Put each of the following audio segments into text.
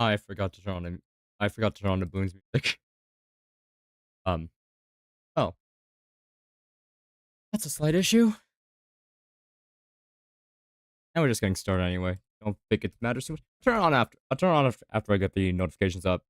I forgot to turn on him. I forgot to turn on the Bloons music. Um. Oh, that's a slight issue. And we're just getting started anyway. Don't think it matters too much. Turn it on after. I'll turn it on after I get the notifications up.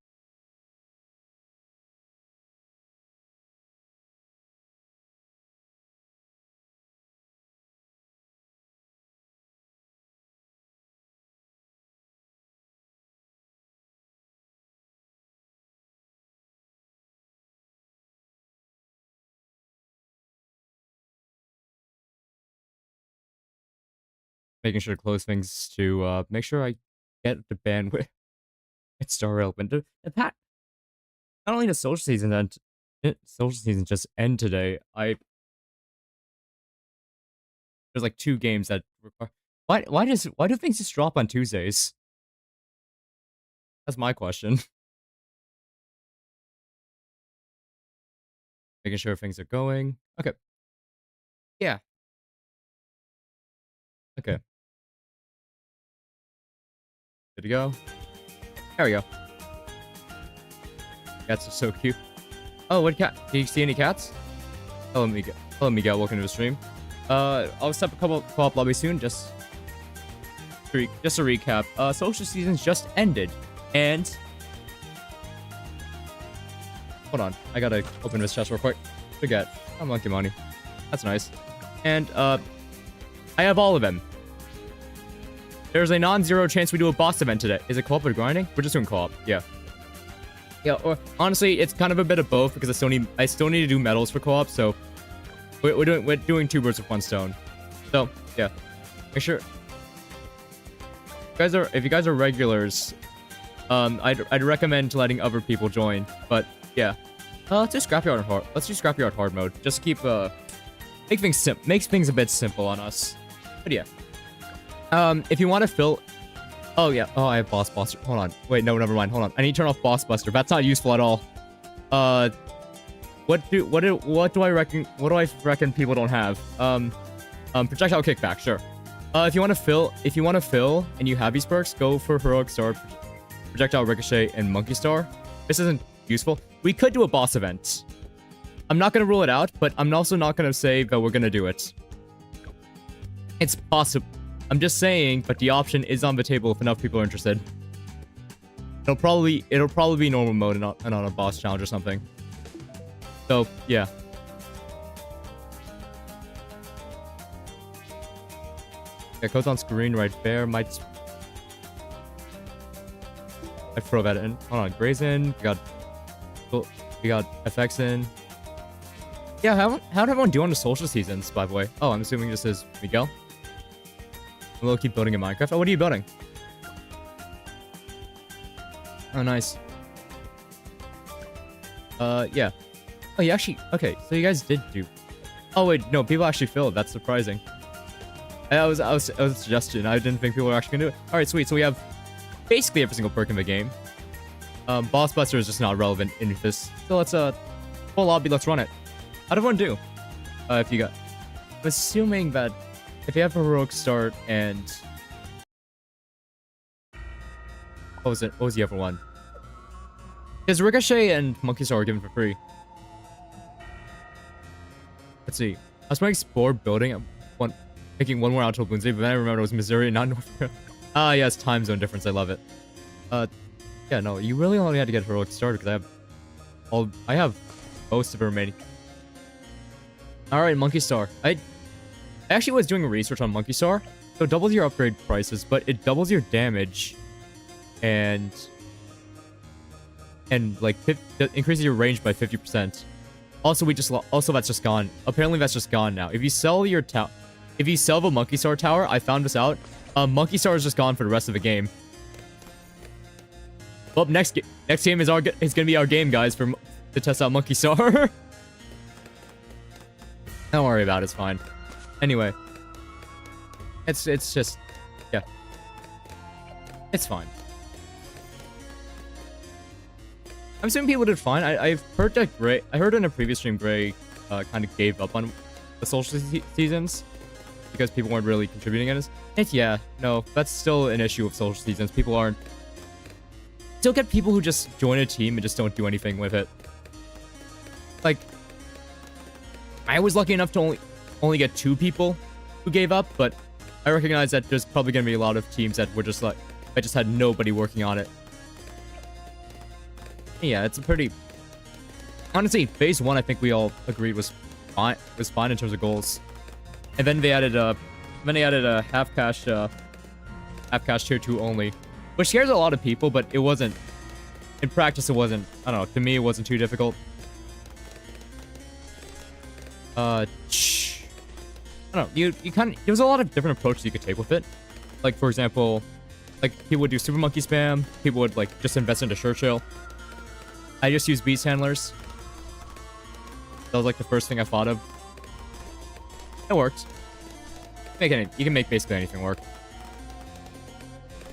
Making sure to close things to make sure I get the bandwidth. It's still relevant. The pat. Not only the social season just end today. There's like 2 games that require. Why do things just drop on Tuesdays? That's my question. Making sure things are going. Okay. Yeah. Okay. Good to go. There we go. Cats are so cute. Oh, what cat? Do you see any cats? Hello, Miguel. Hello, Miguel. Welcome to the stream. I'll set up a couple co-op lobbies soon. Just a recap. Social seasons just ended, and hold on, I gotta open this chest real quick. Forget. I'm lucky money. That's nice. And I have all of them. There's a non-zero chance we do a boss event today. Is it co-op or grinding? We're just doing co-op. Yeah. Yeah. Or honestly, it's kind of a bit of both because I still need to do medals for co-op. So we're doing 2 birds with 1 stone. So yeah, make sure. If you guys are regulars, I'd recommend letting other people join. But yeah, let's do scrapyard hard. Let's do scrapyard hard mode. Just keep makes things a bit simple on us. But yeah. If you want to fill... Oh, yeah. Oh, I have Boss Buster. Hold on. Wait, no, never mind. Hold on. I need to turn off Boss Buster. That's not useful at all. What do I reckon people don't have? Projectile kickback, sure. If you want to fill and you have these perks, go for Heroic Star, Projectile Ricochet, and Monkey Star. This isn't useful. We could do a boss event. I'm not going to rule it out, but I'm also not going to say that we're going to do it. It's possible. I'm just saying, but the option is on the table if enough people are interested. It'll probably be normal mode and not a boss challenge or something. So, yeah. Yeah, code's on screen right there. Might throw that in. Hold on, Gray's in. We got FX in. Yeah, how'd everyone do on the social seasons, by the way? Oh, I'm assuming this is Miguel. We'll keep building in Minecraft. Oh, what are you building? Oh, nice. Yeah. Oh, you actually... Okay, so you guys did do... Oh, wait, no, people actually filled. That's surprising. I was a suggestion. I didn't think people were actually gonna do it. Alright, sweet. So we have basically every single perk in the game. Boss Buster is just not relevant in this. So let's, full lobby, let's run it. How'd everyone do? If you got... I'm assuming that... If you have a heroic start and... What was the other one? Because Ricochet and Monkey Star are given for free. Let's see. I was playing Spore building making one more outro Bloons TD, but then I remembered it was Missouri and not North Carolina. Ah, yes, time zone difference. I love it. Yeah, no, you really only had to get heroic started because I have most of the remaining. Alright, Monkey Star. I actually was doing research on Monkey Star. So it doubles your upgrade prices, but it doubles your damage. And like increases your range by 50%. Also, that's just gone. Apparently, that's just gone now. If you sell the Monkey Star tower, I found this out. Monkey Star is just gone for the rest of the game. Well, next game is gonna be our game, guys, to test out Monkey Star. Don't worry about it. It's fine. Anyway, it's just, yeah, it's fine. I'm assuming people did fine. I've heard that Gray... I heard in a previous stream Gray kind of gave up on the social seasons because people weren't really contributing in it. And yeah, no, that's still an issue of social seasons. People aren't... still get people who just join a team and just don't do anything with it. Like, I was lucky enough to only get 2 people who gave up, but I recognize that there's probably gonna be a lot of teams that were just like, I just had nobody working on it. Yeah, it's a pretty... Honestly, phase 1 I think we all agreed was fine in terms of goals. And then they added a half cash tier 2 only, which scares a lot of people, but it wasn't, in practice it wasn't, I don't know, to me it wasn't too difficult. I don't know, you kind of, there was a lot of different approaches you could take with it. Like, for example, like, people would do super monkey spam, people would, like, just invest into Churchill. I just used beast handlers. That was, like, the first thing I thought of. It worked. You can make basically anything work.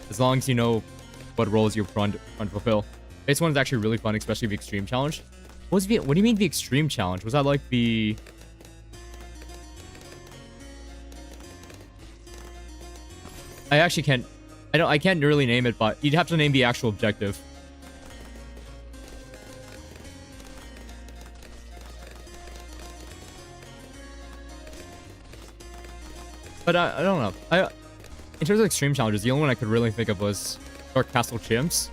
As long as you know what roles you're trying to fulfill. Phase 1 is actually really fun, especially the extreme challenge. What do you mean the extreme challenge? Was that like the... I actually can't... I can't really name it, but you'd have to name the actual objective. But I don't know. In terms of extreme challenges, the only one I could really think of was Dark Castle Chimps,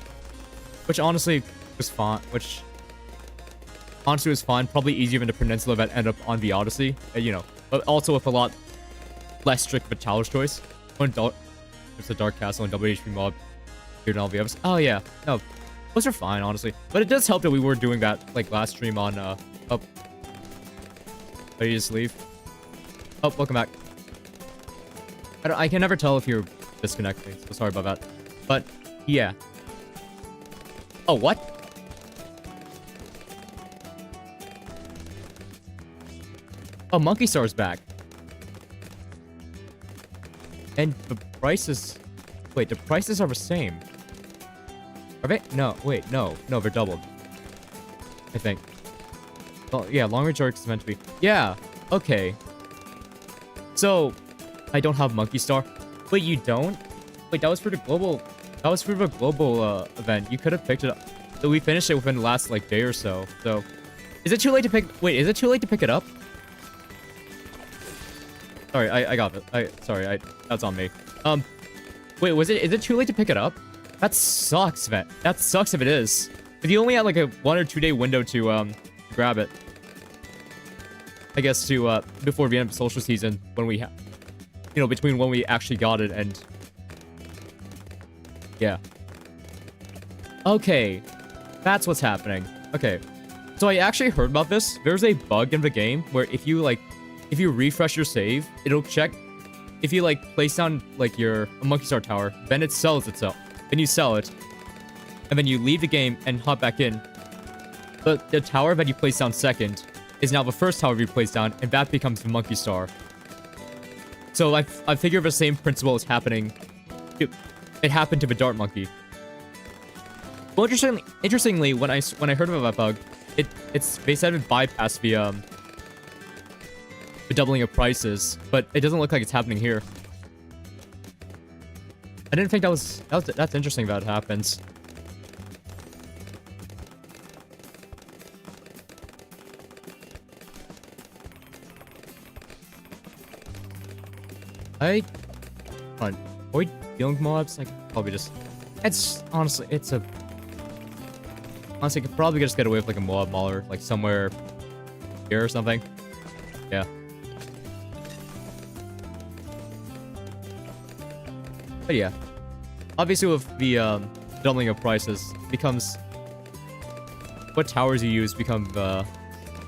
which honestly was fun. Probably easier than the Peninsula that ended up on the Odyssey. You know, but also with a lot less strict of a challenge choice. It's a Dark Castle and WHP mob. And all the others. Oh yeah, no, those are fine honestly. But it does help that we were doing that like last stream on oh, did you just leave? Oh, welcome back. I can never tell if you're disconnecting, so sorry about that. But, yeah. Oh, what? Oh, Monkey Star's back. And the prices... Wait, the prices are the same. Are they? No, wait, no. No, they're doubled. I think. Well, yeah, long range arcs is meant to be... Yeah, okay. So... I don't have Monkey Star. Wait, you don't? Wait, that was for the global... That was for the global event. You could have picked it up. So we finished it within the last, like, day or so. So... Is it too late to pick... Wait, is it too late to pick it up? Sorry, I got it. Sorry, that's on me. Wait, is it too late to pick it up? That sucks, man. That sucks if it is. If you only had, like, a 1 or 2 day window to, grab it. I guess to, before the end of social season, when we have... You know, between when we actually got it and... Yeah. Okay. That's what's happening. Okay. So I actually heard about this. There's a bug in the game where if you, like... If you refresh your save, it'll check... If you, like, place down, like, a Monkey Star Tower, then it sells itself. Then you sell it. And then you leave the game and hop back in. But the tower that you place down second is now the first tower you place down, and that becomes the Monkey Star. So I figure the same principle is happening. It happened to the Dart Monkey. Well, interestingly, when I heard about that bug, they said it bypassed the doubling of prices, but it doesn't look like it's happening here. I didn't think that's interesting that it happens. Avoid dealing mobs. I could probably just... Honestly, I could probably just get away with like a mob mauler, like somewhere here or something. Yeah. But yeah. Obviously with the doubling of prices, becomes... What towers you use become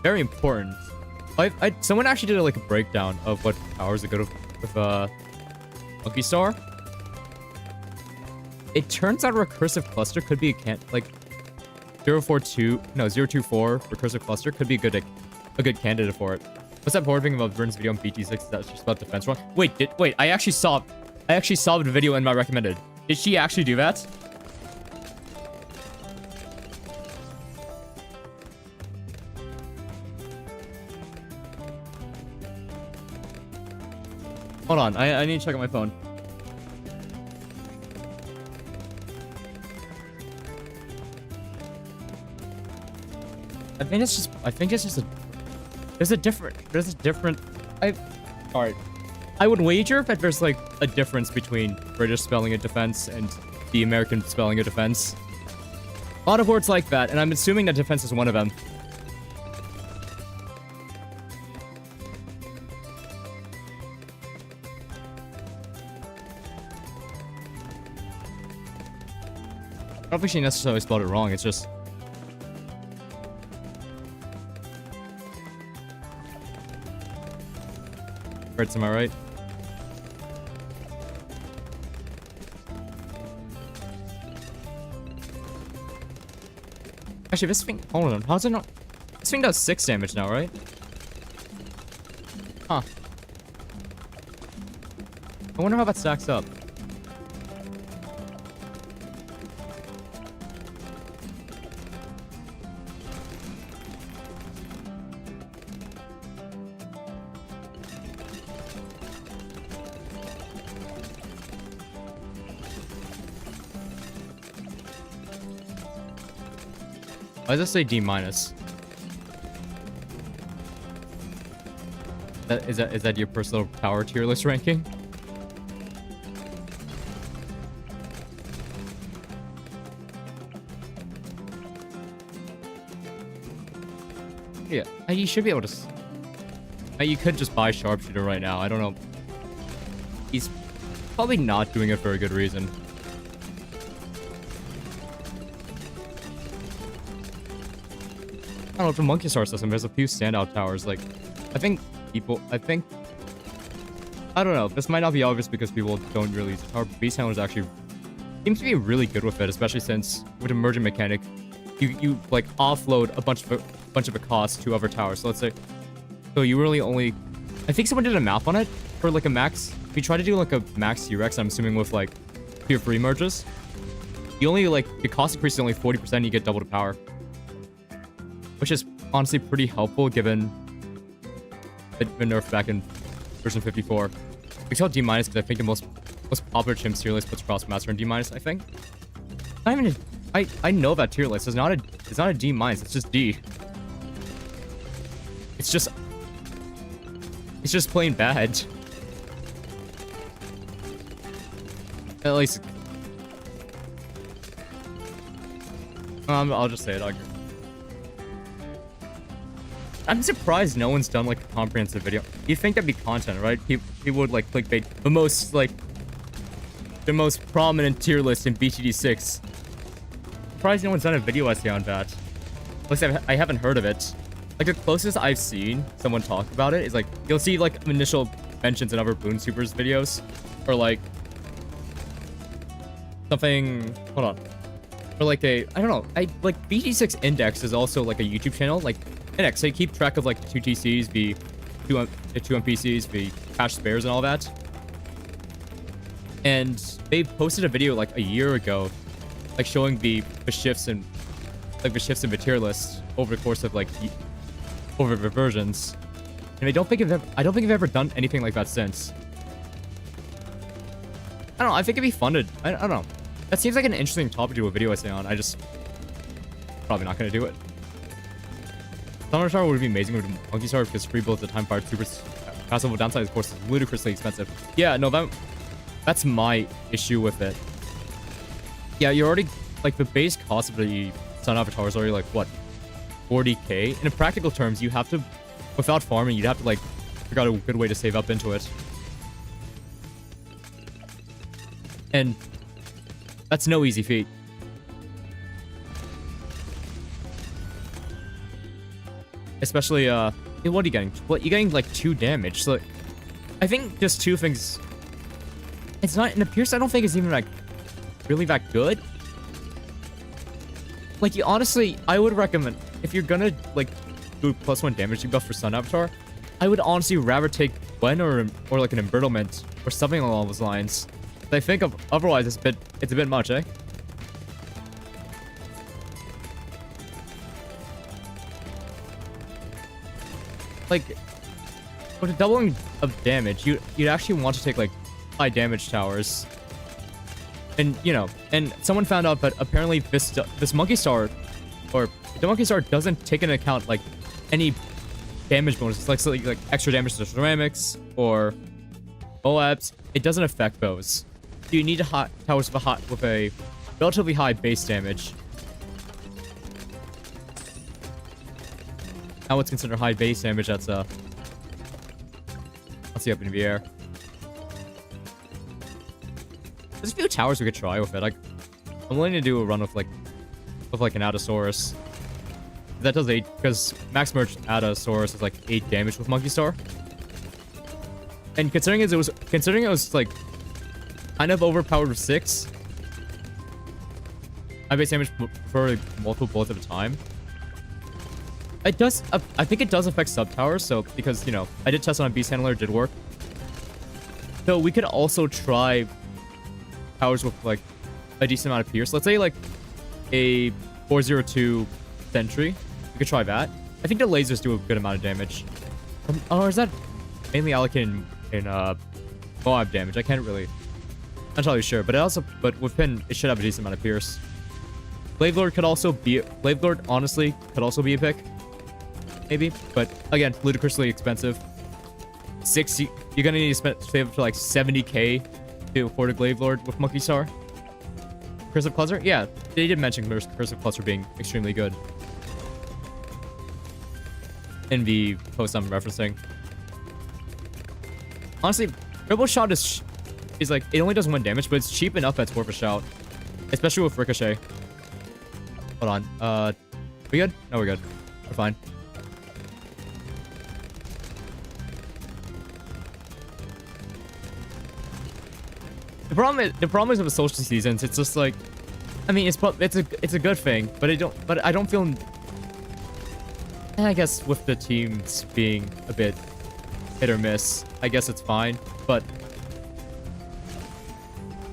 very important. Someone actually did like a breakdown of what towers are good with Monkey Star. It turns out recursive cluster could be like 024 recursive cluster could be a good candidate for it. What's that board thing about Vern's video on BT6? That's just about defense run. Wait, I actually saw the video in my recommended. Did she actually do that? Hold on, I need to check on my phone. I think it's just a there's a different alright. I would wager that there's like a difference between British spelling of defense and the American spelling of defense. A lot of words like that, and I'm assuming that defense is one of them. I don't think she necessarily spelled it wrong, it's just... Hurts, am I right? Actually, this thing... Hold on, how's it not... This thing does 6 damage now, right? Huh. I wonder how that stacks up. Why does it say D minus? Is that your personal power tier list ranking? Yeah, you should be able to. You could just buy sharpshooter right now. I don't know. He's probably not doing it for a good reason. I don't know, for Monkey Star system, there's a few standout towers. Like, I don't know. This might not be obvious because people don't really use the tower. Beast Handler actually seems to be really good with it, especially since with emergent mechanic, you like offload a bunch of the cost to other towers. So let's say, so you really only, I think someone did a math on it for like a max. If you try to do like a max UX, I'm assuming with like tier 3 merges, you only like the cost increase is only 40%. And you get double the power. Which is honestly pretty helpful given the nerf back in version 54. We tell D- because I think the most popular chimp tier list puts Crossmaster in D-, I think. Not even I know that tier list. It's not a D-, it's just D. It's just plain bad. At least I'll just say it, I'll agree. I'm surprised no one's done like a comprehensive video. You'd think that'd be content, right? People would like clickbait the most prominent tier list in BTD6. Surprised no one's done a video essay on that. At least I haven't heard of it. Like the closest I've seen someone talk about it is like you'll see like initial mentions in other Bloons Supers videos, or like something. Hold on. Or like I don't know. Like BTD6 Index is also like a YouTube channel. Like Index, they keep track of like the 2 TCs, the 2 NPCs, the cache spares, and all that. And they posted a video like a year ago, like showing the shifts in the tier list over the course of like over the versions. And I don't think I've ever done anything like that since. I don't know. I think it'd be fun to. I don't know. That seems like an interesting topic to do a video essay on. I just probably not gonna do it. Thunder Star would be amazing with Monkey Star because free builds at time fire super passive downside, of course, is ludicrously expensive. Yeah, no, that's my issue with it. Yeah, you're already like the base cost of the Sun Avatar is already like what, 40k. And in practical terms, you have to, without farming, you'd have to like figure out a good way to save up into it. And that's no easy feat. Especially, what are you getting? What, you're getting like 2 damage. So, I think just 2 things. It's not, and the Pierce I don't think is even like really that good. Like, you honestly, I would recommend, if you're gonna like do +1 damage debuff for Sun Avatar, I would honestly rather take Gwen or like an embrittlement or something along those lines. But I think otherwise it's a bit much, eh? Like, with a doubling of damage, you'd actually want to take like high damage towers. And you know, and someone found out that apparently this Monkey Star or the Monkey Star doesn't take into account like any damage bonuses, like extra damage to ceramics or Moabs. It doesn't affect those. So you need towers with a relatively high base damage. Now what's considered high base damage? That's let's see up in the air. There's a few towers we could try with it. I'm willing to do a run with like an Adasaurus. That does 8 because max merge Adasaurus is like 8 damage with Monkey Star. And considering it was like kind of overpowered with 6. High base damage for multiple bullets at a time. It does. I think it does affect sub towers. So because you know I did test on a beast handler, it did work. So we could also try towers with like a decent amount of pierce. Let's say like a 402 sentry. We could try that. I think the lasers do a good amount of damage. Or is that mainly allocated in Moab damage? I can't really. I'm not entirely sure, but with Pin, it should have a decent amount of pierce. Blavelord could also be Blavelord. Honestly, could also be a pick, maybe. But again, ludicrously expensive. 60. You're gonna need to save up to like 70k to afford a Blavelord with Monkey Star. Cursive Cluster? Yeah, they did mention Cursive Cluster being extremely good in the post I'm referencing. Honestly, Turbo Shot is like, it only does 1 damage, but it's cheap enough that it's worth a shout. Especially with Ricochet. Hold on. We good? No, we're good. We're fine. The problem is with the social seasons. It's just like, I mean, it's a good thing, but I don't feel. And I guess with the teams being a bit hit or miss, I guess it's fine. But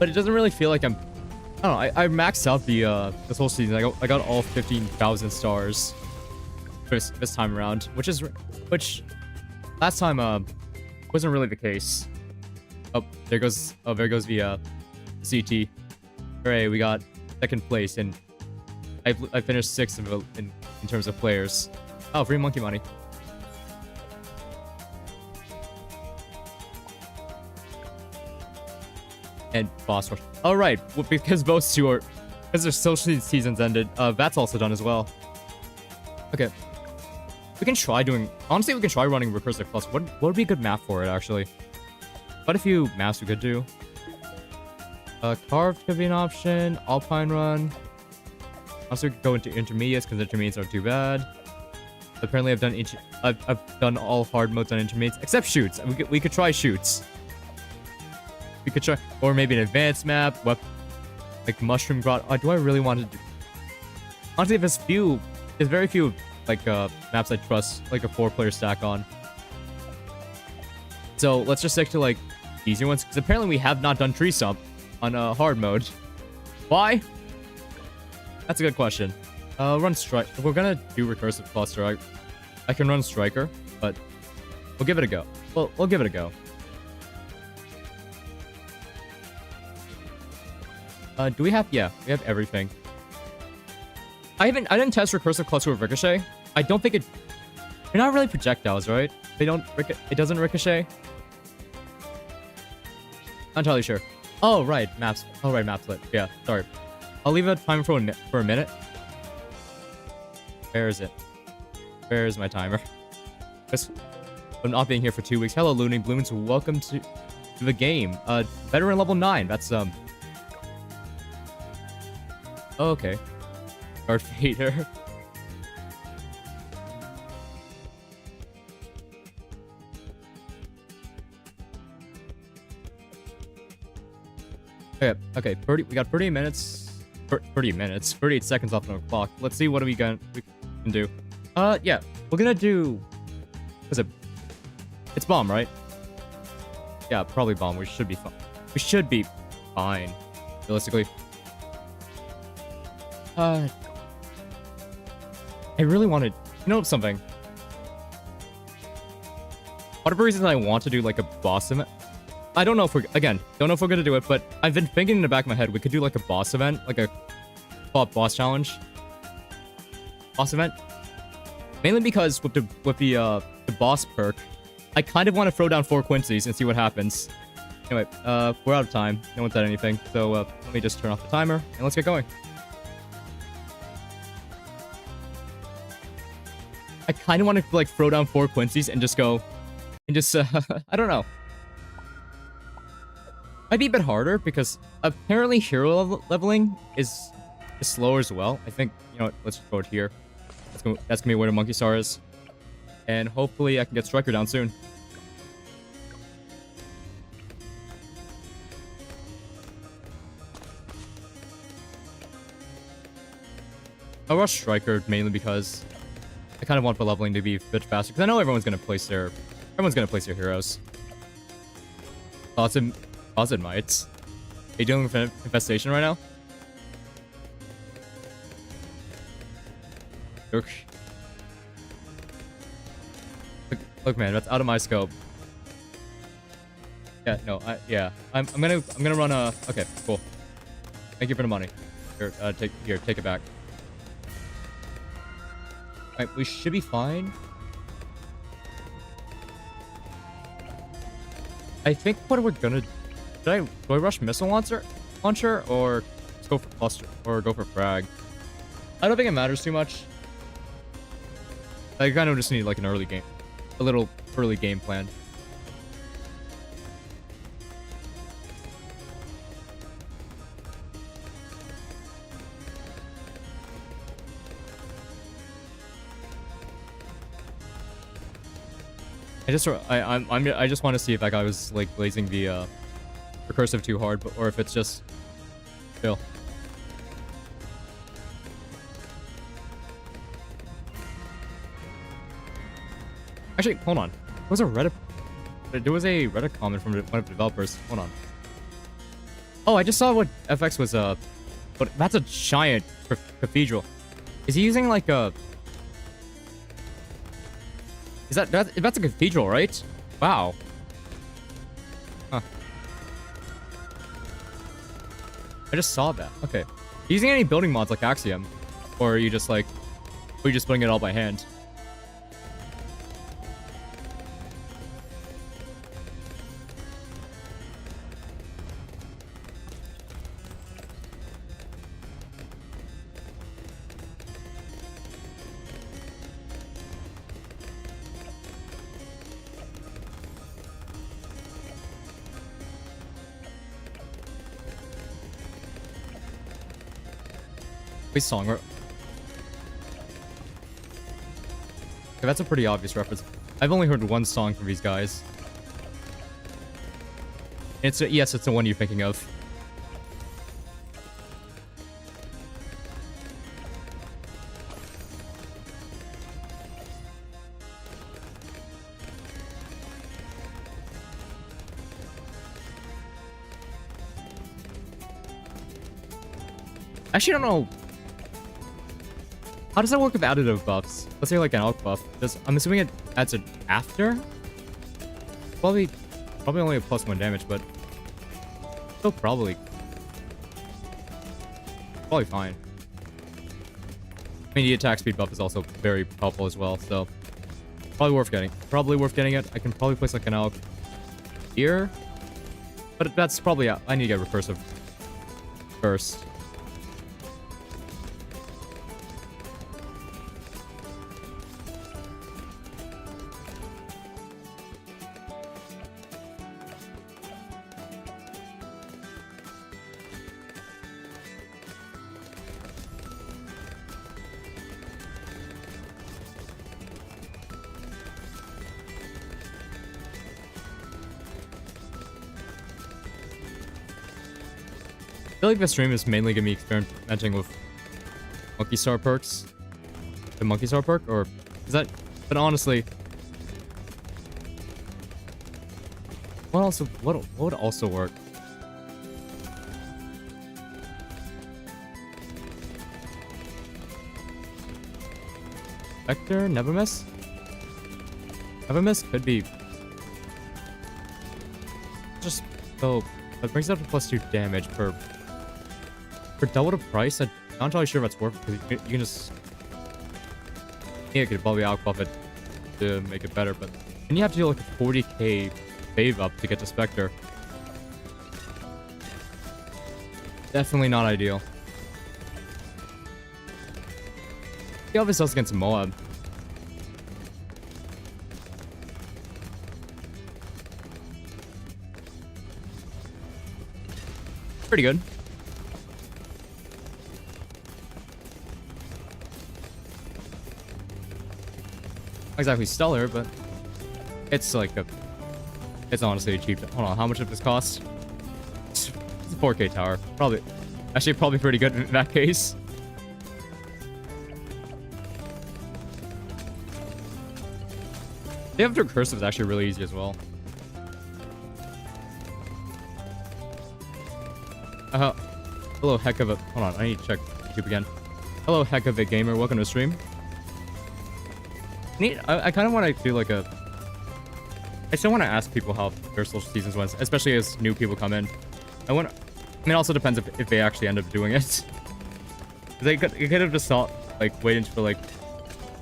it doesn't really feel like I'm. I don't know. I maxed out the this whole season. I got all 15,000 stars this time around, which last time wasn't really the case. Oh, there goes the CT. Hooray, we got 2nd place, and I finished 6th in terms of players. Oh, free monkey money. And boss rush. All right, well, because their social seasons ended. That's also done as well. Okay, we can try doing. Honestly, we can try running recursive plus. What would be a good map for it actually? Quite a few maps we could do. Carved could be an option. Alpine run. Also, we could go into intermediates because intermediates aren't too bad. Apparently, I've done all hard modes on intermediates except shoots. We could try shoots. We could try, or maybe an advanced map. Like mushroom grot. Do I really want to do? Honestly, there's very few like maps I trust like a 4-player stack on. So let's just stick to like easier ones because apparently we have not done tree stump on hard mode. Why? That's a good question. Run strike. We're gonna do recursive cluster. I can run striker, but we'll give it a go. We'll give it a go. Do we have? Yeah, we have everything. I didn't test recursive cluster with ricochet. I don't think it. They're not really projectiles, right? It doesn't ricochet. Not entirely sure. Oh right, maps. Oh right, map split. Yeah, sorry. I'll leave a timer for a minute. Where is it? Where is my timer? I'm not being here for 2 weeks. Hello, Looney Bloons. Welcome to the game. Veteran level 9. That's Oh, okay. Darth Vader. Okay, we got 30 minutes. 38 seconds left on the clock. Let's see what we can do. Yeah, we're gonna do. Is it? It's bomb, right? Yeah, probably bomb. We should be fine. We should be fine, realistically. I really wanted. You know something? One of the reasons I want to do like a boss event. I don't know if don't know if we're gonna do it, but I've been thinking in the back of my head we could do like a boss event, like a boss challenge. boss event. Mainly because with the boss perk, I kind of want to throw down 4 Quincy's and see what happens. Anyway, we're out of time. No one said anything, so let me just turn off the timer and let's get going. I kind of want to like throw down 4 Quincy's and just go, and just I don't know. Might be a bit harder because apparently hero leveling is slower as well. I think, you know what, let's just go it here. That's gonna be where the monkey star is. And hopefully I can get Striker down soon. I'll rush Striker mainly because I kind of want the leveling to be a bit faster. Because I know everyone's gonna place their heroes. Closet mites. Are you dealing with an infestation right now? Look, man, that's out of my scope. Yeah, no, I'm gonna run a. Okay, cool. Thank you for the money. Here, take it back. Alright, we should be fine. I think what we're gonna do I rush missile launcher or let's go for cluster or go for frag? I don't think it matters too much. I kind of just need like a little early game plan. I just want to see if that guy was like blazing the recursive too hard, or if it's just chill. Actually, hold on. There was a Reddit comment from one of the developers. Hold on. Oh, I just saw what FX was but that's a giant cathedral. Is he using like a? Is that's a cathedral, right? Wow. Huh. I just saw that. Okay. Are you using any building mods like Axiom? Or are you just like... Or are you just putting it all by hand? Song. Okay, that's a pretty obvious reference. I've only heard one song from these guys. Yes, it's the one you're thinking of. Actually, I don't know. How does that work with additive buffs? Let's say like an alch buff. I'm assuming it adds it after? Probably only a +1 damage, but still probably fine. I mean, the attack speed buff is also very helpful as well, so probably worth getting. It. I can probably place like an alch here, but that's probably I need to get recursive first. I feel like this stream is mainly gonna be experimenting with monkey star perks. The monkey star perk, or is that? But honestly, what would also work? Vector, never miss. Never miss could be just that brings it up to +2 damage per. For double the price, I'm not entirely sure if that's worth it, because you can just think I could probably outbuff it to make it better, but then you have to do like a 40k save up to get to Spectre. Definitely not ideal. See how this does against Moab. Pretty good. Not exactly stellar, but it's like a... It's honestly cheap. Hold on, how much does this cost? It's a 4k tower. Probably... Actually, probably pretty good in that case. The after cursive is actually really easy as well. Hello, heck of a... Hold on, I need to check YouTube again. Hello, heck of a gamer. Welcome to the stream. I kind of want to do like a... I still want to ask people how their social seasons went, especially as new people come in. I mean, it also depends if they actually end up doing it. They could have just saw, like, waited for, like,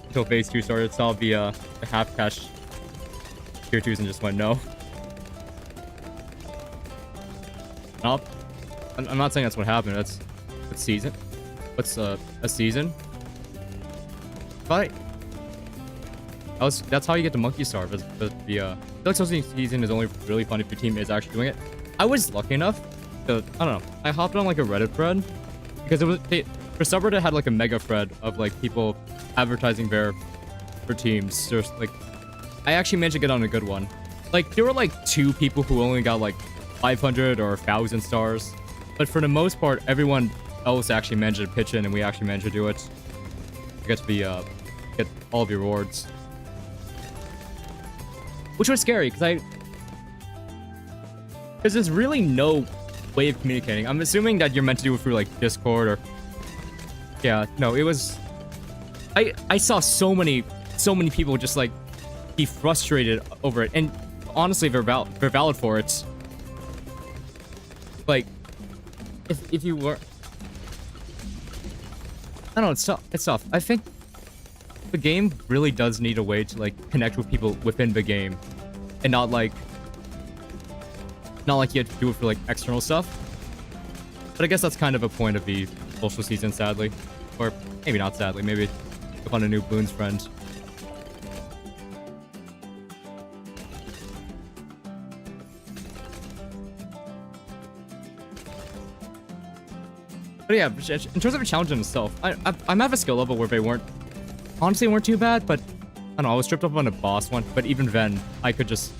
until phase 2 started, saw the half cash tier 2s and just went no. Nope. I'm not saying that's what happened. That's season. What's a season? But that's how you get the monkey star. But the I feel like social season is only really fun if your team is actually doing it. I was lucky enough to, I don't know, I hopped on like a Reddit thread because it was for subreddit had like a mega thread of like people advertising their teams. There's like I actually managed to get on a good one. Like there were like 2 people who only got like 500 or 1,000 stars. But for the most part, everyone else actually managed to pitch in, and we actually managed to do it. You get to be, get all of your rewards. Which was scary, because there's really no way of communicating. I'm assuming that you're meant to do it through, like, Discord or... Yeah, no, it was... I saw so many people just, like, be frustrated over it. And honestly, they're valid for it. Like... If you were... I don't know, it's tough. I think the game really does need a way to, like, connect with people within the game. And not like you have to do it for, like, external stuff. But I guess that's kind of a point of the social season, sadly. Or maybe not sadly, maybe I found a new Bloons friend. But yeah, in terms of a challenge in itself, I'm at a skill level where they honestly weren't too bad, but I don't know, I was tripped up on a boss one, but even then, I could just,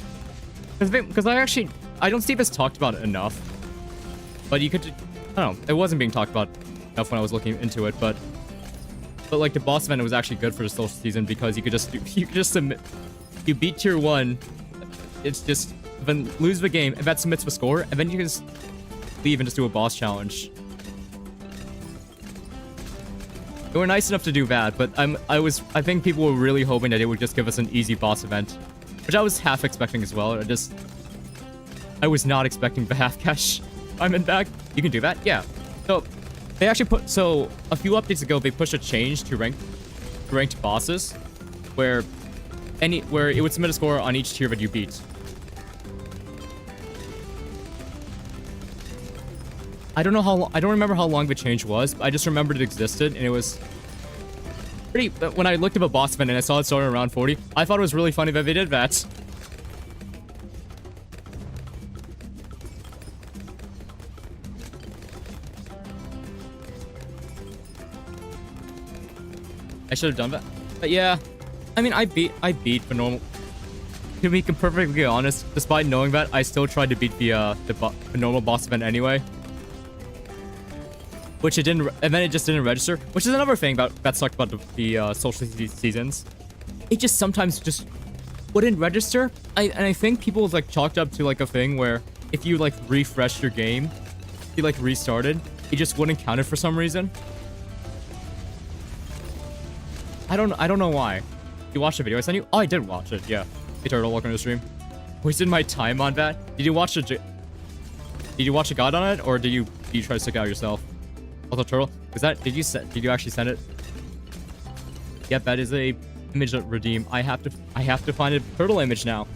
because I don't see this talked about enough, but you could, I don't know, it wasn't being talked about enough when I was looking into it, but like the boss event was actually good for the social season because you could just submit, you beat tier 1, it's just, then lose the game, and that submits the score, and then you can just leave and just do a boss challenge. They were nice enough to do that, but I think people were really hoping that they would just give us an easy boss event, which I was half expecting as well. I was not expecting the half cash diamond back. You can do that, yeah. So they actually a few updates ago they pushed a change to ranked bosses, where it would submit a score on each tier that you beat. I don't remember how long the change was, but I just remembered it existed, and it was pretty... When I looked up a boss event and I saw it started around 40, I thought it was really funny that they did that. I should have done that. But yeah, I mean, I beat the normal... To be perfectly honest, despite knowing that, I still tried to beat the normal boss event anyway. Which it didn't, and then it just didn't register. Which is another thing that sucked about the social seasons. It just sometimes just wouldn't register. And I think people like chalked up to like a thing where if you like refreshed your game, if you like restarted, it just wouldn't count it for some reason. I don't know why. You watched the video I sent you? Oh, I did watch it. Yeah. Hey Turtle, welcome to the stream. Wasted my time on that. Did you watch a guide on it, or did you try to stick it out yourself? Also, Turtle, did you actually send it? Yep, that is a image to redeem. I have to find a turtle image now.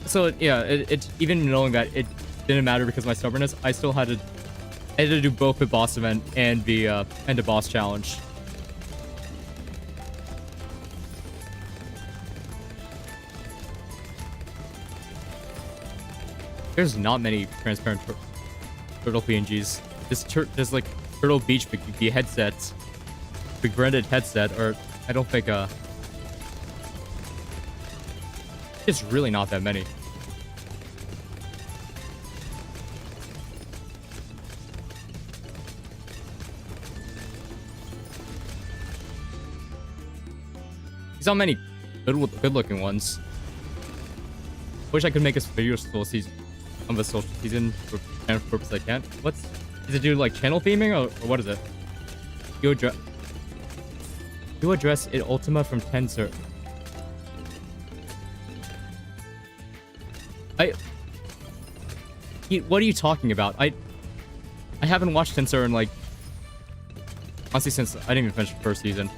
So yeah, it even knowing that it didn't matter because of my stubbornness, I still had to do both the boss event and the boss challenge. There's not many transparent turtle PNGs. There's like Turtle Beach the headsets, the branded headset, or I don't think it's really not that many. There's not many good-looking ones. Wish I could make a video social season of a social season for channel purpose. I can't. Is it do like channel theming or what is it? You address it Ultima from Tensor. What are you talking about? I haven't watched Tensor in like honestly since I didn't even finish the first season.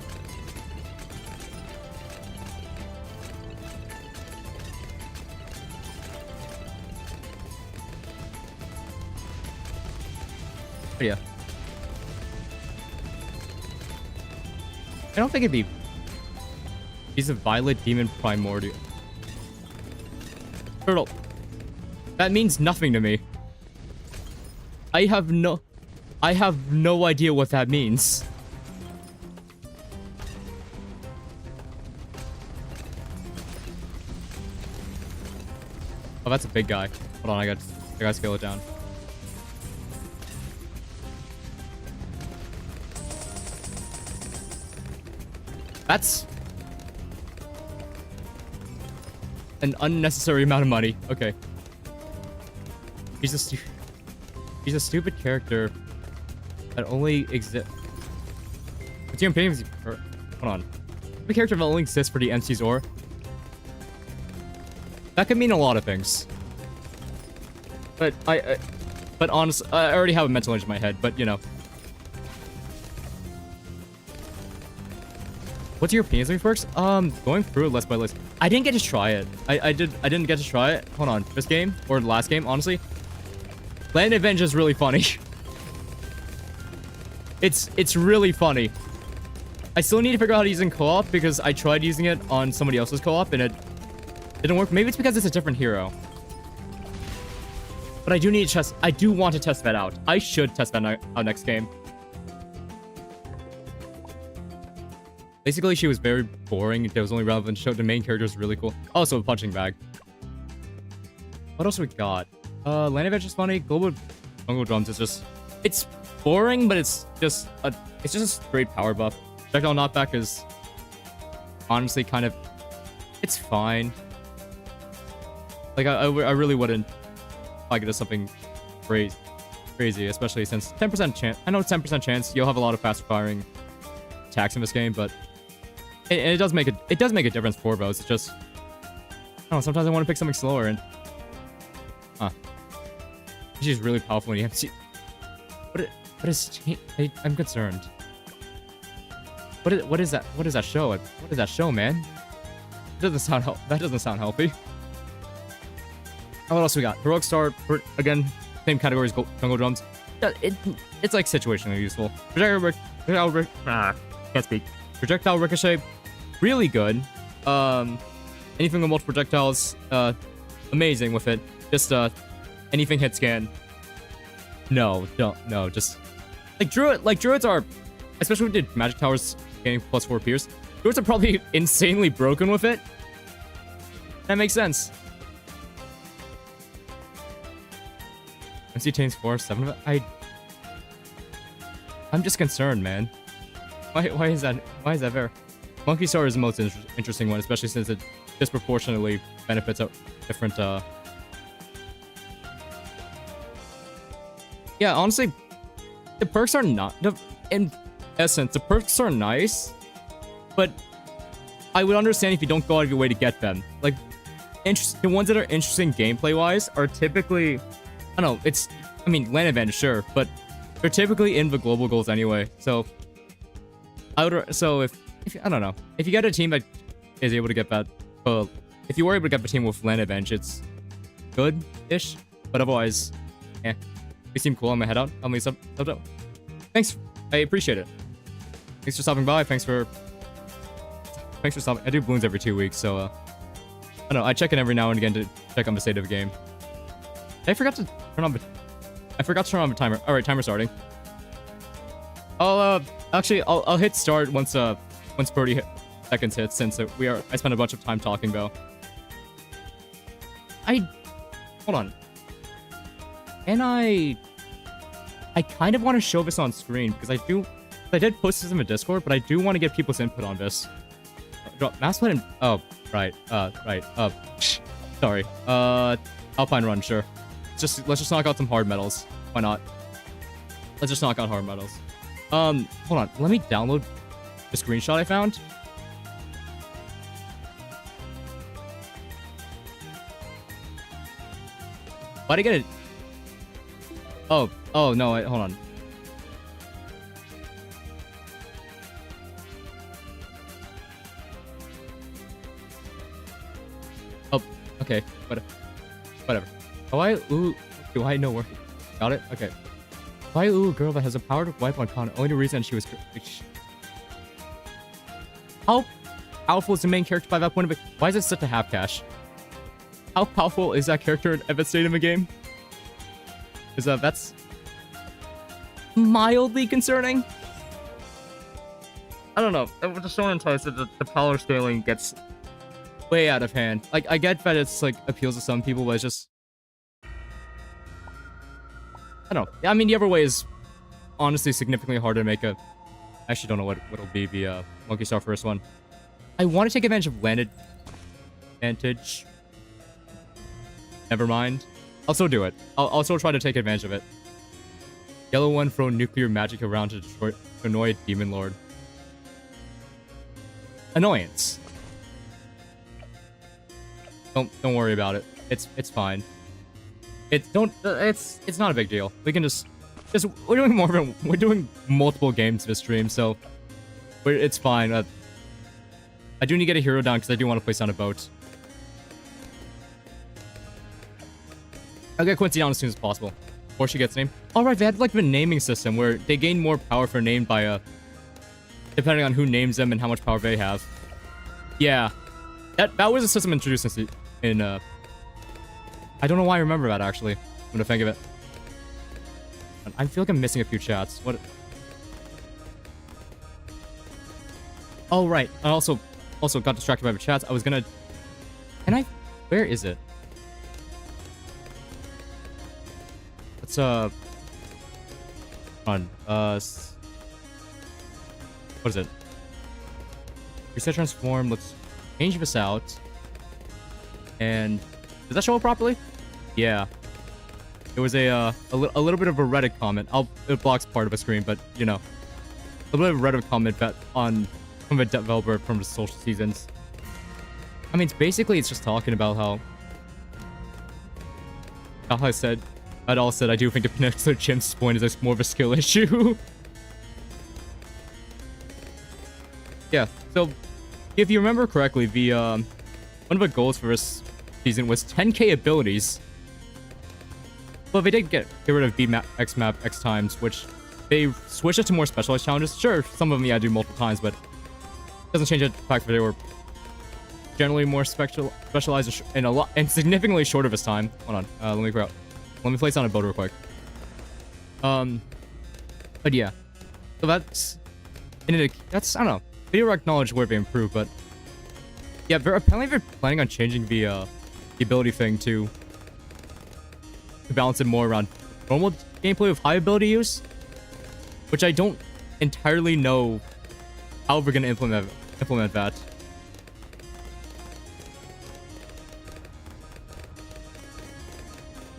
But yeah. I don't think it'd be... He's a Violet Demon Primordial. Turtle. That means nothing to me. I have no idea what that means. Oh, that's a big guy. Hold on, I gotta scale it down. That's an unnecessary amount of money. Okay. He's a stupid character that only exists. What's your opinion? Hold on. The character that only exists for the MC's ore. That could mean a lot of things. But but honestly, I already have a mental image in my head. But you know. What's your opinions on Perks? Going through it list by list. I didn't get to try it. I didn't get to try it. Hold on. This game or the last game, honestly. Land Avenge is really funny. It's really funny. I still need to figure out how to use it in co-op because I tried using it on somebody else's co-op and it didn't work. Maybe it's because it's a different hero. But I do need to test. I do want to test that out. I should test that out next game. Basically, she was very boring. It was only relevant. Showed the main character was really cool. Also, a punching bag. What else we got? Land Avenge is funny. Global Jungle Drums is just... It's boring, but it's just a straight power buff. Projectile Knockback is honestly kind of... It's fine. Like, I really wouldn't like it as something crazy, especially since 10% chance... I know it's 10% chance you'll have a lot of fast firing attacks in this game, but... It does make a difference for bows. It's just... I don't know, sometimes I want to pick something slower and... Huh. She's really powerful when you have to... What is... I'm concerned. What is that? What is that show? What is that show, man? That doesn't sound healthy. What else we got? Heroic Star, again, same category as Jungle Drums. It's like situationally useful. Can't speak. Projectile Ricochet, really good. Anything with multiple projectiles, amazing with it. Just anything hit scan. No, just druids are, especially with the magic towers getting +4 pierce. Druids are probably insanely broken with it. That makes sense. MC Tains 4, 7 of it. I'm just concerned, man. Why is that there? Monkey Star is the most interesting one, especially since it disproportionately benefits a different Yeah, honestly, the perks are not... In essence, the perks are nice, but I would understand if you don't go out of your way to get them. Like, the ones that are interesting gameplay-wise are typically I don't know, it's, I mean, land advantage, sure, but they're typically in the global goals anyway, so if I don't know, if you get a team that is able to get that, if you were able to get the team with land advantage, it's good-ish, but otherwise, they seem cool. I'm gonna head out. I'm gonna sub out. Thanks, I appreciate it. Thanks for stopping by. Thanks for stopping. I do Bloons every 2 weeks, so I don't know. I check in every now and again to check on the state of the game. I forgot to turn on the timer. All right, timer starting. I'll hit start once 30 seconds hits, since I spent a bunch of time talking though. Hold on. And I kind of want to show this on screen because I did post this in the Discord, but I do want to get people's input on this. Mass Split and oh, right, sorry. Alpine Run, sure. Let's just knock out some hard metals. Why not? Let's just knock out hard metals. Hold on. Let me download the screenshot I found. Why'd I get it? Oh no, wait, hold on. Oh, okay, whatever. Do I know where? Got it? Okay. Why girl that has a power to wipe on Con? Only reason she was... How powerful is the main character by that point of it? Why is it such a half cash? How powerful is that character at that state in the game? Because that's mildly concerning. I don't know. I'm just so enticed that the power scaling gets way out of hand. Like, I get that it's like appeals to some people, but it's just, I don't know. I mean, the other way is honestly significantly harder to make a. I actually don't know what'll be the Monkey Star first one. I want to take advantage of landed advantage. Never mind. I'll still do it. I'll still try to take advantage of it. Yellow one throw nuclear magic around to annoy a demon lord. Annoyance. Don't worry about it. It's fine. It's not a big deal. We can just we're doing more of we're doing multiple games this stream, so it's fine. I do need to get a hero down because I do want to place down a boat. I'll get Quincy down as soon as possible before she gets named. All right, they had like the naming system where they gain more power for named by depending on who names them and how much power they have. Yeah, that was a system introduced in I don't know why I remember that actually. I'm gonna think of it. I feel like I'm missing a few chats. What? Oh right, I also got distracted by the chats. I was gonna. Can I? Where is it? Let's on what is it? Reset transform. Let's change this out. And does that show up properly? Yeah. It was a little bit of a Reddit comment. It blocks part of a screen, but you know, a little bit of a Reddit comment from a developer from the social seasons. I mean, it's just talking about how I said. I'd all said I do think the Peninsula Chin's point is more of a skill issue. Yeah, so if you remember correctly, the one of the goals for this season was 10k abilities. Well, they did get rid of B map, X map, X times, which they switched it to more specialized challenges. Sure, some of them you had to do multiple times, but it doesn't change the fact that they were generally more specialized and significantly shorter this time. Hold on, let me place on a boat real quick. But yeah, so that's I don't know. Video rec knowledge where they improve, but yeah, apparently they're planning on changing the ability thing to balance it more around normal gameplay with high ability use, which I don't entirely know how we're gonna implement that.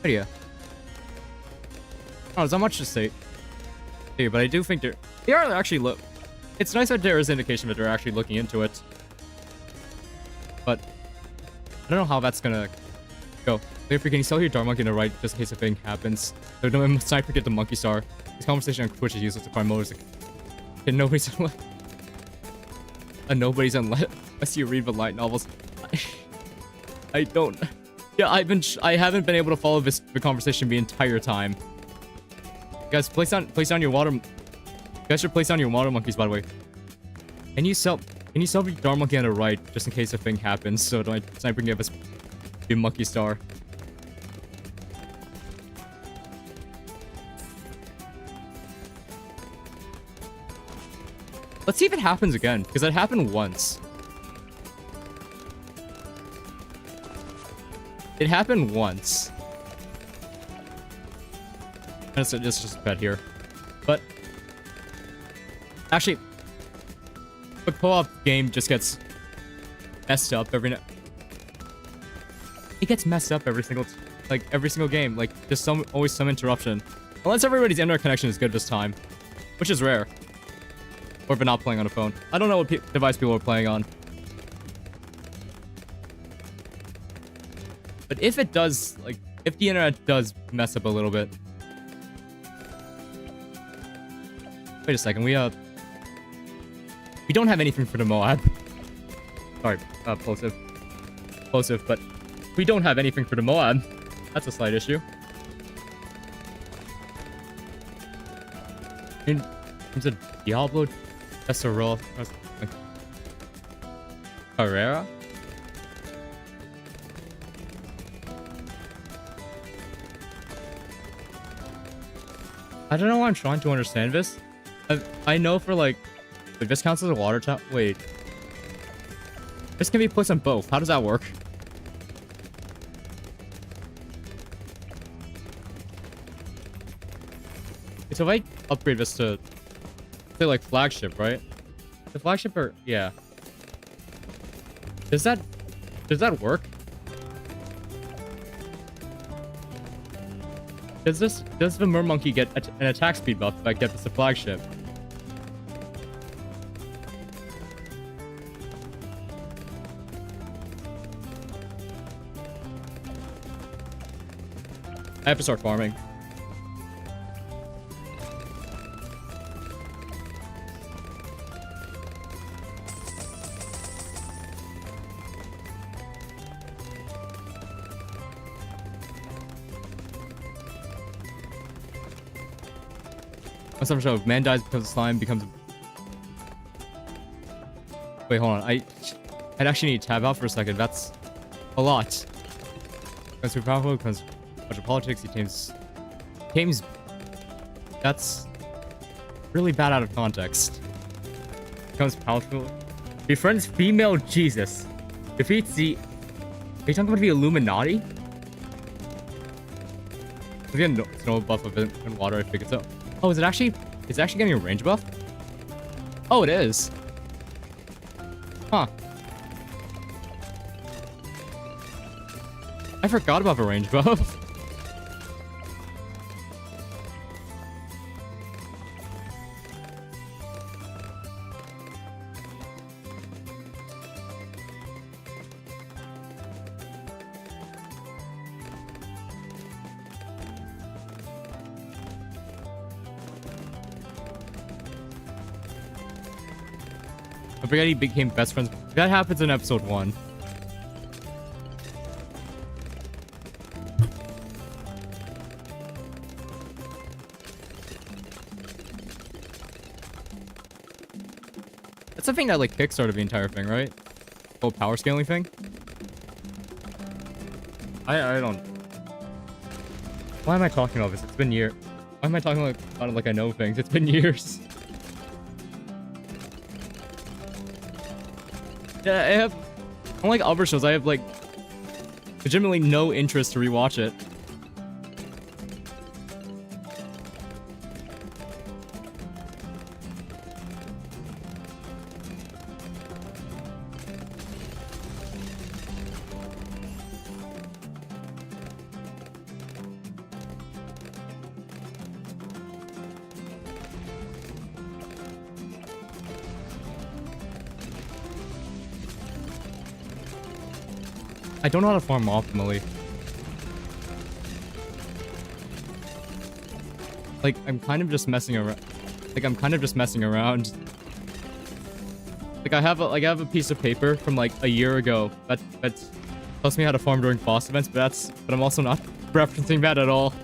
But yeah. Oh, there's not much to say. But I do think they are actually it's nice that there is indication that they're actually looking into it. But I don't know how that's gonna Go. Clear, can you sell your Dart Monkey on the right just in case a thing happens? So don't sniper get the Monkey Star. This conversation on Twitch is useless to find motives. And nobody's unless you read the light novels. I don't. Yeah, I haven't been able to follow the conversation the entire time. Guys, place down your water. You guys should place down your water monkeys, by the way. Can you sell the Dart Monkey on the right just in case a thing happens? So don't sniper give us the Monkey Star. Let's see if it happens again, because it happened once. It happened once. It's just a bet here. But actually, the co-op game just gets messed up every night. It gets messed up every single game. Like, just always some interruption. Unless everybody's internet connection is good this time, which is rare. Or if they're not playing on a phone. I don't know what device people are playing on. But if it does, like, if the internet does mess up a little bit. Wait a second, we don't have anything for the Moab. Sorry, plosive, but we don't have anything for the Moab. That's a slight issue. In terms of Diablo, Tesserol, Carrera. I don't know why I'm trying to understand this. I know for like this counts as a water tap. Wait, this can be placed on both. How does that work? So if I upgrade this to say like flagship, right? The flagship or yeah. Does that work? Does the Mermonkey get an attack speed buff if I get this to flagship? I have to start farming. Some show if man dies because of slime becomes. Wait, hold on. I'd actually need to tab out for a second. That's a lot. Becomes too powerful. Becomes a bunch of politics. He tames. That's really bad out of context. Becomes powerful. Befriends female Jesus. Defeats the. Are you talking about the Illuminati? He's getting snow buff of it in water. I figured so. Oh, is it actually getting a range buff? Oh, it is. Huh. I forgot about the range buff. I forget he became best friends. That happens in episode 1. That's the thing that like kickstarted the entire thing, right? The whole power scaling thing. I don't. Why am I talking about this? It's been years. Why am I talking about it like I know things? It's been years. Yeah, I have, unlike other shows, I have like legitimately no interest to rewatch it. I don't know how to farm optimally. Like, I'm kind of just messing around. Like, I'm kind of just messing around. Like, I have a piece of paper from, like, a year ago that tells me how to farm during boss events, but I'm also not referencing that at all.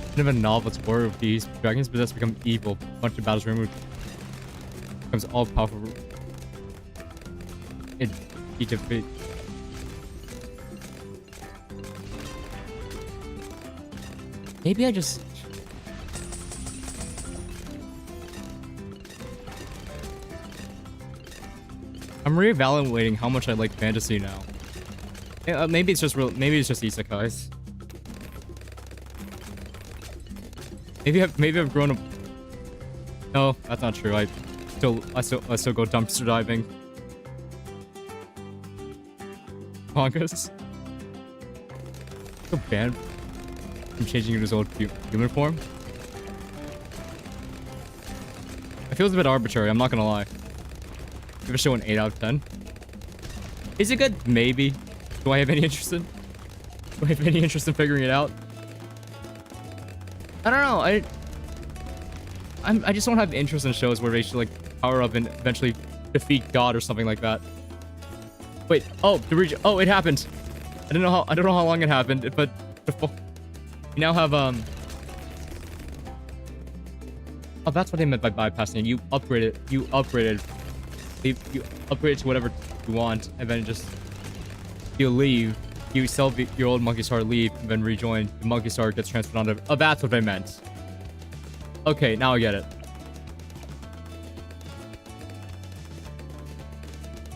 Kind of a novel story of these dragons possessed become evil. A bunch of battles removed. Becomes all powerful. It each of it. Maybe I just. I'm reevaluating how much I like fantasy now. Yeah, maybe it's just real. Maybe it's just isekais. Maybe I've grown up. No, that's not true. I still go dumpster diving. Mangas. So banned from changing into his old human form. It feels a bit arbitrary. I'm not gonna lie. Give a show an 8 out of 10. Is it good? Maybe. Do I have any interest in? Do I have any interest in figuring it out? I don't know. I just don't have interest in shows where they should like power up and eventually defeat God or something like that. Wait. Oh, it happened. I don't know how long it happened, but we now have Oh, that's what I meant by bypassing. You upgraded to whatever you want, and then you leave. You sell your old monkey star, leave, and then rejoin. The monkey star gets transferred onto. Oh, that's what I meant. Okay, now I get it.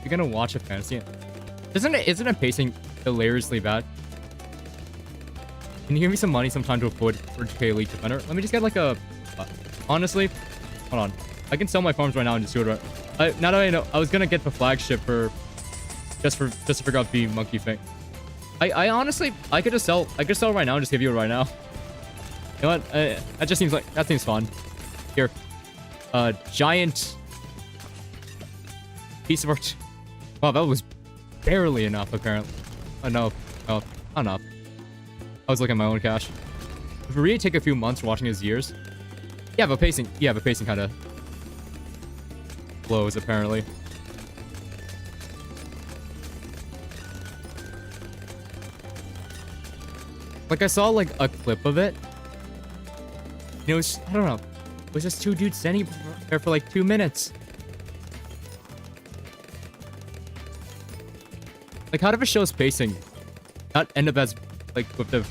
You're gonna watch a fantasy. Isn't it pacing hilariously bad? Can you give me some money sometime to afford 4K Elite Defender? Let me just get like a. Honestly, hold on. I can sell my farms right now and just do it right. Now that I know, I was gonna get the flagship for just to figure out the monkey thing. I honestly, I could sell right now and just give you it right now. You know what? That seems fun. Here, giant piece of art. Wow, that was barely enough, apparently. No, not enough. I was looking at my own cash. If we really take a few months watching his years, yeah, but pacing kind of blows, apparently. Like, I saw, like, a clip of it. You know, I don't know. It was just two dudes standing there for, like, 2 minutes. Like, how did the show's pacing not end up as, like, with the...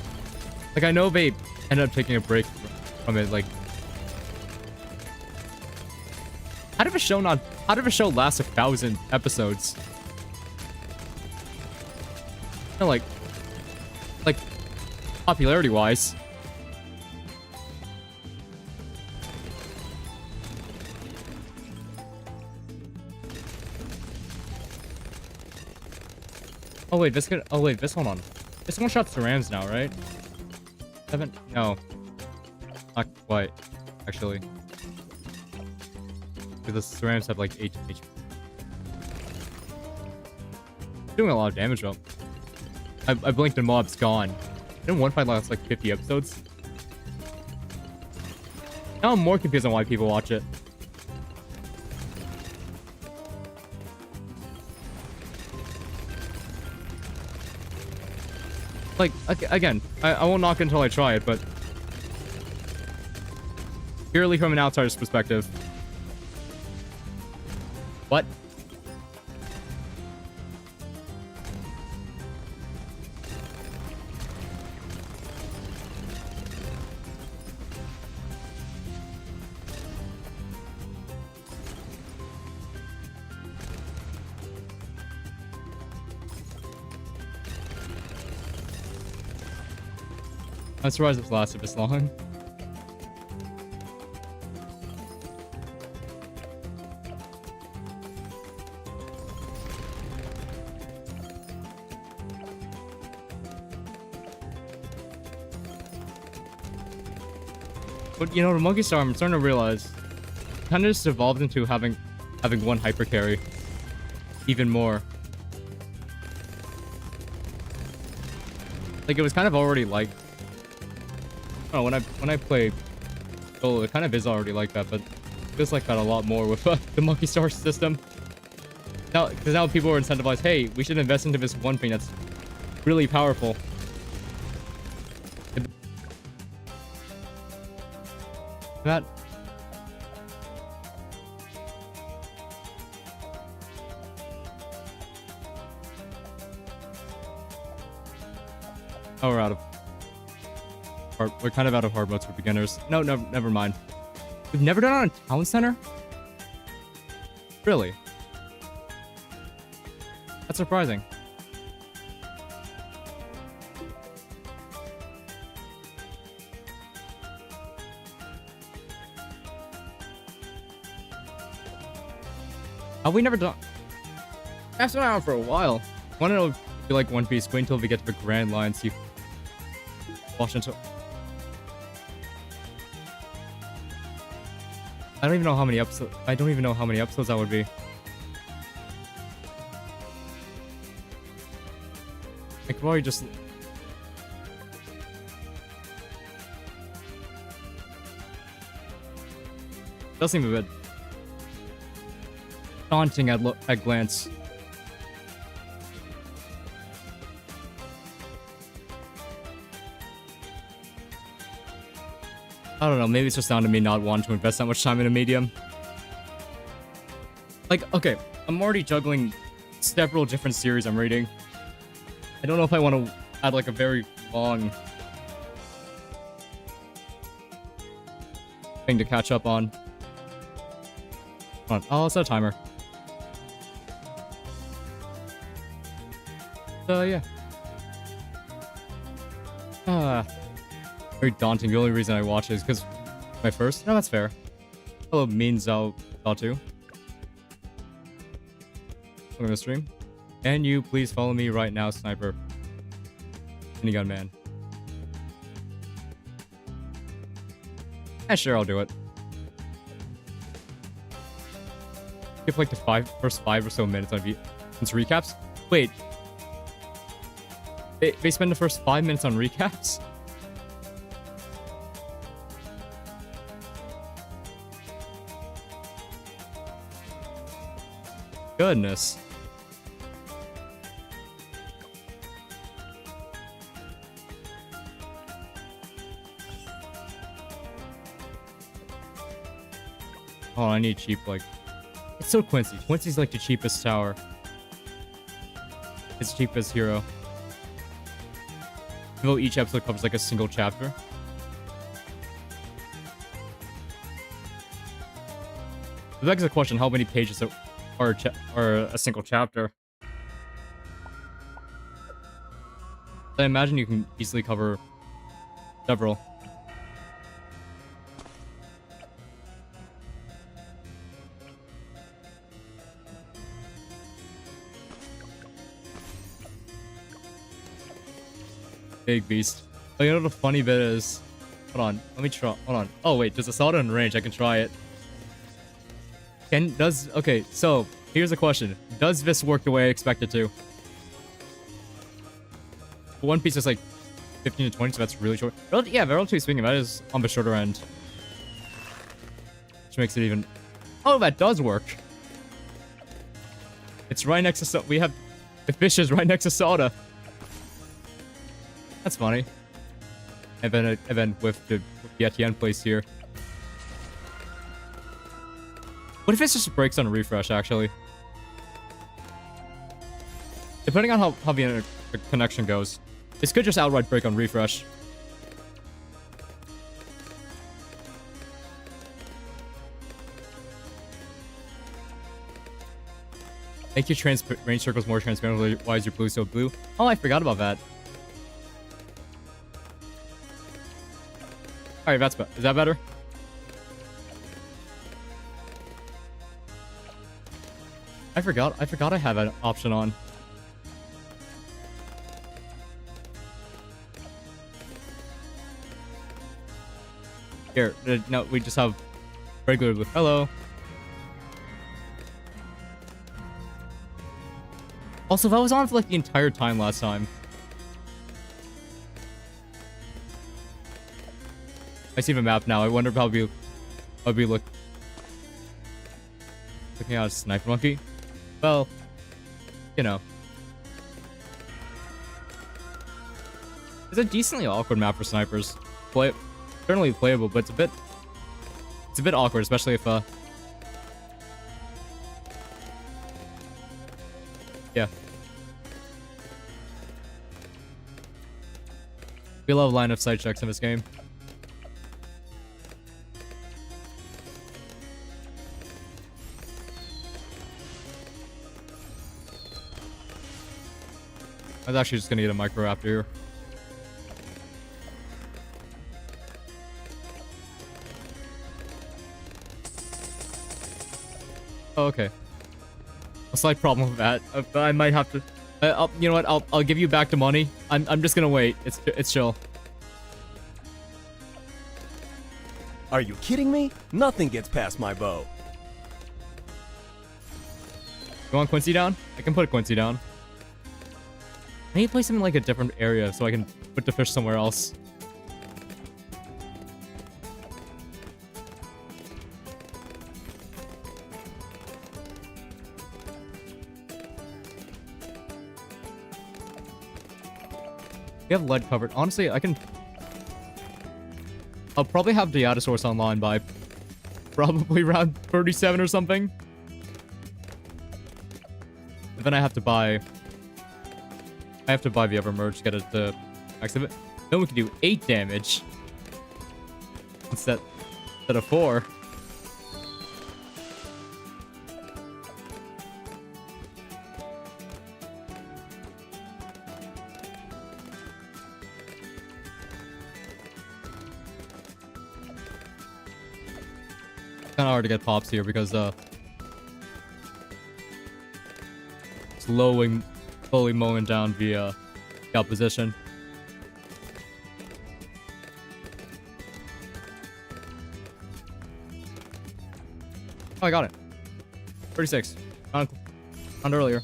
Like, I know they ended up taking a break from it, like... How did the show last 1,000 episodes? You know, like, popularity-wise. Oh wait, hold on. This one shot Cerams now, right? 7? No. Not quite, actually. Because the Cerams have like 8 HP. Doing a lot of damage though. I blinked and mob's gone. Didn't one fight last like 50 episodes? Now I'm more confused on why people watch it. Like, again, I won't knock it until I try it, but... Purely from an outsider's perspective. What? I'm surprised it's lasted this long. But you know, the Monkey Star, I'm starting to realize, kind of just evolved into having one hyper carry, even more. Like, it was kind of already like. Oh, when I play solo, it kind of is already like that, but it feels like that a lot more with the Monkey Star system. Now, because now people are incentivized, hey, we should invest into this one thing that's really powerful. That. Oh, we're out of hard. We're kind of out of hard modes for beginners. No, never mind. We've never done it on a town center? Really? That's surprising. Have we never done? That's been around for a while. I want to know if you like One Piece. Wait until we get to the Grand Line. See. Washington. I don't even know how many episodes. I don't even know how many episodes that would be. I could probably just. Does seem a bit daunting at glance. I don't know, maybe it's just down to me not wanting to invest that much time in a medium. Like, okay, I'm already juggling several different series I'm reading. I don't know if I want to add like a very long thing to catch up on. Hold on. Oh, it's a timer. Yeah. Very daunting. The only reason I watch it is because my first. No, that's fair. Hello, Mean Zao 2. Welcome to the stream. Can you please follow me right now, Sniper? Minigun Man. Yeah, sure, I'll do it. Give like the first five or so minutes on recaps. Wait. They spend the first 5 minutes on recaps? Goodness. Oh, I need cheap, like... It's so Quincy. Quincy's like the cheapest tower. It's cheapest hero. Even though each episode covers like a single chapter. It begs the question, how many pages are a single chapter? I imagine you can easily cover several. Big beast. Oh, you know what the funny bit is? Hold on. Let me try. Hold on. Oh, wait. There's a solid in range. I can try it. Okay, so here's a question. Does this work the way I expect it to? One Piece is like 15 to 20, so that's really short. Yeah, relatively speaking, that is on the shorter end. Which makes it even... Oh, that does work. It's right next to... We have... The fish is right next to Soda. That's funny. And then with the Etienne place here. What if it just breaks on a refresh, actually? Depending on how the connection goes. This could just outright break on refresh. Make your range circles more transparent. Why is your blue so blue? Oh, I forgot about that. Alright, that's better. Is that better? I forgot I have an option on. Here, no, we just have regular blue. Hello. Also, that was on for like the entire time last time. I see the map now. I wonder how I'll be looking at a sniper monkey. Well, you know. It's a decently awkward map for snipers. Certainly playable, but it's a bit awkward, especially if yeah. We love line of sight checks in this game. I was actually just gonna get a micro raptor here. Oh, okay. A slight problem with that. I might have to. You know what? I'll give you back the money. I'm just gonna wait. It's chill. Are you kidding me? Nothing gets past my bow. You want Quincy down? I can put Quincy down. I need to place him in like a different area so I can put the fish somewhere else. We have lead covered. Honestly, I'll probably have the Atosaurus online by probably around 37 or something. But then I have to buy the Evermerge to get it to max of it. Then we can do 8 damage instead of 4. Kind of hard to get pops here because slowly mowing down the opposition. Oh, I got it. 36. Found earlier.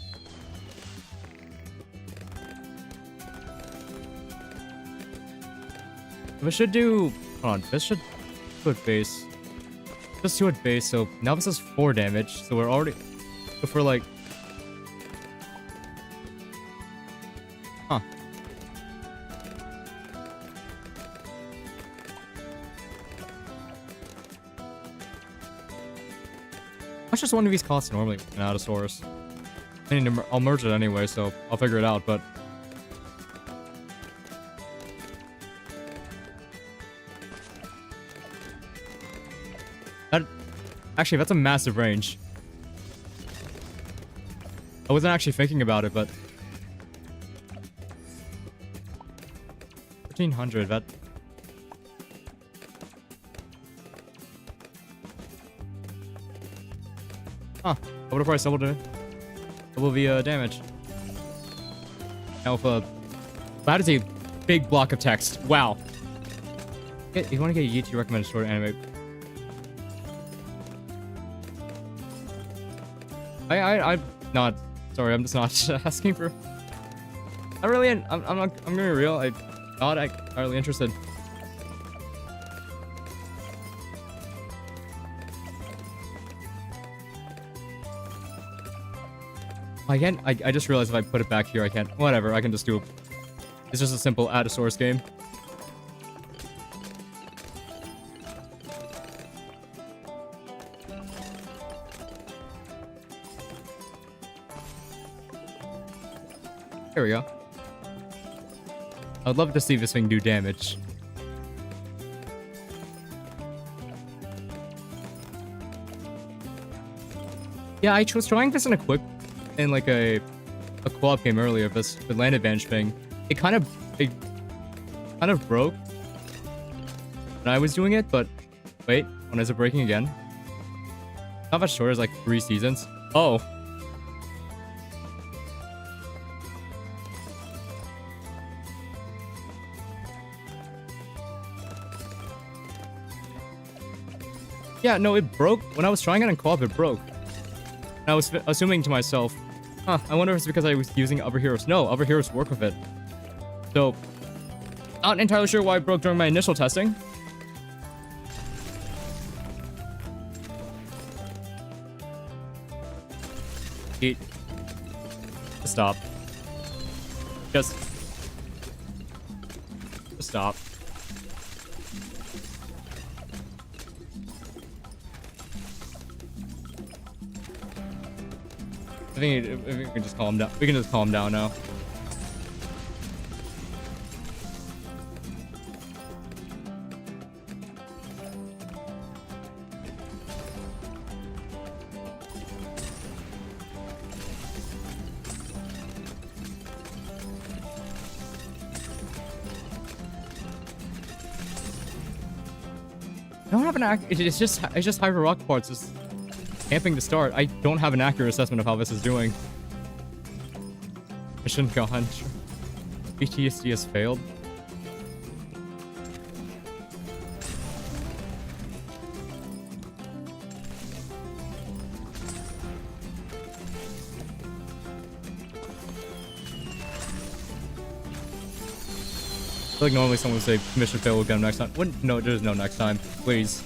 This should do. Hold on. This should do it base. Just 2 at base, so now this has 4 damage, so we're already... If we're like... Huh. How much does one of these cost normally with an Atosaurus? I'll merge it anyway, so I'll figure it out, but... Actually, that's a massive range. I wasn't actually thinking about it, but... 1,300, that... Huh. I would have probably double the damage. Now if that is a big block of text. Wow. You want to get a YouTube recommended short anime... I'm not sorry. I'm just not asking for. I'm gonna be real. I'm not entirely interested. I can't. I just realized if I put it back here, I can't. Whatever. I can just do it. It's just a simple Atosaurus game. There we go. I'd love to see this thing do damage. Yeah, I was trying this in like a co-op game earlier, this the land advantage thing. It kind of broke when I was doing it, but wait, when is it breaking again? Not that short, it's like 3 seasons. Oh. Yeah, no, it broke. When I was trying it in co-op, it broke. And I was assuming to myself, huh, I wonder if it's because I was using other heroes. No, other heroes work with it. So, not entirely sure why it broke during my initial testing. stop. Just stop. I think we can just calm down. We can just calm down now. I don't have an it's just hyper rock parts. It's camping to start. I don't have an accurate assessment of how this is doing. Mission gone. PTSD has failed. I feel like normally someone would say mission fail, we'll get him next time. When, no, there's no next time. Please.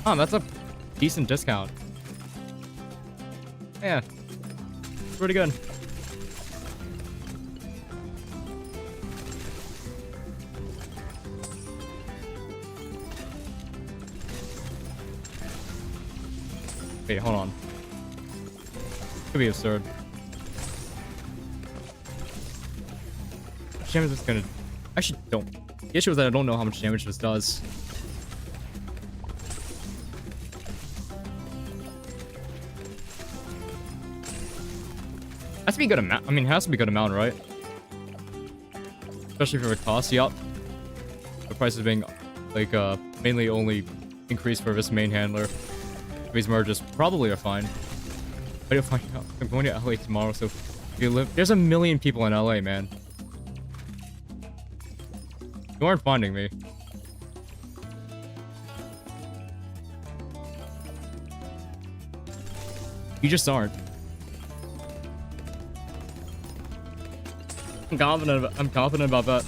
Oh, that's a decent discount. Yeah. Pretty good. Wait, hold on. Could be absurd. How much damage is this gonna... Actually, don't. The issue is that I don't know how much damage this does. Has to be a good amount. I mean, it has to be a good amount, right? Especially for the cost. Yup. The price is being, like, mainly only increased for this main handler. These merges probably are fine. I do find out. I'm going to LA tomorrow, so if you live... There's a million people in LA, man. You aren't finding me. You just aren't. I'm confident about that.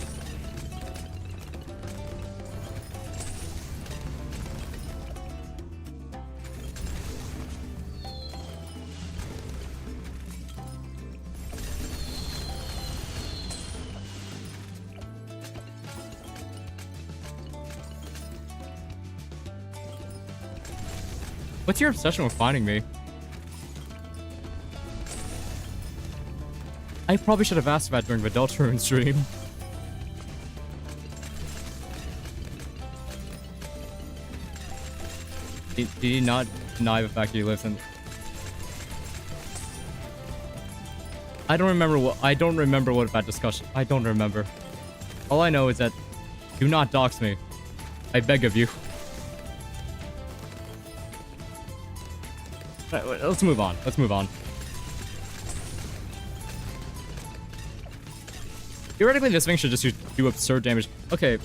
What's your obsession with finding me? I probably should have asked that during the Deltarune stream. Did he not deny the fact that he lives in... I don't remember what that discussion... I don't remember. All I know is that... Do not dox me. I beg of you. Let's move on. Let's move on. Theoretically, this thing should just do absurd damage. Okay,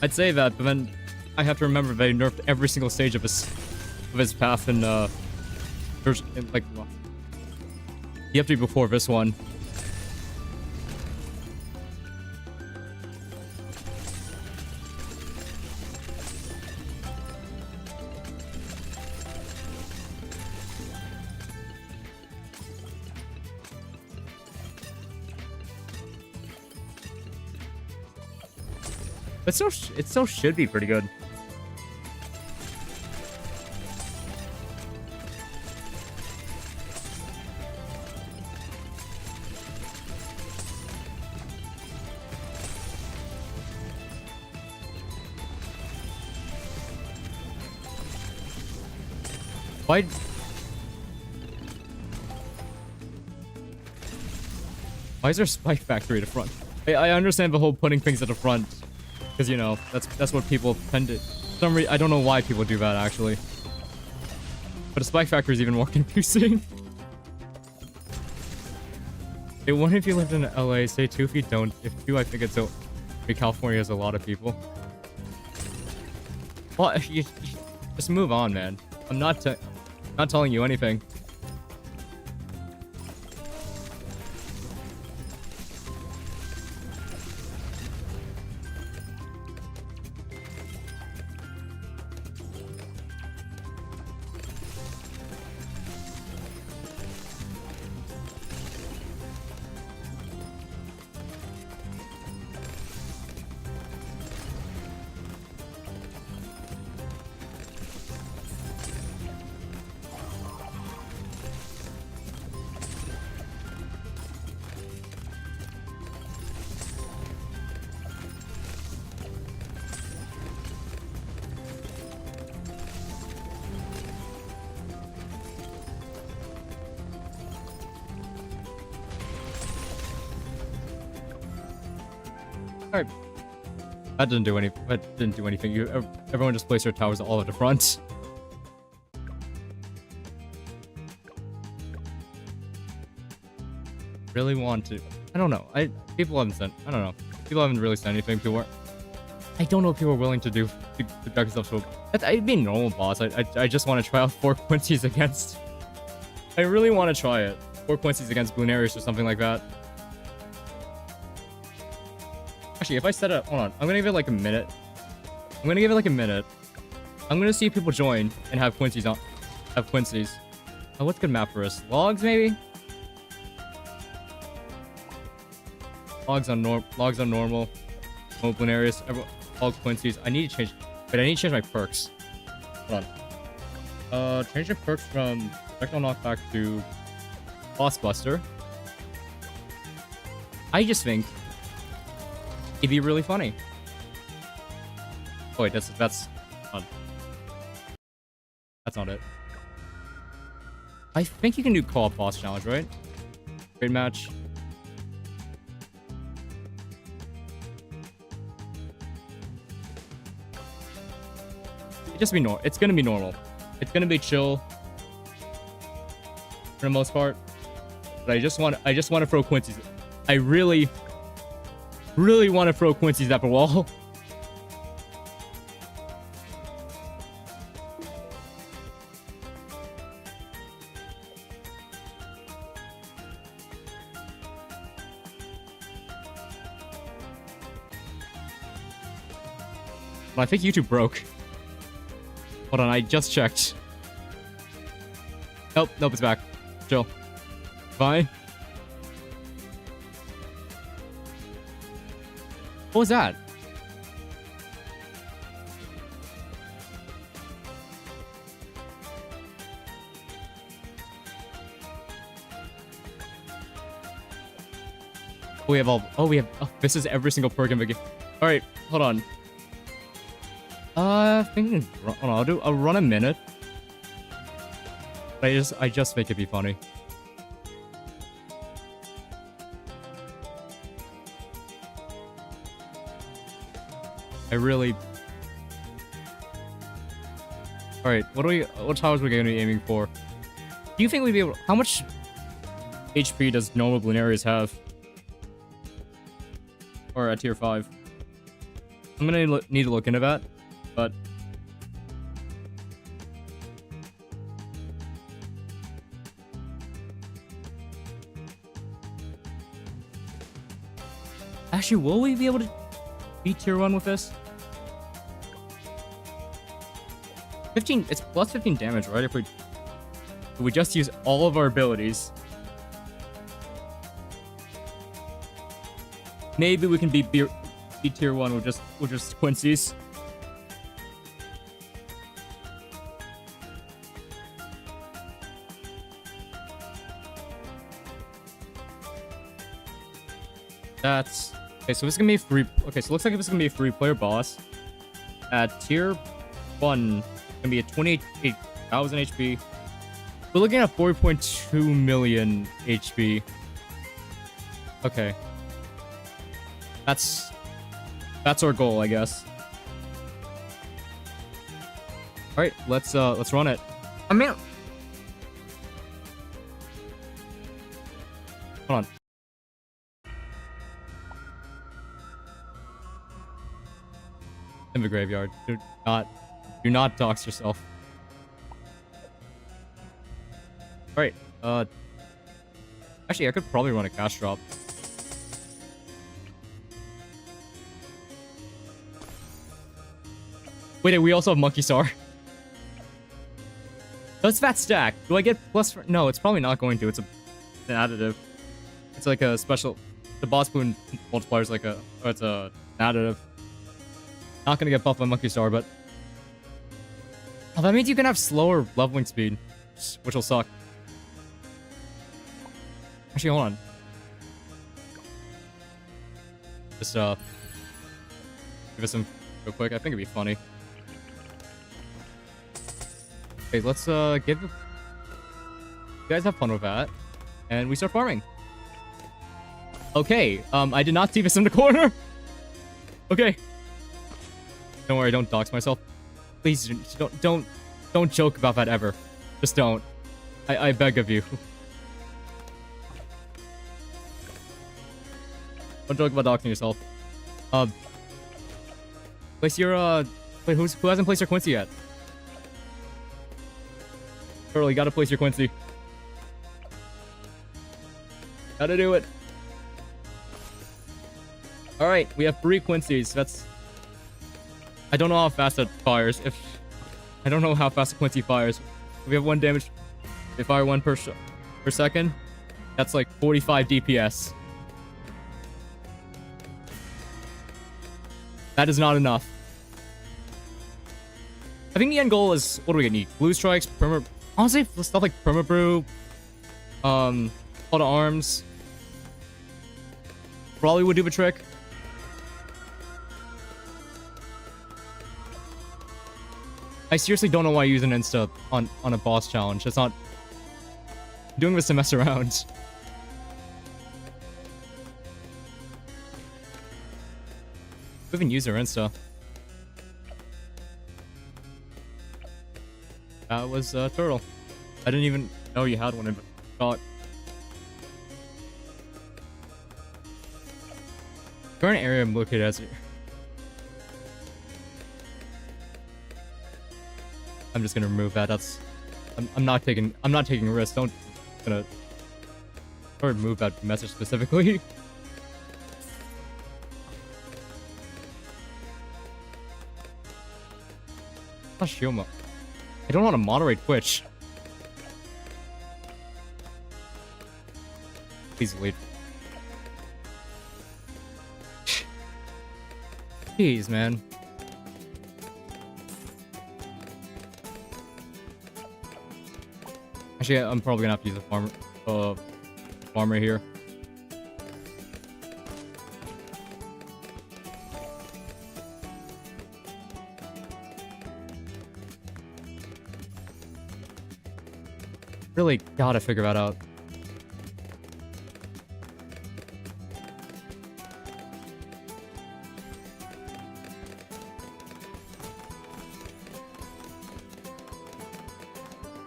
I'd say that, but then I have to remember they nerfed every single stage of his path in like, you have to be before this one. It still should be pretty good. Why? Why is there a spike factory at the front? I understand the whole putting things at the front. Because, you know, that's what people tend to... I don't know why people do that, actually. But a spike factory is even more confusing. Hey, what if you lived in LA? Say 2 if you don't. If you, I think it's... California has a lot of people. Well, you just move on, man. I'm not telling you anything. Alright. That didn't do anything. Everyone just placed their towers all at the front. Really want to. I don't know. People haven't said. I don't know. People haven't really said anything. I don't know if people are willing to do the drag stuff. So I'd be a normal boss. I just want to try out 4 Quincy's against. I really want to try it. 4 Quincy's against Bloonarius or something like that. Actually, if I set it, hold on. I'm gonna give it like a minute. I'm gonna see if people join and have Quincy's on. Oh, what's a good map for us? Logs, maybe. Logs on normal. Open areas. All Quincy's. I need to change. Wait, I need to change my perks. Hold on. Change your perks from projectile knockback to boss buster. I just think it'd be really funny. Oh wait, that's not. That's not it. I think you can do co-op boss challenge, right? Great match. It's gonna be normal. It's gonna be chill for the most part. But I just want to throw Quincy's. I really want to throw Quincy's at the wall. Well, I think YouTube broke. Hold on, I just checked. Nope, it's back. Chill. Fine. What was that? This is every single perk in the game. Alright, hold on. Thinking, hold on, I'll run a minute. I just think it'd be funny. Alright, what towers are we gonna be aiming for? Do you think we'd be able, how much HP does normal Bloonarius have? Or at tier 5? I'm gonna need to look into that, but actually, will we be able to beat tier 1 with this? 15, it's plus 15 damage, right? If we just use all of our abilities, maybe we can beat tier 1 with just Quincy's. That's okay. So this is gonna be a free. Okay, so it looks like this is gonna be a 3-player boss. At tier 1, it's gonna be a 28,000 HP. We're looking at 4.2 million HP. Okay, that's our goal, I guess. All right, let's run it. I mean, hold on. In the graveyard. Do not dox yourself. Alright, actually I could probably run a cash drop. Wait, we also have Monkey Star. Does that stack? Do I get plus for, no, it's probably not going to. It's an additive. It's like a special, the boss boon multiplier is like it's an additive. Not gonna get buffed by Monkey Star, but oh, that means you can have slower leveling speed, which will suck. Actually, hold on. Just give us some real quick. I think it'd be funny. Okay, let's give. You guys have fun with that, and we start farming. Okay, I did not see this in the corner. Okay. Don't worry, don't dox myself. Please don't joke about that ever. Just don't. I beg of you. Don't joke about doxing yourself. Place your wait, who hasn't placed their Quincy yet? Turtle, you gotta place your Quincy. Gotta do it. Alright, we have 3 Quincy's. That's... I don't know how fast that fires. I don't know how fast a Quincy fires. We have 1 damage. They fire 1 per second. That's like 45 DPS. That is not enough. I think the end goal is... What do we need? Blue strikes, honestly, stuff like permabrew, call to arms. Probably would do the trick. I seriously don't know why I use an insta on a boss challenge. It's not... I'm doing this to mess around. We haven't used our insta. That was Turtle. I didn't even know you had one in thought. Current area I'm located as... I'm just gonna remove that. That's... I'm not taking risks. Don't... Gonna... Or remove that message specifically. Shioma. I don't want to moderate Twitch. Please wait. Jeez, man. Actually, I'm probably gonna have to use a farmer here. Really gotta figure that out.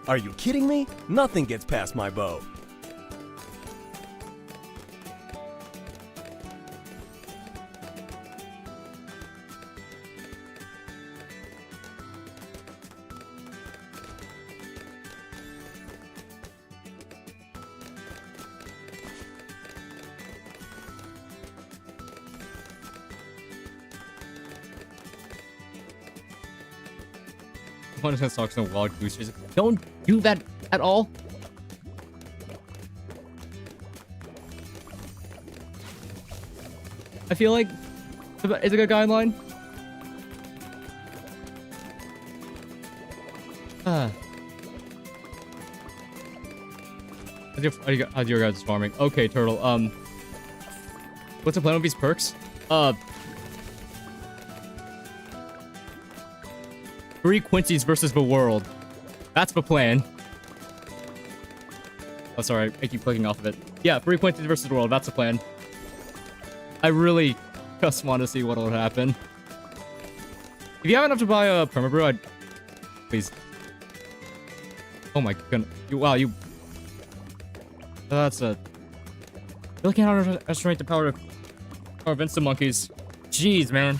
Are you kidding me? Nothing gets past my bow. I'm just gonna talk some wild goose. Don't do that at all. I feel like it's a good guideline. How's your guys' farming? Okay, Turtle. What's the plan with these perks? 3 Quincy's versus the world. That's the plan. Oh, sorry. I keep clicking off of it. Yeah, 3 Quincy's versus the world. That's the plan. I really just want to see what will happen. If you have enough to buy a permabrew, I'd... Please. Oh my goodness. Wow, you... That's a... You really can't underestimate the power of instant monkeys. Jeez, man.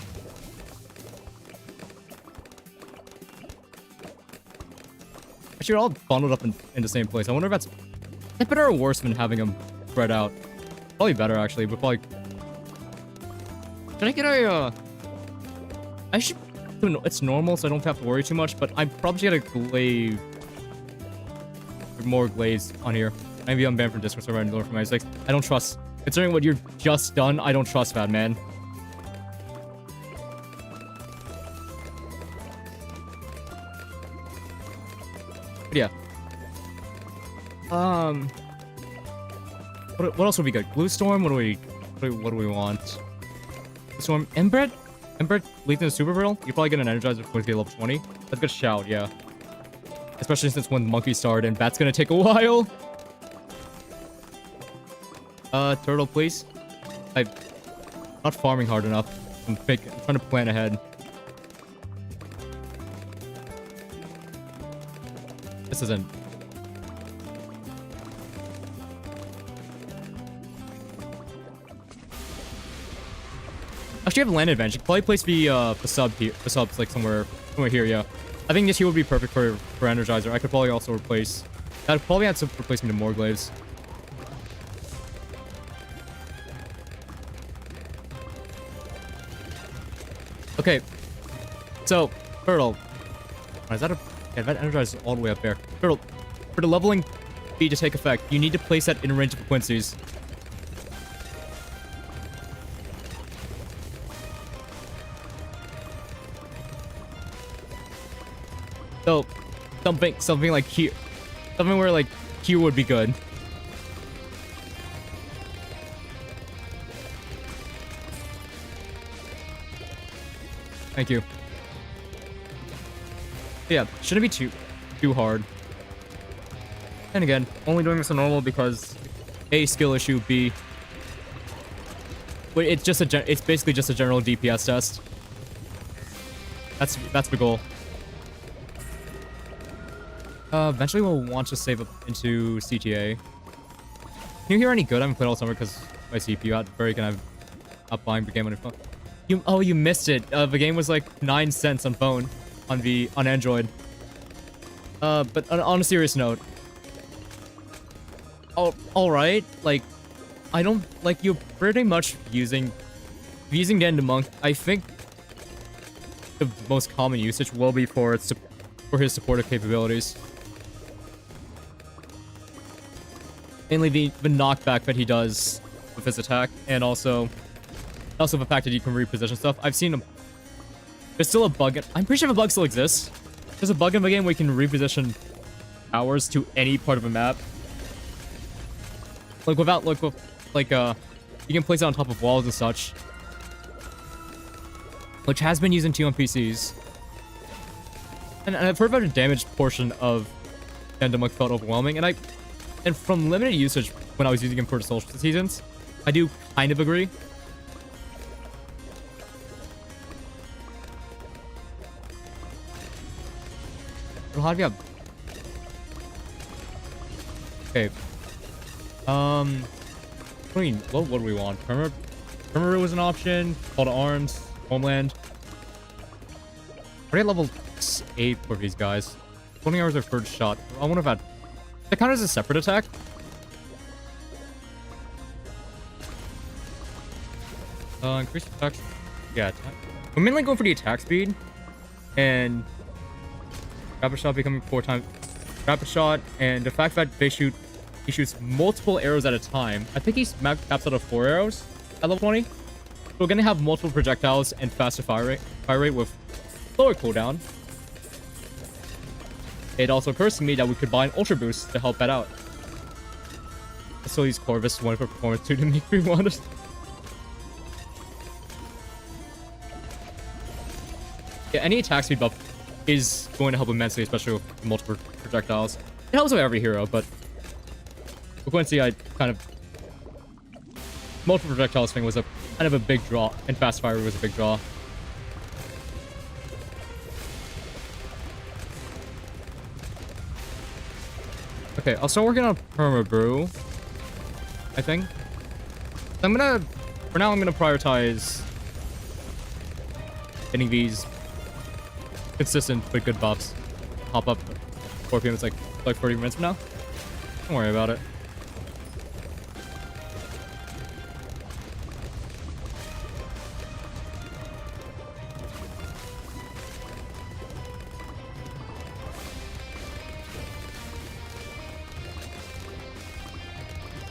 You're all bundled up in the same place. I wonder if that's better or worse than having them spread out. Probably better, actually, but probably... Should I get a, I should... It's normal, so I don't have to worry too much, but I probably should get a glaive. More glaze on here. Maybe I'm banned from Discord server and for my 6. I don't trust... Considering what you're just done, I don't trust that, man. Yeah. What else would be good? Blue Storm? What do we want? Storm Embred? Embred leads into Super Brittle? You probably get an Energizer Quincy level 20. That's a good shout, yeah. Especially since when Monkey started, and that's gonna take a while. Turtle, please. I'm not farming hard enough. I'm trying to plan ahead. This isn't. Actually, I have a land advantage. You could probably place the sub here, the subs like somewhere here. Yeah, I think this here would be perfect for Energizer. I could probably also replace. I'd probably have to replace me to more glaives. Okay, so Turtle. Is that a? Yeah, that Energizer is all the way up there. Turtle, for the leveling speed to take effect, you need to place that in range of frequencies. So, something like here, something where like here would be good. Thank you. Yeah, shouldn't be too hard. And again, only doing this on normal because A, skill issue, B, but it's basically just a general DPS test. That's the goal. Eventually we'll want to save up into CTA. Can you hear any good? I haven't played all summer because my CPU got very kind of up buying the game on your phone. You missed it. The game was like 9 cents on phone, on Android. But on a serious note. All right. Like, I don't like you're pretty much using Den the Monk. I think the most common usage will be for his supportive capabilities. Mainly the knockback that he does with his attack, and also the fact that he can reposition stuff. I've seen him. There's still a bug. I'm pretty sure the bug still exists. There's a bug in the game where you can reposition towers to any part of a map. Like you can place it on top of walls and such. Which has been used in T1 PCs. And I've heard about the damage portion of Gundam felt overwhelming, and from limited usage when I was using him for the social seasons, I do kind of agree. But how do we have? Okay. What do we want? Permaru was an option. Call to Arms. Homeland. We're at level 8 for these guys. 20 hours of first shot. I wonder if that count as a separate attack. Increase attack. Yeah, attack. I'm mainly going for the attack speed. And rapid shot becoming 4 times. Rapid shot and the fact that he shoots multiple arrows at a time. I think he's caps out of 4 arrows at level 20. We're gonna have multiple projectiles and faster fire rate with lower cooldown. It also occurs to me that we could buy an Ultra Boost to help that out. I still use Corvus 1 for performance 2 to make me want it. Yeah, any attack speed buff is going to help immensely, especially with multiple projectiles. It helps with every hero, but with Quincy, I kind of... multiple projectiles thing was a kind of a big draw, and fast fire was a big draw. Okay, I'll start working on Perma Brew, I think. For now, I'm gonna prioritize getting these consistent but good buffs. Pop up 4 PM, it's like 30 minutes from now. Don't worry about it.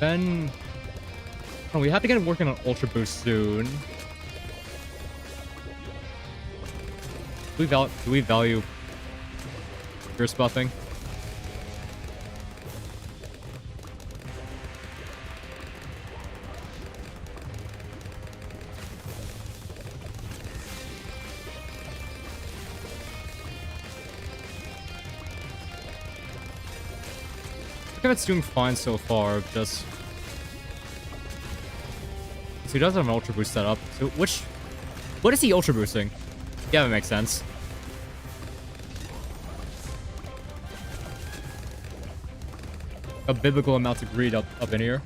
Then, oh, we have to get working on Ultra Boost soon. Do we value burst buffing? I think it's doing fine so far, just... So he does have an Ultra Boost set up. So which What is he ultra boosting? Yeah, that makes sense. A biblical amount of greed up in here.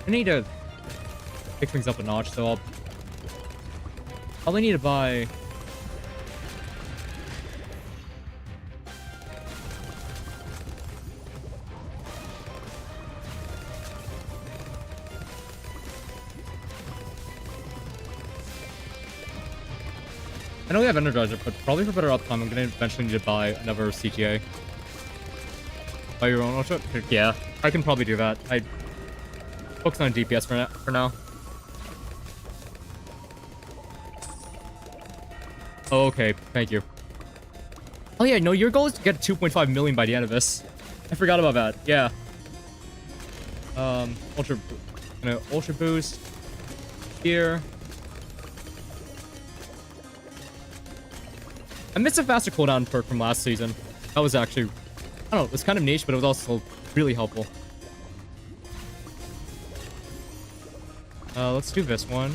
I need to pick things up a notch, so I'll probably need to buy. I know we have Energizer, but probably for better uptime, I'm gonna eventually need to buy another CTA. Buy your own ultra? Yeah, I can probably do that. I focus on DPS for now. Oh, okay, thank you. Oh yeah, no, your goal is to get 2.5 million by the end of this. I forgot about that. Yeah. Ultra boost here. I missed a faster cooldown perk from last season. That was actually, I don't know, it was kind of niche, but it was also really helpful. Let's do this one.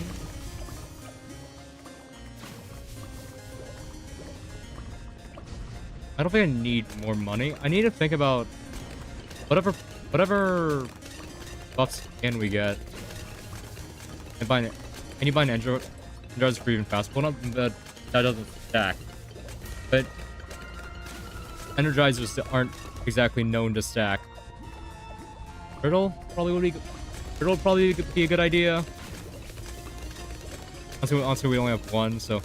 I don't think I need more money. I need to think about whatever buffs can we get. And you buy an Energizer for even fast cooldown, but that doesn't stack. But Energizers aren't exactly known to stack. Turtle probably be a good idea. Honestly, we only have one, so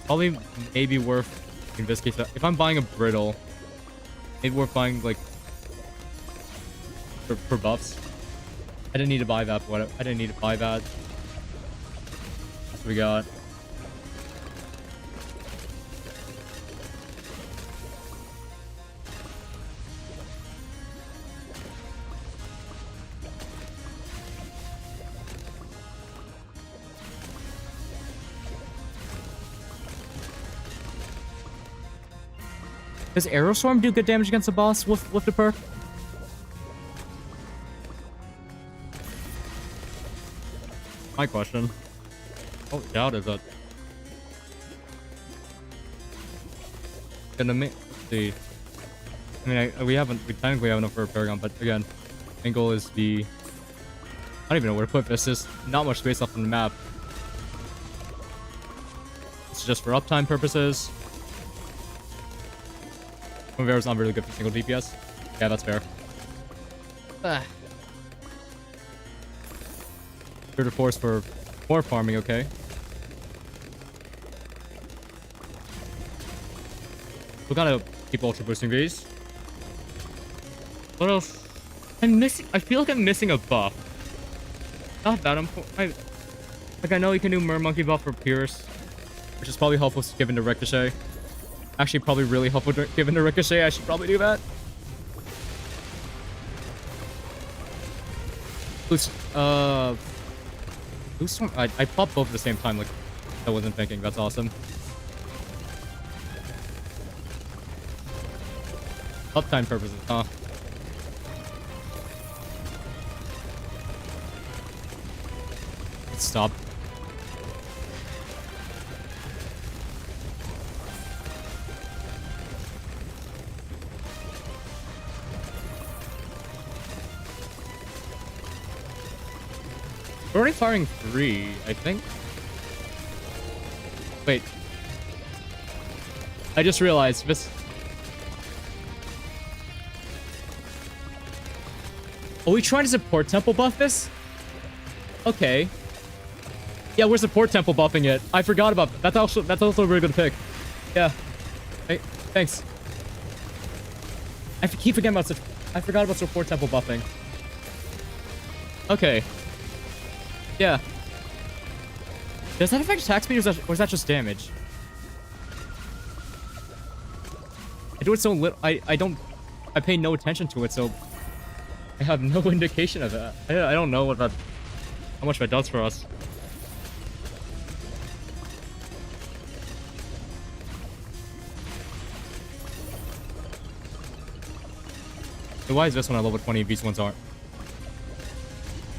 probably maybe worth in this case. If I'm buying a brittle, maybe worth buying like for buffs. I didn't need to buy that, but I didn't need to buy that. That's what we got. Does Aerostorm do good damage against the boss with the perk? My question. Oh, doubt is that. Let's see. I mean, we technically have enough for a Paragon, but again, main goal is the. I don't even know where to put this. There's not much space left on the map. It's just for uptime purposes. Primavera's not really good for single DPS. Yeah, that's fair. Third of force for more farming, okay. We gotta keep ultra boosting these. What else? I feel like I'm missing a buff. Not that important. I know you can do Mermonkey buff for Pierce, which is probably helpful given the Ricochet. Actually, probably really helpful given the Ricochet. I should probably do that. Boost, I popped both at the same time, like I wasn't thinking. That's awesome. Uptime purposes, huh? Stop. We're already firing 3, I think. Wait. I just realized this. Are we trying to support temple buff this? Okay. Yeah, we're support temple buffing it. I forgot about that. That's also a really good pick. Yeah. Hey, thanks. I keep forgetting about I forgot about support temple buffing. Okay. Yeah. Does that affect attack speed, or is that just damage? I do it so little. I pay no attention to it, so I have no indication of that. I don't know how much that does for us. So why is this one at level 20 and these ones aren't?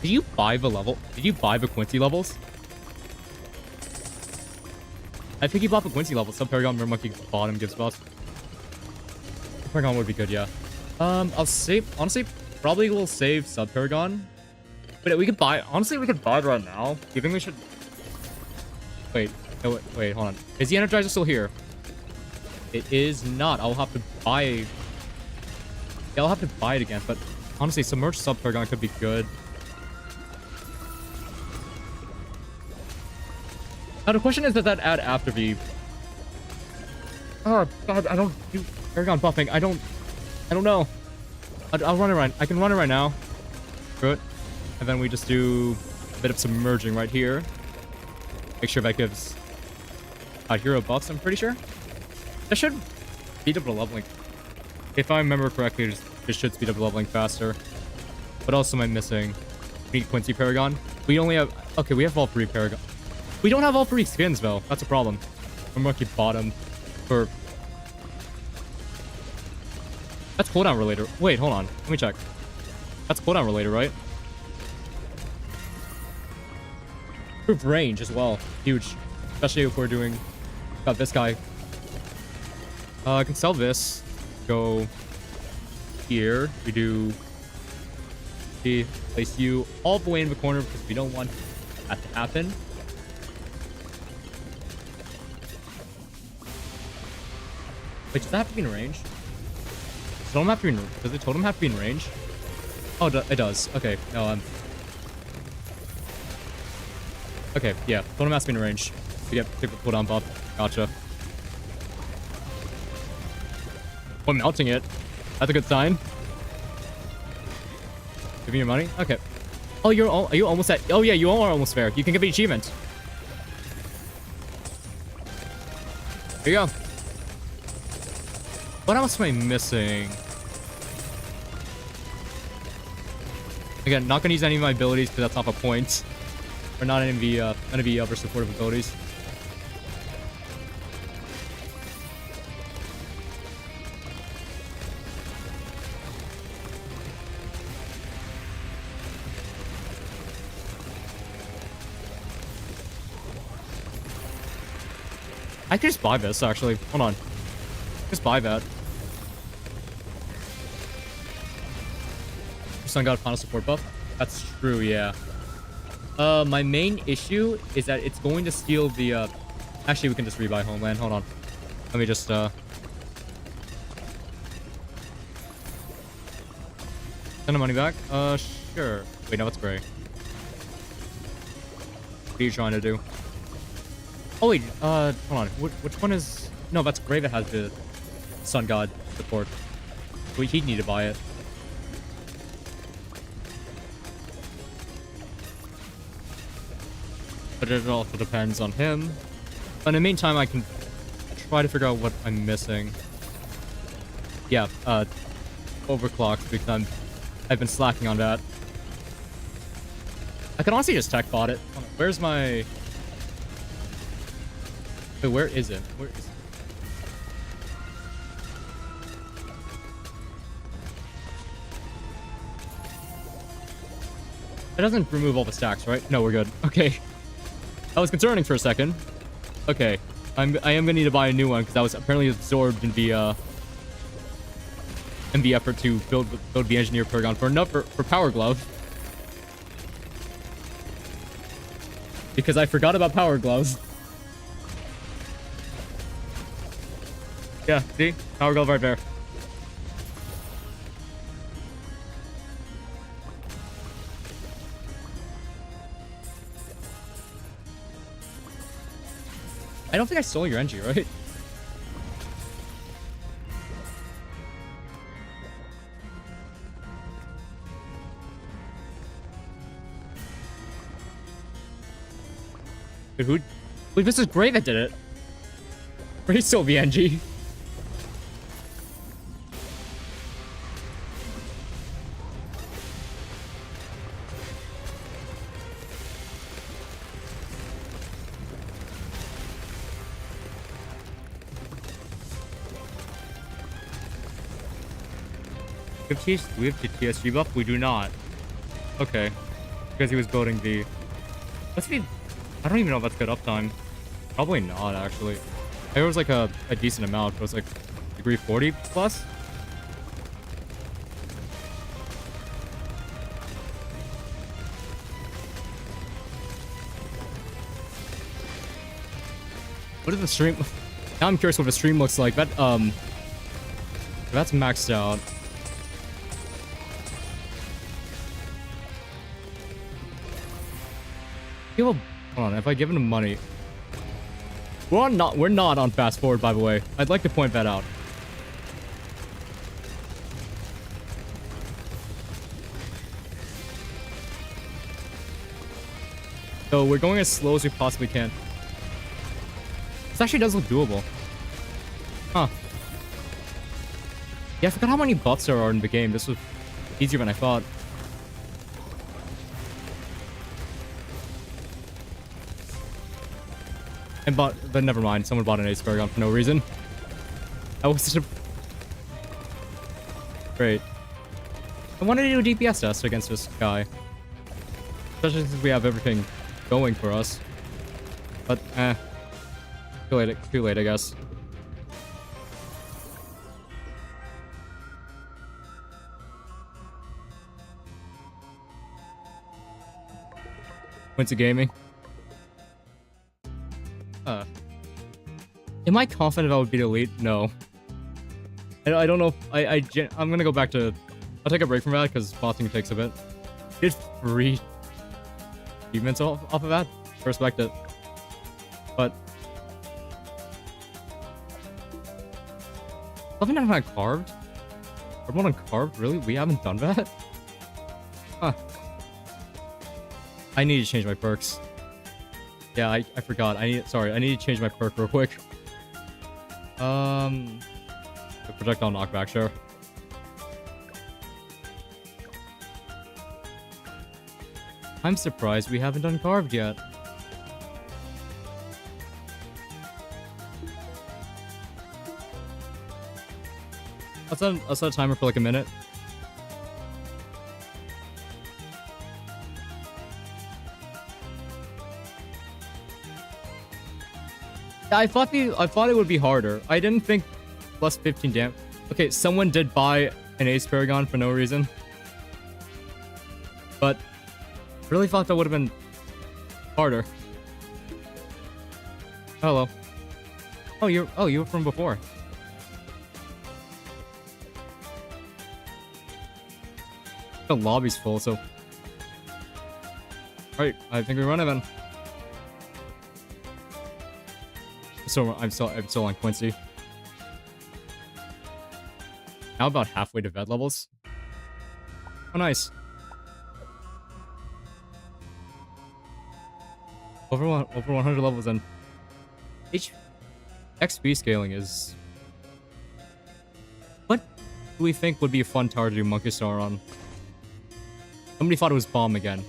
Did you buy the level? Did you buy the Quincy levels? I think he bought the Quincy level. Sub Paragon, Mer Monkey, bottom gives boss. Paragon would be good, yeah. I'll save. Honestly, probably will save Sub Paragon. But we could buy. Honestly, we could buy it right now. Do you think we should? Wait. No, wait. Hold on. Is the Energizer still here? It is not. I'll have to buy. Yeah, I'll have to buy it again. But honestly, Submerged Sub Paragon could be good. Now the question is, does that add after the? Oh God, I don't do Paragon buffing. I don't know. I'll run it right. I can run it right now. Screw it. And then we just do a bit of submerging right here. Make sure that gives hero buffs. I'm pretty sure. That should speed up the leveling. If I remember correctly, it should speed up the leveling faster. What else am I missing? We need Quincy Paragon. We only have. Okay, we have all 3 Paragon. We don't have all 3 skins, though. That's a problem. I'm lucky bottom for... That's cooldown related. Wait, hold on. Let me check. That's cooldown related, right? Improved range as well. Huge. Especially if we're doing... Got this guy. I can sell this. Go here. We do... Place you all the way in the corner because we don't want that to happen. Wait, does that have to be in range? Does the totem have to be in, does the totem have to be in range? Oh, it does. Okay, no, okay, yeah, totem has to be in range. We get take the cooldown buff. Gotcha. Oh, melting it. That's a good sign. Give me your money? Okay. Oh, are you almost at... Oh, yeah, you all are almost there. You can get the achievement. Here you go. What else am I missing? Again, not gonna use any of my abilities because that's not the point. Or not any of the other supportive abilities. I could just buy this, actually. Hold on. Just buy that. Sun God final support buff. That's true, yeah. My main issue is that it's going to steal the, Actually, we can just rebuy Homeland. Hold on. Let me just, Send the money back? Sure. Wait, no, that's gray. What are you trying to do? Oh, wait, hold on. Which one is... No, that's gray that has the Sun God support. He'd need to buy it. But it also depends on him. But in the meantime, I can try to figure out what I'm missing. Yeah, overclocked because I've been slacking on that. I can honestly just tech bot it. Where's my... Wait, where is it? Where is it? It doesn't remove all the stacks, right? No, we're good. Okay. That was concerning for a second. Okay. I am gonna need to buy a new one because that was apparently absorbed in the effort to build the engineer Paragon for Power Glove. Because I forgot about Power Gloves. Yeah, see? Power Glove right there. I don't think I stole your NG, right? Wait, who? Wait, this is Gray that did it. Gray stole the NG. Do we have the TSG buff? We do not. Okay. Because he was building the... Let's be... I don't even know if that's good uptime. Probably not, actually. There was like a decent amount. It was like degree 40 plus. What is the stream? Now I'm curious what the stream looks like. That's maxed out. People, hold on. If I give him money, we're not on fast forward. By the way, I'd like to point that out. So we're going as slow as we possibly can. This actually does look doable. Huh. Yeah, I forgot how many buffs there are in the game. This was easier than I thought. And but never mind. Someone bought an Ace Paragon for no reason. That was such a... Great. I wanted to do a DPS test against this guy. Especially since we have everything going for us. But, too late, I guess. Quincy Gaming. Am I confident I would beat Elite? No. I don't know if I'm gonna go back to... I'll take a break from that because bossing takes a bit. Did 3 achievements off of that. Respect it. But... Something I've had carved? Everyone on carved? Really? We haven't done that? Huh. I need to change my perks. Yeah, I forgot. I need to change my perk real quick. The projectile knockback, sure. I'm surprised we haven't done carved yet. I'll set a timer for like a minute. Yeah, I thought it would be harder. I didn't think plus 15 damage. Okay, someone did buy an Ace Paragon for no reason. But really thought that would have been harder. Hello. Oh, you were from before. The lobby's full, so... Alright, I think we run it then. So I'm still on Quincy. Now about halfway to vet levels. Oh, nice. Over 100 levels and XP scaling is... What do we think would be a fun tower to do Monkey Star on? Somebody thought it was Bomb again.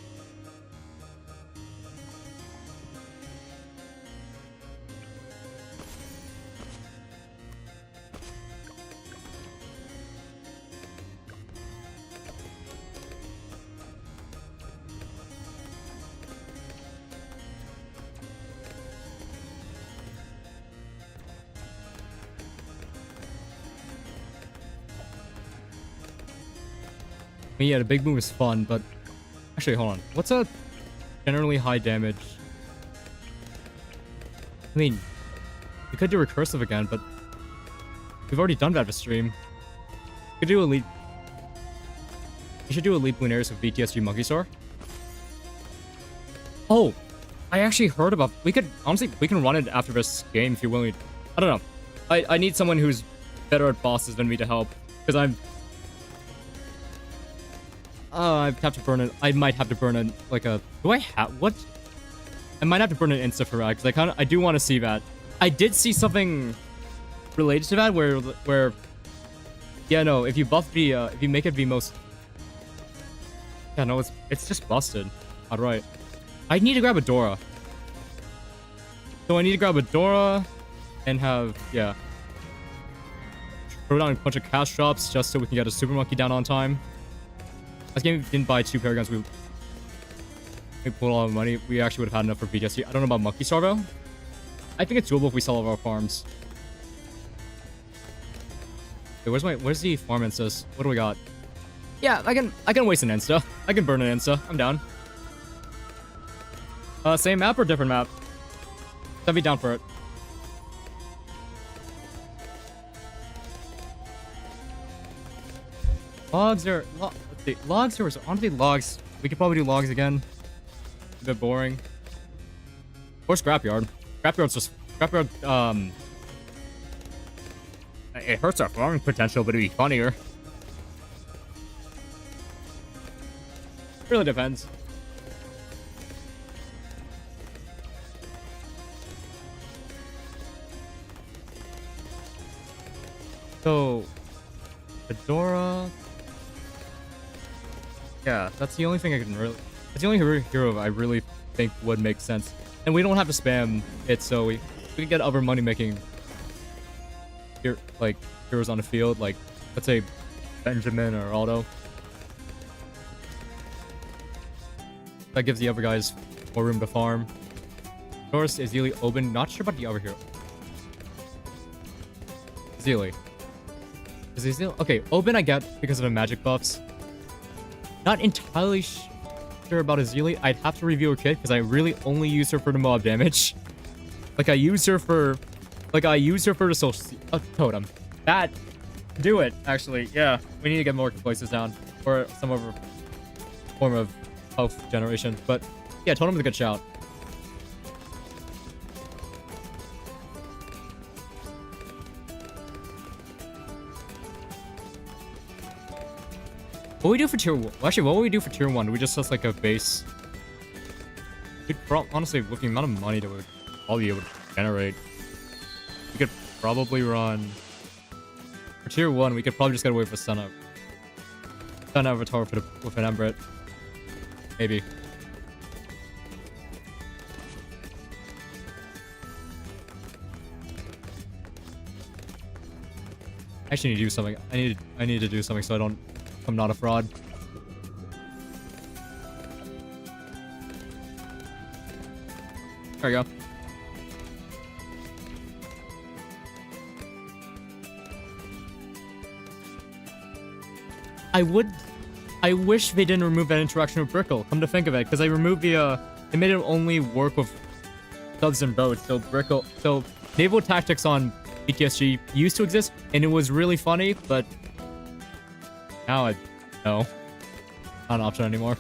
I mean, yeah, the big move is fun, but... Actually, hold on. What's a generally high damage? I mean, we could do Recursive again, but... We've already done that for stream. We could do Elite... You should do Elite Blooners with BTSG Monkey Star. Oh! I actually heard about... We could... Honestly, we can run it after this game if you're willing. I don't know. I need someone who's better at bosses than me to help. Because I'm... I have to burn it. I might have to burn it like a... Do I have... What? I might have to burn an Insta for that, because I do want to see that. I did see something related to that where... Yeah, no, if you buff the... if you make it the most... Yeah, no, it's just busted. Alright. I need to grab a Dora. So I need to grab a Dora and have... Yeah. Throw down a bunch of cash drops just so we can get a Super Monkey down on time. Last game we didn't buy 2 Paragons. We pulled all the money. We actually would have had enough for BTSG. I don't know about Monkey Star though. I think it's doable if we sell all of our farms. Wait, where's the farm instas? What do we got? Yeah, I can waste an insta. I can burn an insta. I'm down. Same map or different map? I'd be down for it. Logs are... let's see. Logs or... Honestly, logs. We could probably do logs again. A bit boring. Or scrapyard. Scrapyard's just... Scrapyard, it hurts our farming potential, but it'd be funnier. Really depends. So... Fedora... Yeah, that's the only thing I can really... That's the only hero I really think would make sense. And we don't have to spam it, so we can get other money-making... like, heroes on the field, like, let's say, Benjamin or Aldo. That gives the other guys more room to farm. Doris, Azili, Oben, not sure about the other hero. Azili. Is Azili? Okay, Oben I get because of the magic buffs. Not entirely sure about Azili. I'd have to review her kit because I really only use her for the mob damage. Like, I use her for the social totem. That do it, actually. Yeah, we need to get more places down or some other form of health generation. But yeah, totem's a good shout. What we do for tier 1? Well, actually, what would we do for tier 1? Do we just like a base? We'd honestly, with the amount of money that we would probably be able to generate, we could probably run... For tier 1, we could probably just get away with a Sun Avatar with an Embrit. Maybe. I actually need to do something. I need to do something so I'm not a fraud. There we go. I wish they didn't remove that interaction with Brickle, come to think of it, because I removed the, it made it only work with subs and boats, so naval tactics on BTSG used to exist, and it was really funny, but now no, not an option anymore.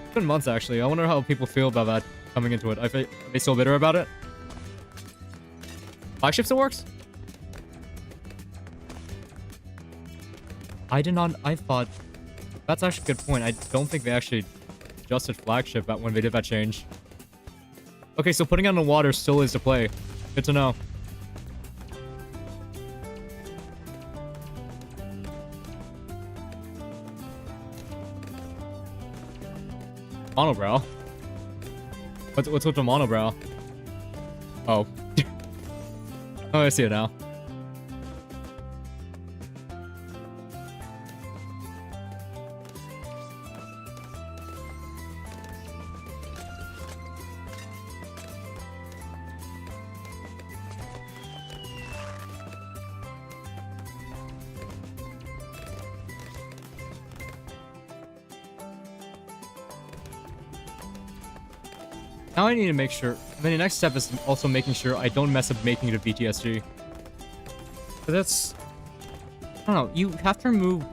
It's been months, actually. I wonder how people feel about that coming into it. Are they still bitter about it? Flagship still works? I thought... That's actually a good point. I don't think they actually adjusted flagship when they did that change. Okay, so putting it on the water still is the play. Good to know. Monobrow? What's with the monobrow? Oh. Oh, I see it now. Now I need to make sure... Then the next step is also making sure I don't mess up making it a BTSG. Because that's... I don't know. You have to remove...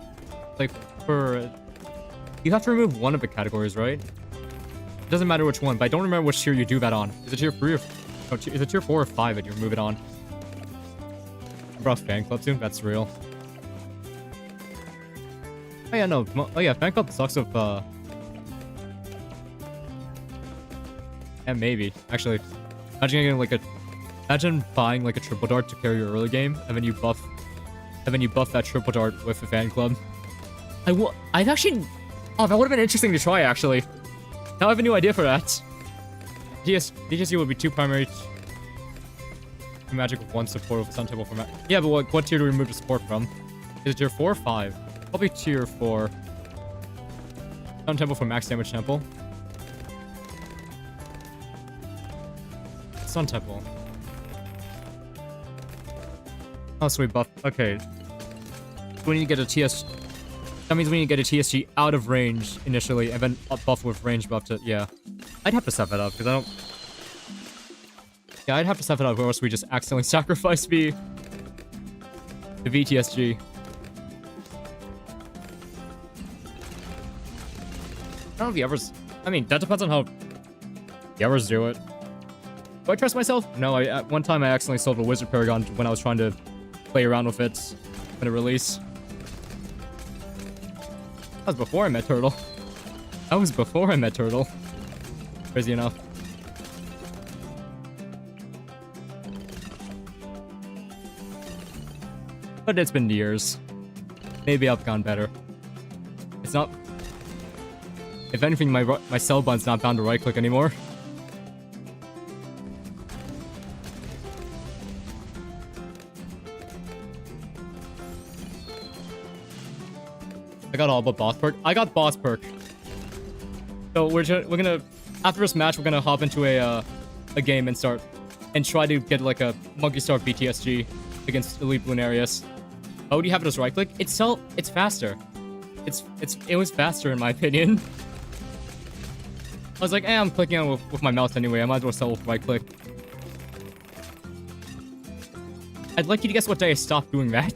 Like, for... You have to remove one of the categories, right? It doesn't matter which one, but I don't remember which tier you do that on. Is it tier 3 or... No, is it tier 4 or 5 that you remove it on? Bro, fan club soon? That's real. Oh yeah, no. Oh yeah, fan club sucks with, Yeah, maybe. Actually, imagine getting like a... Imagine buying like a triple dart to carry your early game, and then you buff... And then you buff that triple dart with a fan club. I've actually... Oh, that would have been interesting to try, actually. Now I have a new idea for that. DGSU would be 2 primary... Magic with 1 support with a Sun Temple from... Yeah, but what tier do we remove the support from? Is it tier 4 or 5? Probably tier 4. Sun Temple for max damage temple. Sun Temple. Oh, so we buff. Okay. We need to get a TS. That means we need to get a TSG out of range initially, and then buff with range buff to. Yeah. I'd have to set that up, because I don't. Yeah, I'd have to set that up, or else we just accidentally sacrifice the VTSG. I don't know if the others. I mean, that depends on how the others do it. Do I trust myself? No, at one time I accidentally sold a Wizard Paragon when I was trying to play around with it in a release. That was before I met Turtle. That was before I met Turtle. Crazy enough. But it's been years. Maybe I've gone better. It's not... If anything, my cell button's not bound to right-click anymore. I got all but boss perk. I got boss perk. So we're gonna after this match we're gonna hop into a game and try to get like a Monkey Star BTSG against Elite Bloonarius. Oh, do you have it as right click? It's faster. It was faster in my opinion. I was like, I'm clicking on with my mouse anyway. I might as well sell with right click. I'd like you to guess what day I stopped doing that.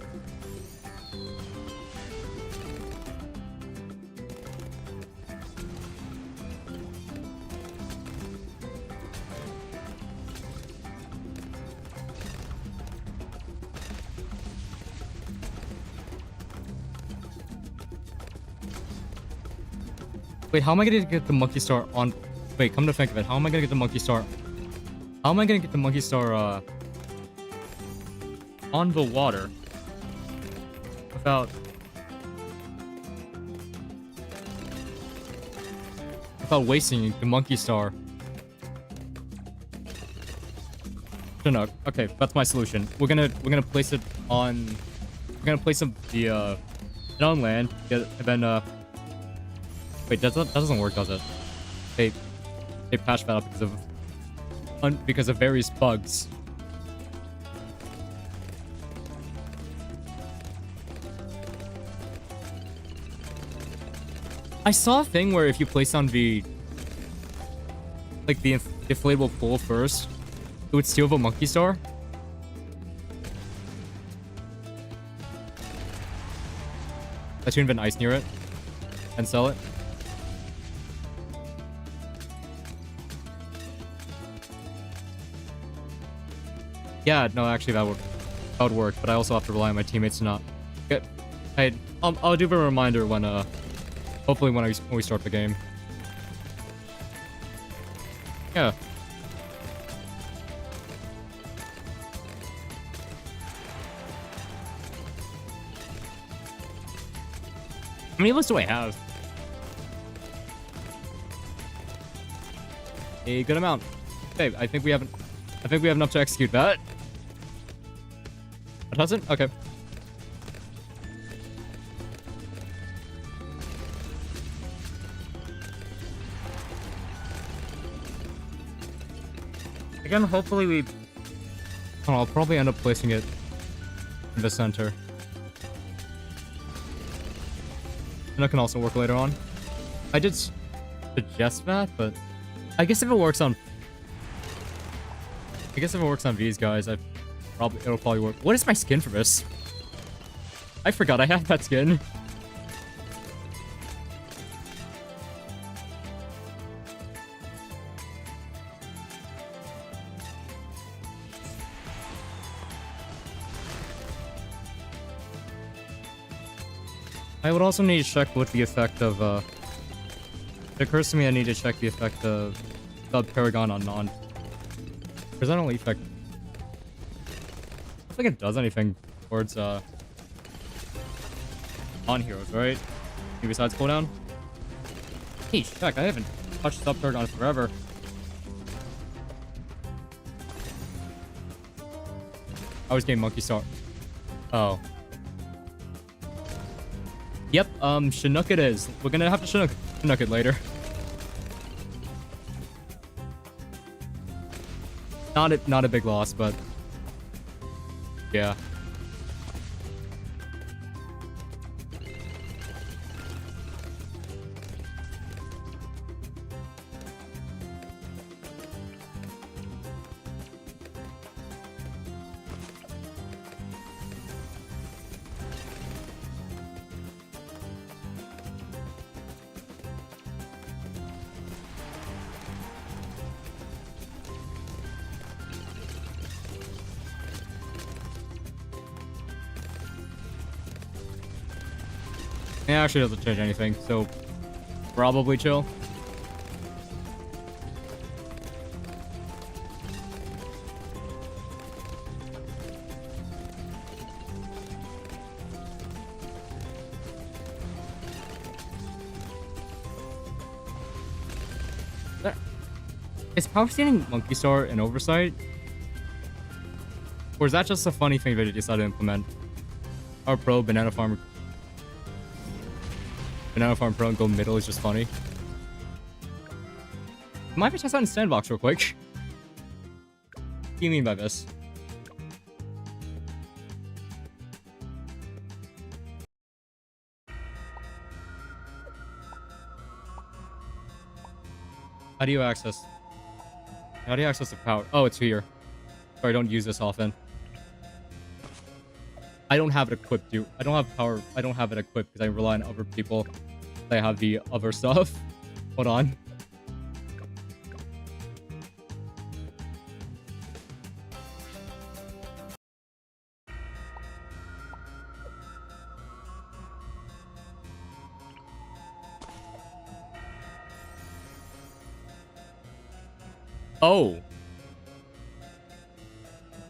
Wait, how am I gonna get the Monkey Star on... Wait, come to think of it, how am I gonna get the Monkey Star... How am I gonna get the Monkey Star, on the water? Without wasting the Monkey Star. Chinook. Okay, that's my solution. We're gonna place it on... We're gonna place it on land, and then, wait, that doesn't work, does it? They patched that up because of various bugs. I saw a thing where if you place on the inflatable pool first, it would steal the Monkey Star. I should invent ice near it and sell it. Yeah, no, actually that would work, but I also have to rely on my teammates to not get. Hey, I'll do a reminder when hopefully when we start the game. Yeah. How many of us do I have? A good amount. Okay, I think we have enough to execute that. It doesn't? Okay. Again, hopefully we... Oh, I'll probably end up placing it in the center. And that can also work later on. I did suggest that, but I guess if it works on these guys, it'll probably work. What is my skin for this? I forgot I had that skin. I would also need to check what the effect of, it occurs to me I need to check the effect of Sub Paragon on non. Because that only effect... I don't think it does anything towards, non-heroes, right? Besides cooldown? Hey, check, I haven't touched Sub Paragon forever. I was getting Monkey Star. Oh. Yep, Chinook it is. We're gonna have to Chinook it later. not a big loss, but yeah. It actually doesn't change anything, so probably chill. Is power standing Monkey Star an oversight? Or is that just a funny thing that they decided to implement? Our Pro, Banana Farm Pro and go middle is just funny. Might be test out in Sandbox real quick. What do you mean by this? How do you access the power? Oh, it's here. Sorry, I don't use this often. I don't have it equipped, dude. I don't have power. I don't have it equipped because I rely on other people. They have the other stuff. Hold on. Oh.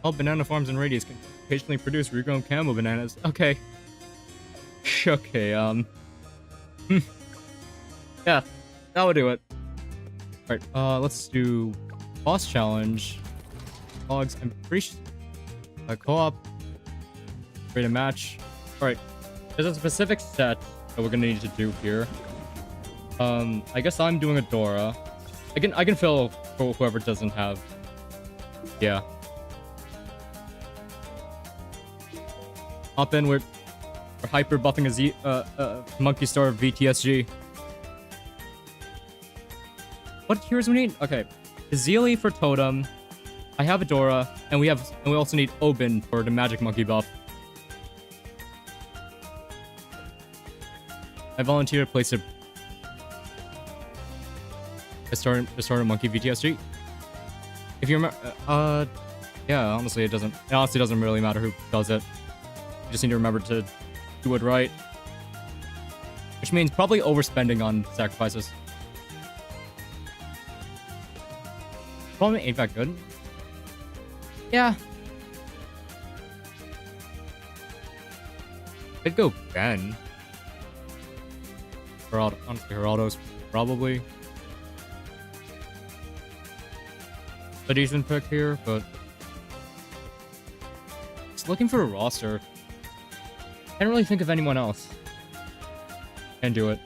All banana farms and radius can occasionally produce regrown camo bananas. Okay. Okay, yeah, that would do it. Alright, let's do boss challenge. Logs, I'm pretty sure. Co-op. Create a match. Alright. There's a specific set that we're gonna need to do here. I guess I'm doing a Dora. I can fill for whoever doesn't have. Yeah. Hop in, we're hyper buffing a Monkey Star VTSG. What heroes we need? Okay, Azili for Totem. I have Adora, and we also need Oben for the Magic Monkey buff. I volunteer to place a Monkey VTSG. If you remember, yeah, honestly, it honestly doesn't really matter who does it. You just need to remember to do it right. Which means probably overspending on sacrifices. Probably ain't that good. Yeah. I'd go Ben. Honestly, Geraldo's probably a decent pick here, but just looking for a roster. Can't really think of anyone else. Can do it.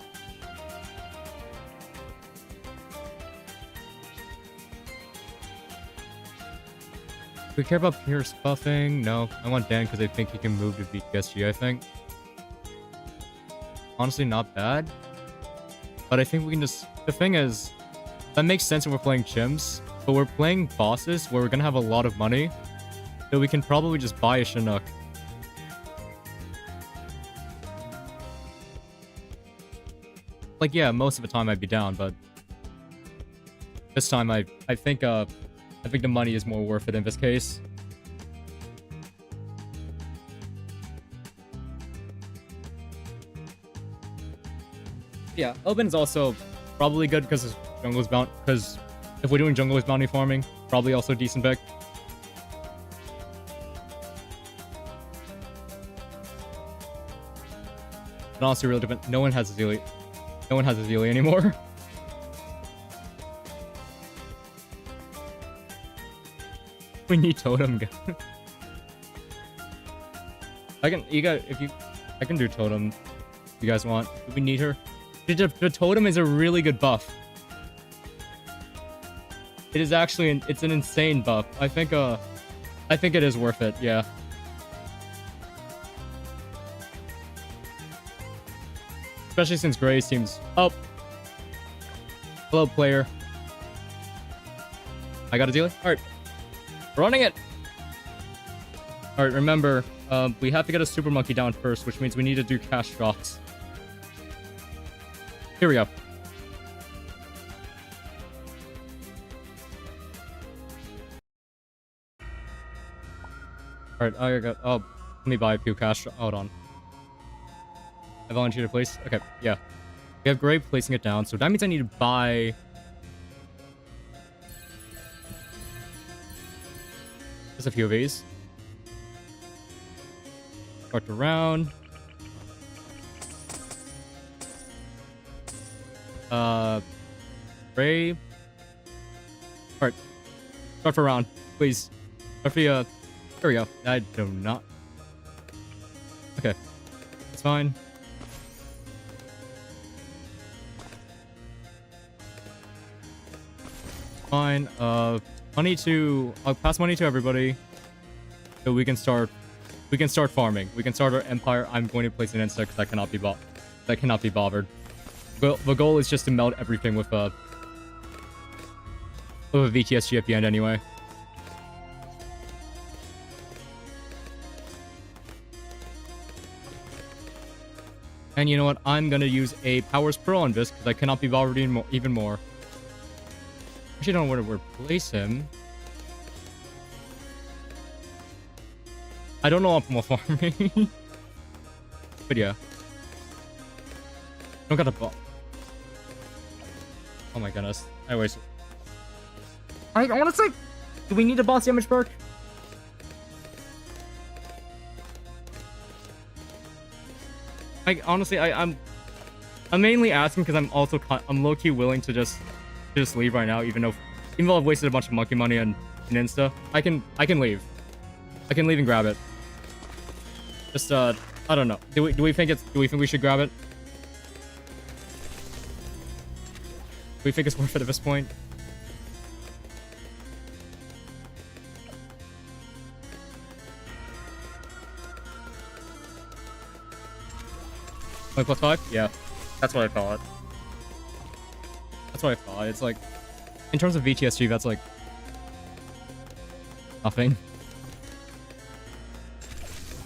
Do we care about Pierce buffing? No. I want Dan because I think he can move to VTSG, I think. Honestly, not bad. But I think we can just... The thing is, that makes sense when we're playing Chims, but we're playing bosses where we're gonna have a lot of money, so we can probably just buy a Chinook. Like, yeah, most of the time I'd be down, but this time I think the money is more worth it in this case. Yeah, Oben's also probably good because Jungle's bound. Because if we're doing Jungle's bounty farming, probably also a decent pick. But honestly, really different. No one has Azili. No one has Azili anymore. We need Totem. I can do Totem if you guys want. Do we need her? The Totem is a really good buff. It is actually it's an insane buff. I think it is worth it. Yeah. Especially since Gray seems... Oh. Hello, player. I got a dealer? Alright. Running it! Alright, remember, we have to get a Super Monkey down first, which means we need to do cash drops. Here we go. Alright, I got... Oh, let me buy a few cash... Hold on. I volunteer to place... Okay, yeah. We have Gray placing it down, so that means I need to buy... just a few of these. Start around. Gray. Alright. Start for round, please. Start for there we go. I do not... Okay. It's fine. Fine. Money to... I'll pass money to everybody. So we can start farming. We can start our empire. I'm going to place an insect that cannot be bothered. The goal is just to melt everything with a VTSG at the end anyway. And you know what? I'm gonna use a Powers Pro on this because I cannot be bothered even more. Actually, I don't know where to replace him. I don't know optimal farming. But yeah. Don't got a ball. Oh my goodness. Anyways. I want to say, do we need a boss damage perk? Like, honestly, I'm mainly asking because I'm low-key willing to just leave right now, even though I've wasted a bunch of monkey money on an insta. I can leave. I can leave and grab it. Just I don't know. Do we think we should grab it? Do we think it's worth it at this point? Like +5? Yeah. That's what I thought. That's what I thought. It's like, in terms of VTSG, that's like nothing.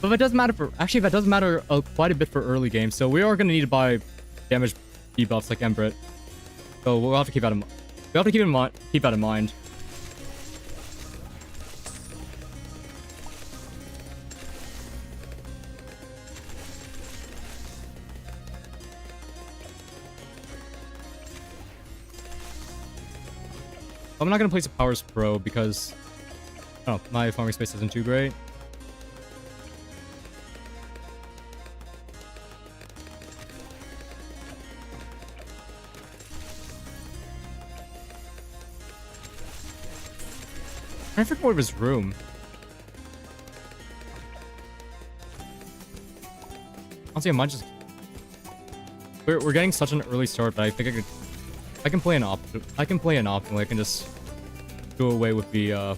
But that does matter for... Actually, that does matter quite a bit for early games. So we are going to need to buy damage debuffs like Embrit. So we'll have to keep that in mind. We'll have to keep that in mind. I'm not going to place a Powers Pro because... Oh, my farming space isn't too great. I forget what was room. Honestly, I might just... We're getting such an early start, but I think I can play an optimal. I can just do away with the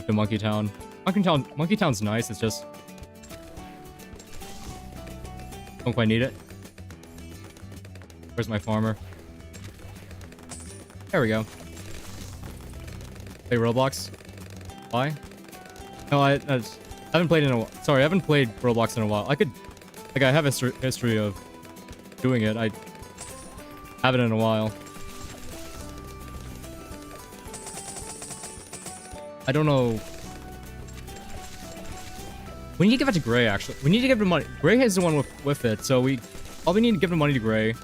Monkey Town. Monkey Town's nice. It's just don't quite need it. Where's my farmer? There we go. Play Roblox? Why? No, I haven't played in a while. Sorry, I haven't played Roblox in a while. I have a history of doing it. I haven't in a while. I don't know. We need to give it to Gray, actually. We need to give him money. Gray is the one with it, so we need to give him money to Gray.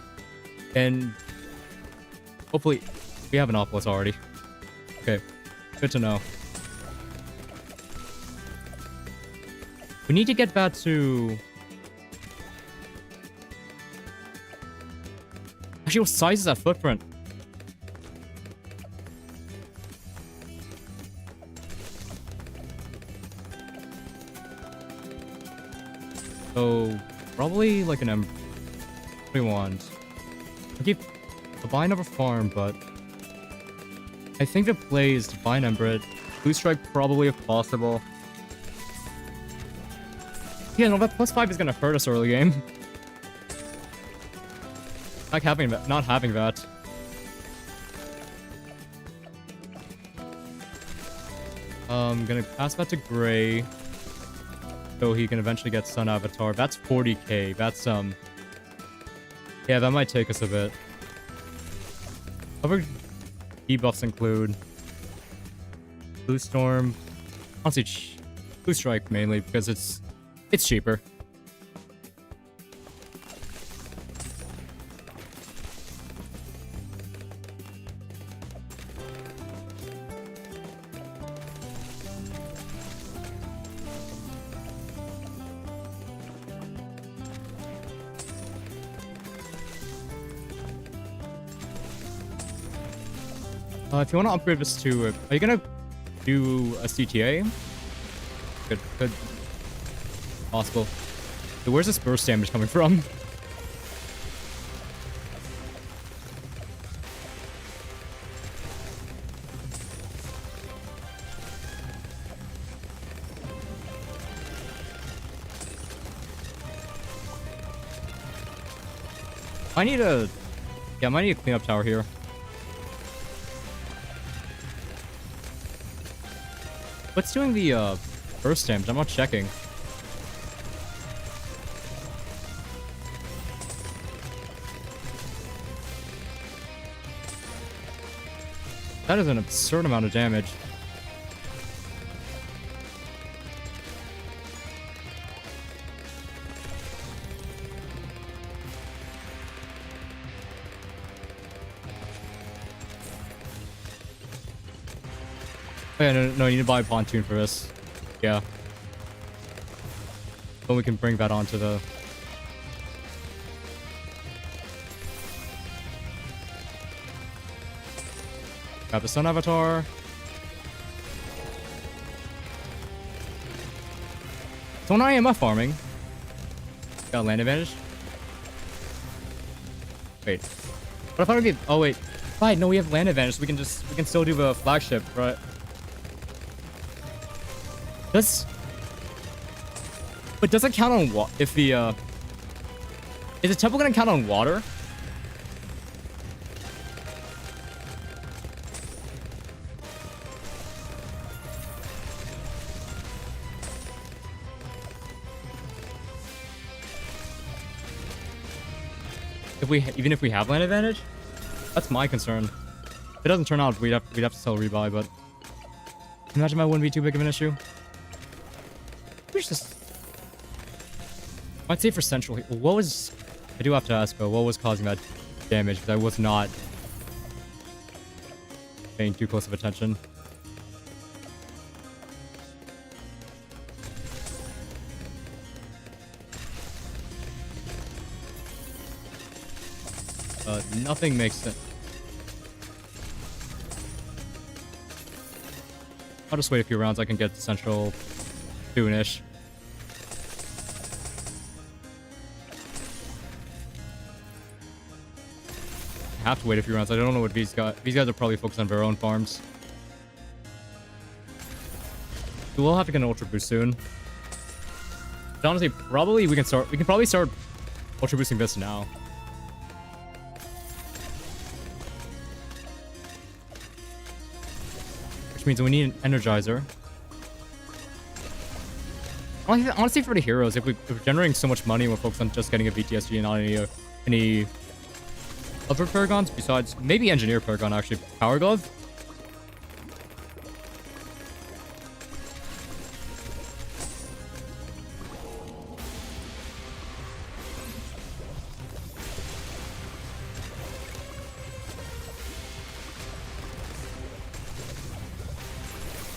And hopefully we have an Opolis already. Okay. Good to know. We need to get that to... Actually, what size is that footprint? So, probably like an M... What do we want? I'll buy another farm, but... I think the play is Divine Embrit. Blue Strike probably if possible. Yeah, no, that +5 is gonna hurt us early game. Not having that. Not having that. Gonna pass that to Gray. So he can eventually get Sun Avatar. That's 40k. That's, yeah, that might take us a bit. Other debuffs include Blue Storm. Honestly, Blue Strike mainly because it's cheaper. If you want to upgrade this to, are you gonna do a CTA? Good. Possible. So where's this burst damage coming from? I need a cleanup tower here. What's doing the burst damage? I'm not checking. That is an absurd amount of damage. Oh yeah, no, you need to buy a pontoon for this. Yeah. But we can bring that onto the... Grab the Sun Avatar. So when I am farming, got land advantage. Wait. What if I would be... Oh wait. Right, no, we have land advantage, so we can still do the flagship, right? But does it count on what? If the, is the temple gonna count on water? Even if we have land advantage? That's my concern. If it doesn't turn out, we'd have to sell rebuy, but imagine that wouldn't be too big of an issue. I'd say for central here. What was... I do have to ask, though, what was causing that damage? Because I was not paying too close of attention. Nothing makes sense. I'll just wait a few rounds. I can get central soon-ish. I have to wait a few rounds. I don't know what these guys... These guys are probably focused on their own farms. We'll have to get an ultra boost soon. But honestly, probably we can probably start ultra boosting this now. Which means we need an energizer. Honestly, for the heroes, if we're generating so much money, we're focused on just getting a VTSG and not any other Paragons besides maybe Engineer Paragon, actually. Power Glove?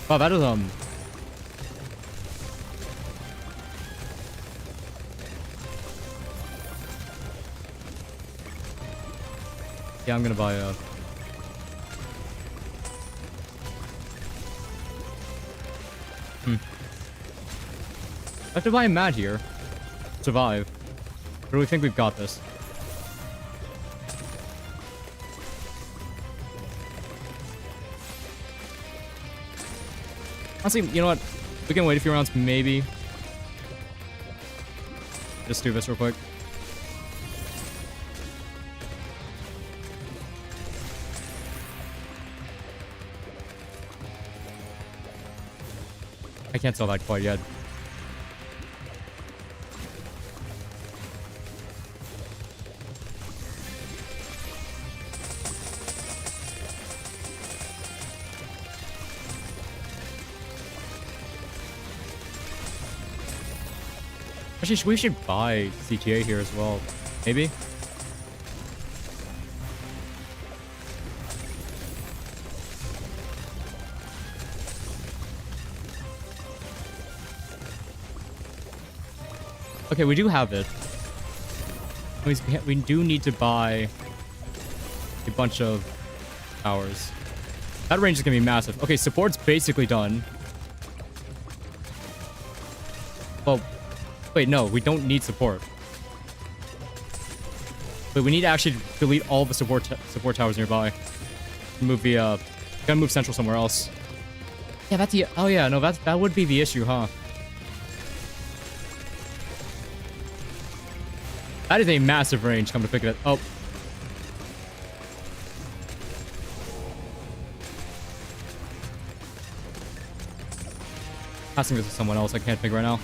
Wow, that is, yeah, I'm gonna buy a... I have to buy a mat here. Survive. Or do we think we've got this? Honestly, you know what? We can wait a few rounds, maybe. Just do this real quick. I can't tell that quite yet. Actually, we should buy CTA here as well. Maybe? Okay, we do have it. We do need to buy a bunch of towers. That range is going to be massive. Okay, support's basically done. Well, wait, no, we don't need support. But we need to actually delete all the support towers nearby. Move the, gotta move central somewhere else. Yeah, that's the, oh yeah, no, that would be the issue, huh? That is a massive range, come to pick it up. Oh. Passing this to someone else, I can't pick right now.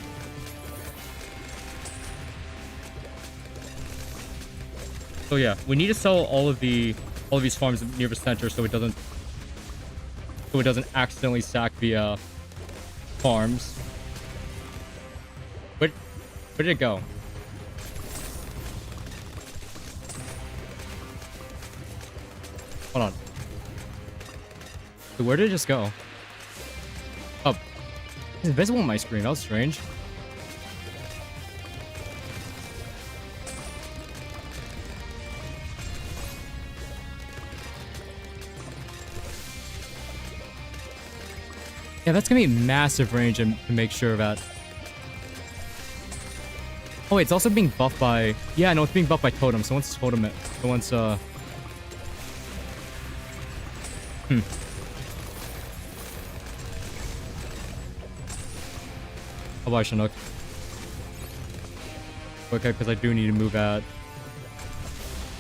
So yeah, we need to sell all of these farms near the center so it doesn't accidentally sack the farms. Where did it go? Hold on. Wait, where did it just go? Oh, it's invisible on my screen. That was strange. Yeah, that's gonna be a massive range and to make sure that. Oh wait, it's also being buffed by. Yeah, no, it's being buffed by totem. So once totem it, so once I'll buy Chinook. Okay, because I do need to move that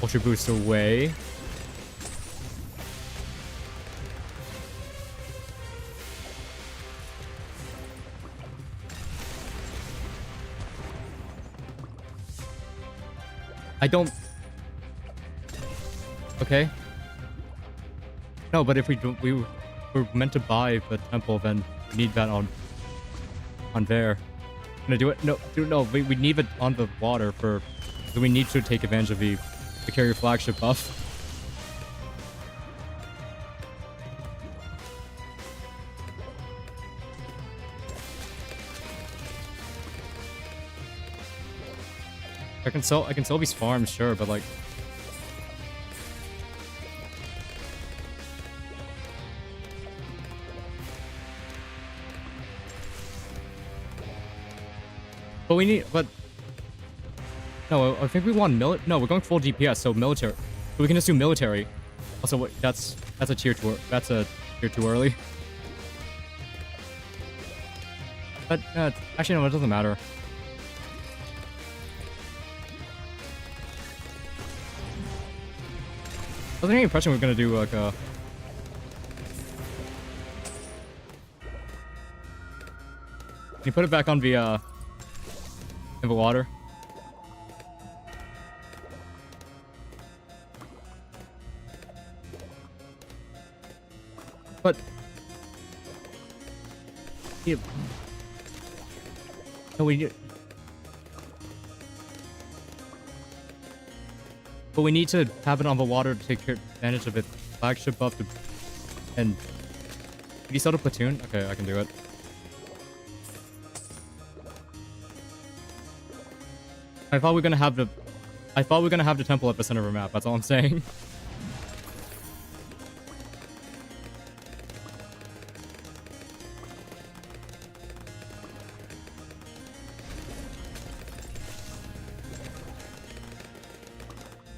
Ultra Boost away. I don't... Okay. No, but if we don't... We were meant to buy the temple, then we need that on there. Gonna do it? No, no, we need it on the water for... So we need to take advantage of the carrier flagship buff. I can sell these farms, sure, but like... But we need, but... No, I think we want no, we're going full DPS, so military. So we can just do military. Also, what, that's a tier 2, that's a tier 2 early. But, actually no, it doesn't matter. I was under the impression we were gonna do like Can you put it back on the in the water? But yeah. No, we need. But we need to have it on the water to take advantage of it. Flagship buff to... And... Can you sell the platoon? Okay, I can do it. I thought we were gonna have the... I thought we were gonna have the temple at the center of the map. That's all I'm saying.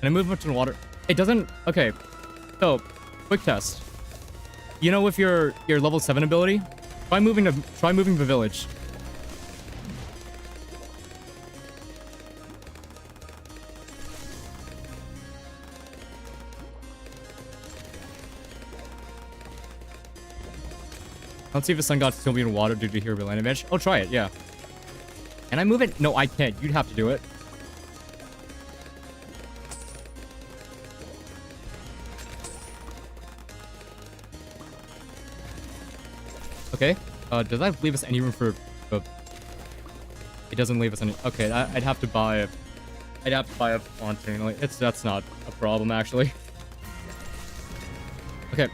And I move up to the water. It doesn't... Okay. So, quick test. You know with your level 7 ability, Try moving the village. Let's see if the sun god's still being water due to here land damage. Oh, try it, yeah. Can I move it? No, I can't. You'd have to do it. Okay. Does that leave us any room for... it doesn't leave us any... Okay, I'd have to buy a... I'd have to buy a pontoon. Like, that's not a problem, actually. Okay.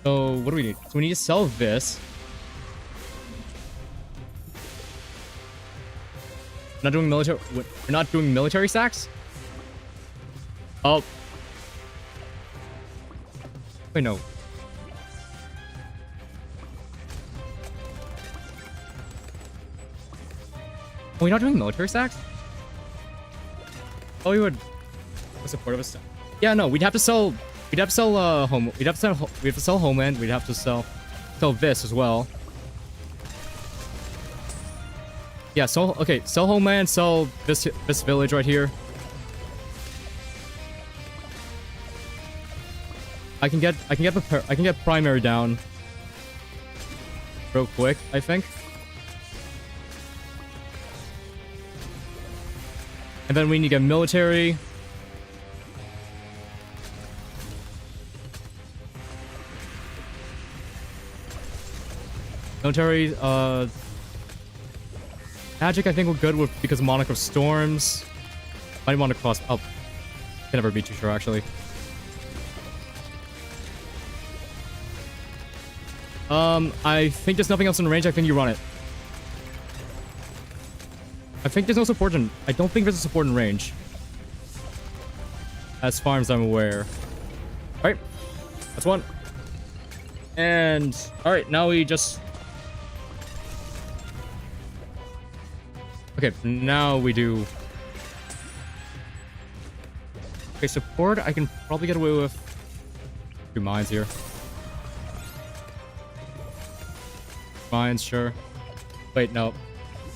So, what do we need? So, we need to sell this. Not doing military... We're not doing military stacks? Oh. Wait, no. Are we not doing military stacks? Oh, we would... What's the support of us? Yeah, no, we'd have to sell... We'd have to sell, we'd have to sell Homeland. We'd have to sell this as well. Yeah, so, okay, sell Homeland, sell this village right here. I can get primary down real quick, I think. And then we need to get military. Military, magic I think we're good with because of Monarch of Storms. Might want to cross... Oh, can never be too sure actually. I think there's nothing else in range. I think you run it. I think there's no support in... I don't think there's a support in range. As far as I'm aware. Alright. That's one. And... Alright, now we just... Okay, now we do... Okay, support, I can probably get away with... 2 mines here. Mines, sure. Wait, no.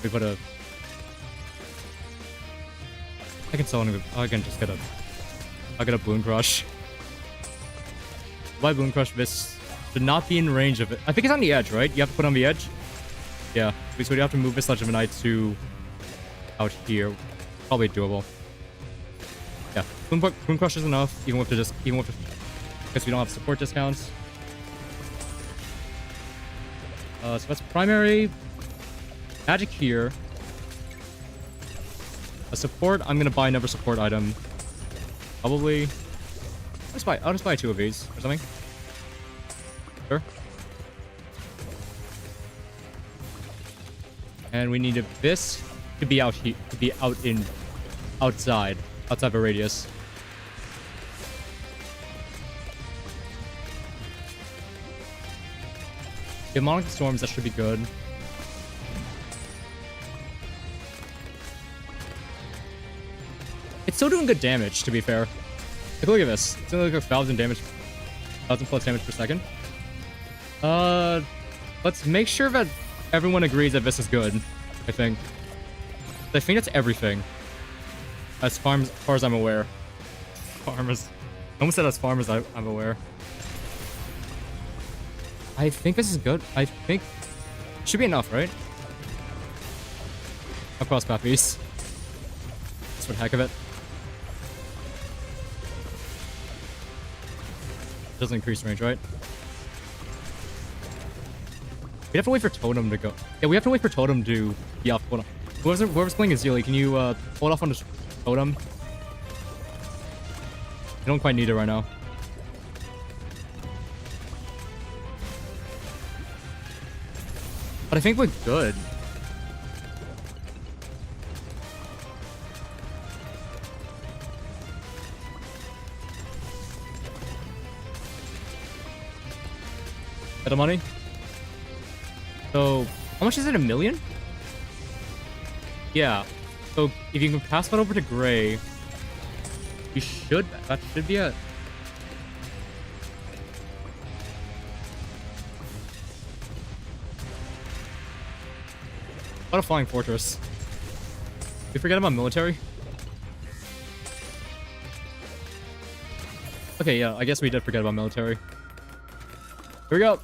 We put a... I can sell anything. I can just get a... I'll get a Bloon Crush. Why Bloon Crush? This should not be in range of it. I think it's on the edge, right? You have to put it on the edge? Yeah. So you have to move this Legend of Night to... out here. Probably doable. Yeah. Bloon Crush is enough, even with the because we don't have support discounts. So that's primary. Magic here. A support, I'm gonna buy another support item. Probably. I'll just buy 2 of these or something. Sure. And we need this to be out here, to be outside the radius. Yeah, Monarch of Storms, that should be good. It's still doing good damage, to be fair. Like, look at this. It's only like 1,000 damage. 1,000 plus damage per second. Let's make sure that everyone agrees that this is good, I think. I think that's everything. As far as I'm aware. Farmers. I almost said as far as I'm aware. I think this is good. I think... Should be enough, right? I'll cross path east. Just for the heck of it. Doesn't increase range, right? We have to wait for Totem to go. Yeah, we have to wait for Totem to be off. Hold on. Whoever's playing Azili, can you hold off on the Totem? I don't quite need it right now. But I think we're good. Got the money? So, how much is it? 1 million? Yeah. So, if you can pass that over to Gray, you should... That should be a... What a flying fortress. We forget about military? Okay, yeah, I guess we did forget about military. Here we go.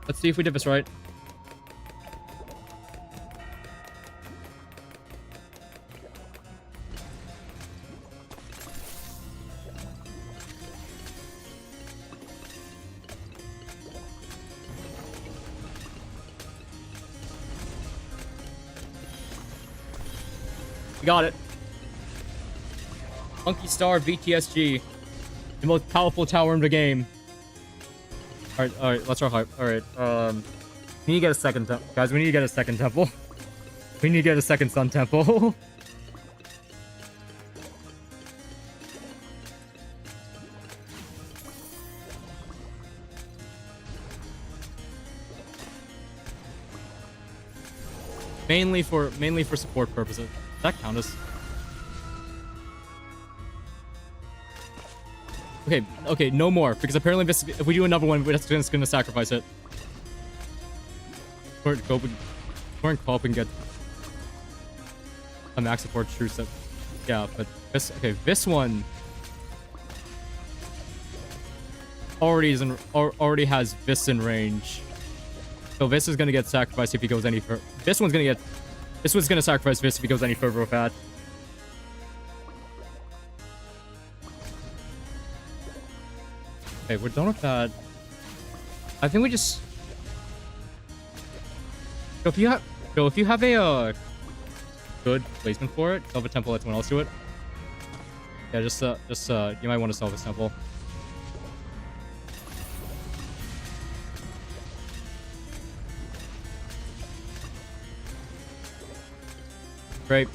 Let's see if we did this right. We got it. Monkey Star VTSG. The most powerful tower in the game. Alright, let's rock hype. Alright, we need to get a second temple. Guys, we need to get a second temple. We need to get a second sun temple. mainly for support purposes. Does that count as... Okay, no more, because apparently this, if we do another one, we're just gonna sacrifice it. Or go and co-op and get a max support true set. Yeah, but this one already has this in range. So this is gonna get sacrificed if he goes any further. This one's gonna sacrifice this if he goes any further with that. Okay, we're done with that. I think we just... So if you have a good placement for it, sell the temple, let someone else do it. Yeah, just you might want to sell this temple. Great,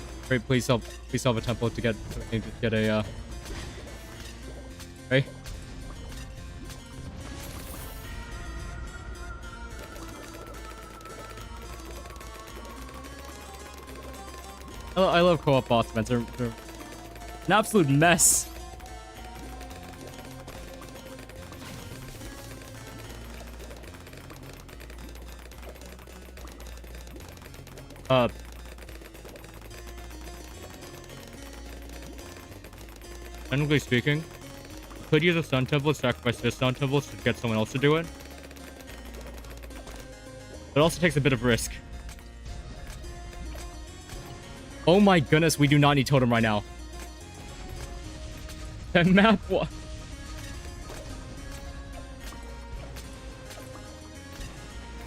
please sell the temple to get a okay. I love co-op boss events. They're an absolute mess. Technically speaking, you could use a sun temple to sacrifice this sun temple to get someone else to do it. It also takes a bit of risk. Oh my goodness, we do not need totem right now. That map, what?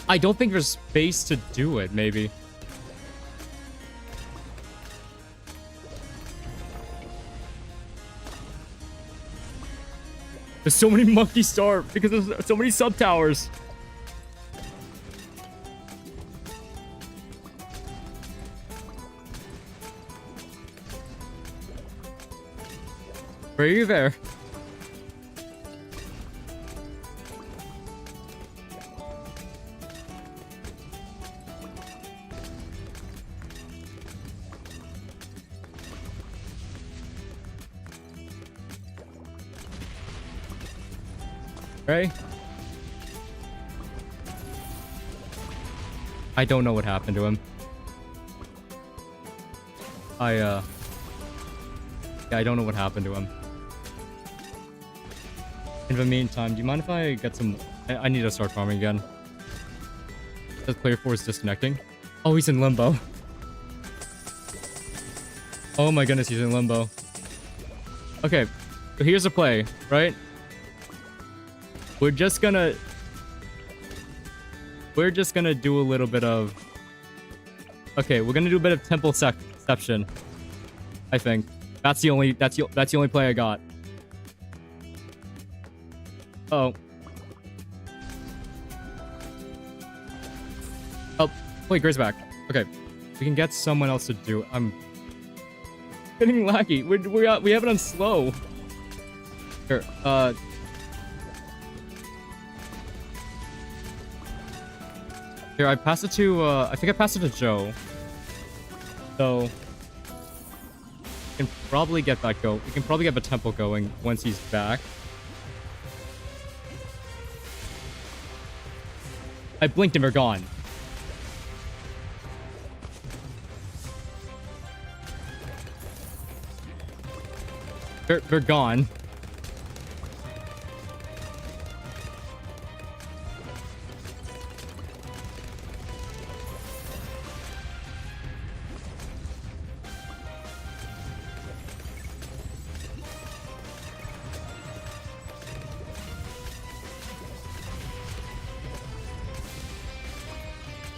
I don't think there's space to do it, maybe. There's so many monkey star because there's so many sub towers. Where are you there? Right? I don't know what happened to him. Yeah, I don't know what happened to him. In the meantime, do you mind if I get some... I need to start farming again. Says player 4 is disconnecting. Oh, he's in limbo. Oh my goodness, he's in limbo. Okay, so here's the play, right? We're just gonna do a little bit of... Okay, we're gonna do a bit of temple section. I think. That's the only play I got. Oh. Oh, wait, Gray's back. Okay. We can get someone else to do it. I'm getting laggy. We have it on slow. Here, Here, I passed it to, I think I passed it to Joe. So... We can probably get that go. We can probably get the temple going once he's back. I blinked and we're gone. They're gone.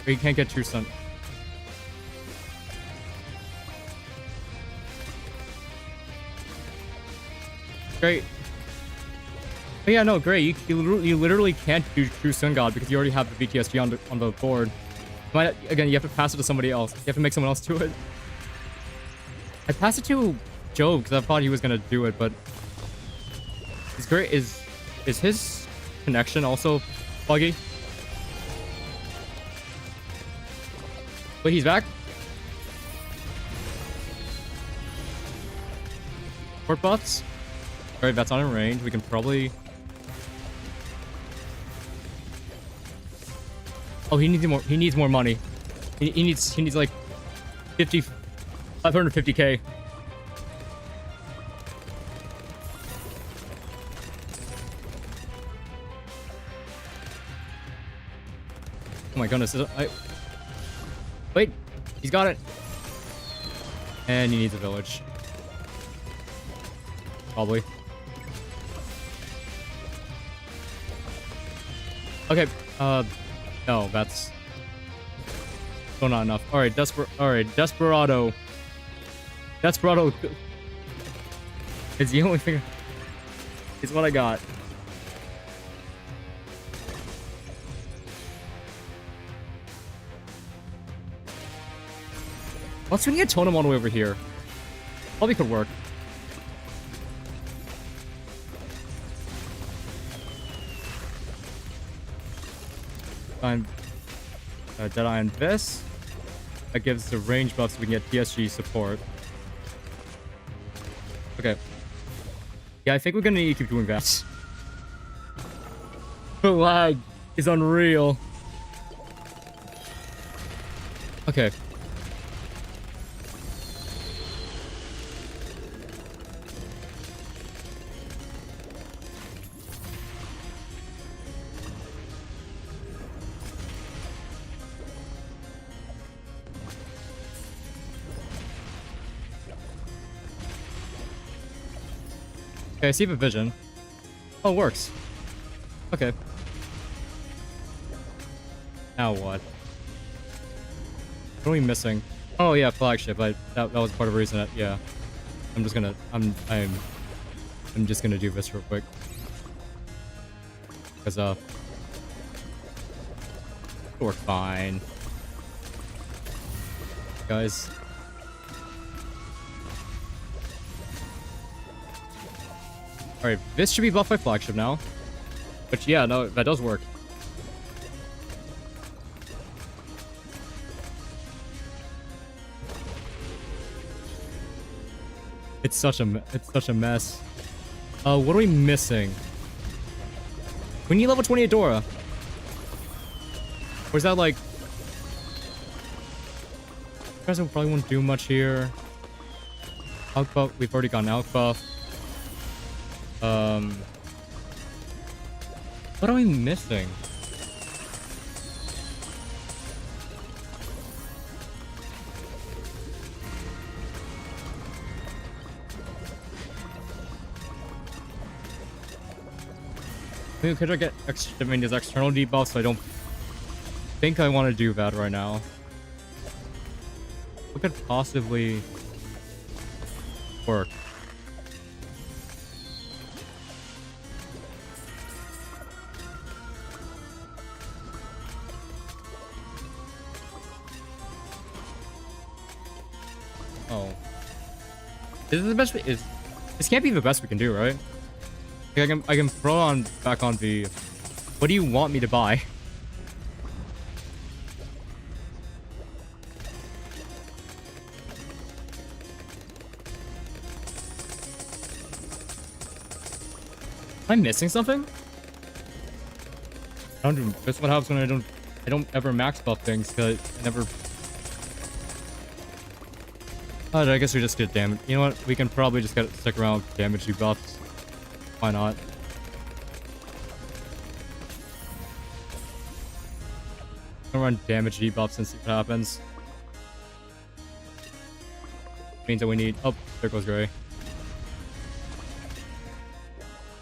You can't get true sun. Great. Oh, yeah, no, great. You literally can't do true sun god because you already have the VTSG on the board. Again, you have to pass it to somebody else. You have to make someone else do it. I passed it to Joe because I thought he was gonna do it, but it's great. Is his connection also buggy? Wait, he's back? Port buffs? Alright, that's not in range. We can probably... Oh, he needs more money. He needs like 550k. Oh my goodness. Wait, he's got it. And he needs a village. Probably. Okay, no, that's still not enough. Alright, Desperado. Desperado is the only thing. It's what I got. Let's swing a totem all the way over here. Probably could work. Deadeye on this. That gives the range buff so we can get TSG support. Okay. Yeah, I think we're gonna need to keep doing that. The lag is unreal. Okay. Okay, I see the vision. Oh, it works. Okay. Now what? What are we missing? Oh yeah, flagship. That was part of the reason that, yeah. I'm just gonna do this real quick. Cause we're fine. Guys. Alright, this should be buffed by flagship now. But yeah, no, that does work. It's such a mess. What are we missing? We need level 28 Dora. Or is that like... You guys probably won't do much here. Out buff, we've already gone out buff. What are we missing? Maybe could I get these external debuffs? I don't think I want to do that right now. What could possibly work? Oh. Is this the best? This can't be the best we can do, right? Like I can throw on back on the. What do you want me to buy? Am I missing something? I don't do. That's what happens when I don't ever max buff things because I never. Oh, I guess we just get damage. You know what? We can probably just stick around with damage debuffs. Why not? I'm gonna run damage debuffs and see what happens. Means that we need. Oh, there goes Gray.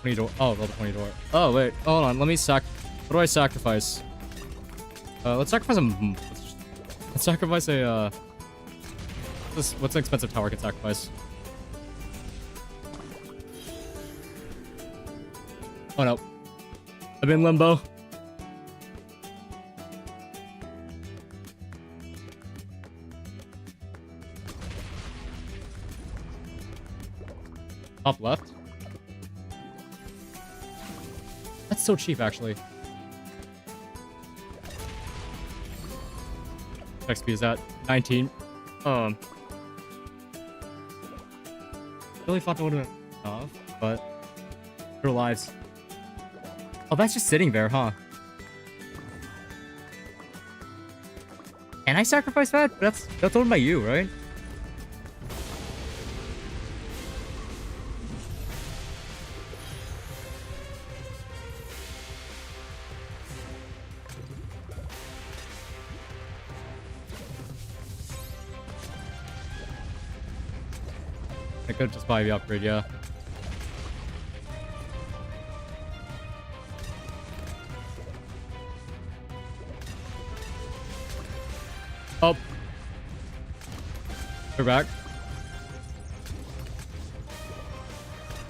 20 door. Oh, level 20 door. Oh, wait. Hold on. Let me What do I sacrifice? Let's sacrifice a. Let's sacrifice a. What's an expensive tower I can sacrifice? Oh no. I'm in limbo. Top left? That's so cheap, actually. XP is at 19. Really thought that would have been enough, but their lives. Oh, that's just sitting there, huh? Can I sacrifice that? That's owned by you, right? I could just buy the upgrade, yeah. Oh. We're back.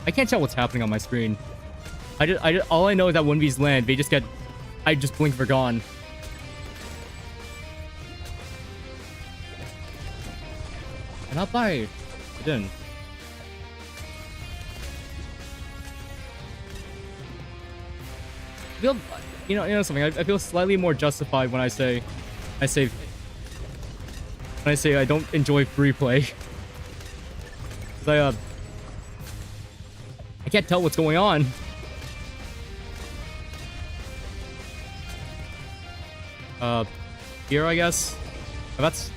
I can't tell what's happening on my screen. All I know is that when these land, they just get... I just blink, they're gone. And I'll buy it. I didn't. I feel, you know something. I feel slightly more justified when I say I don't enjoy free play. 'Cause I can't tell what's going on. Here I guess. Oh, that's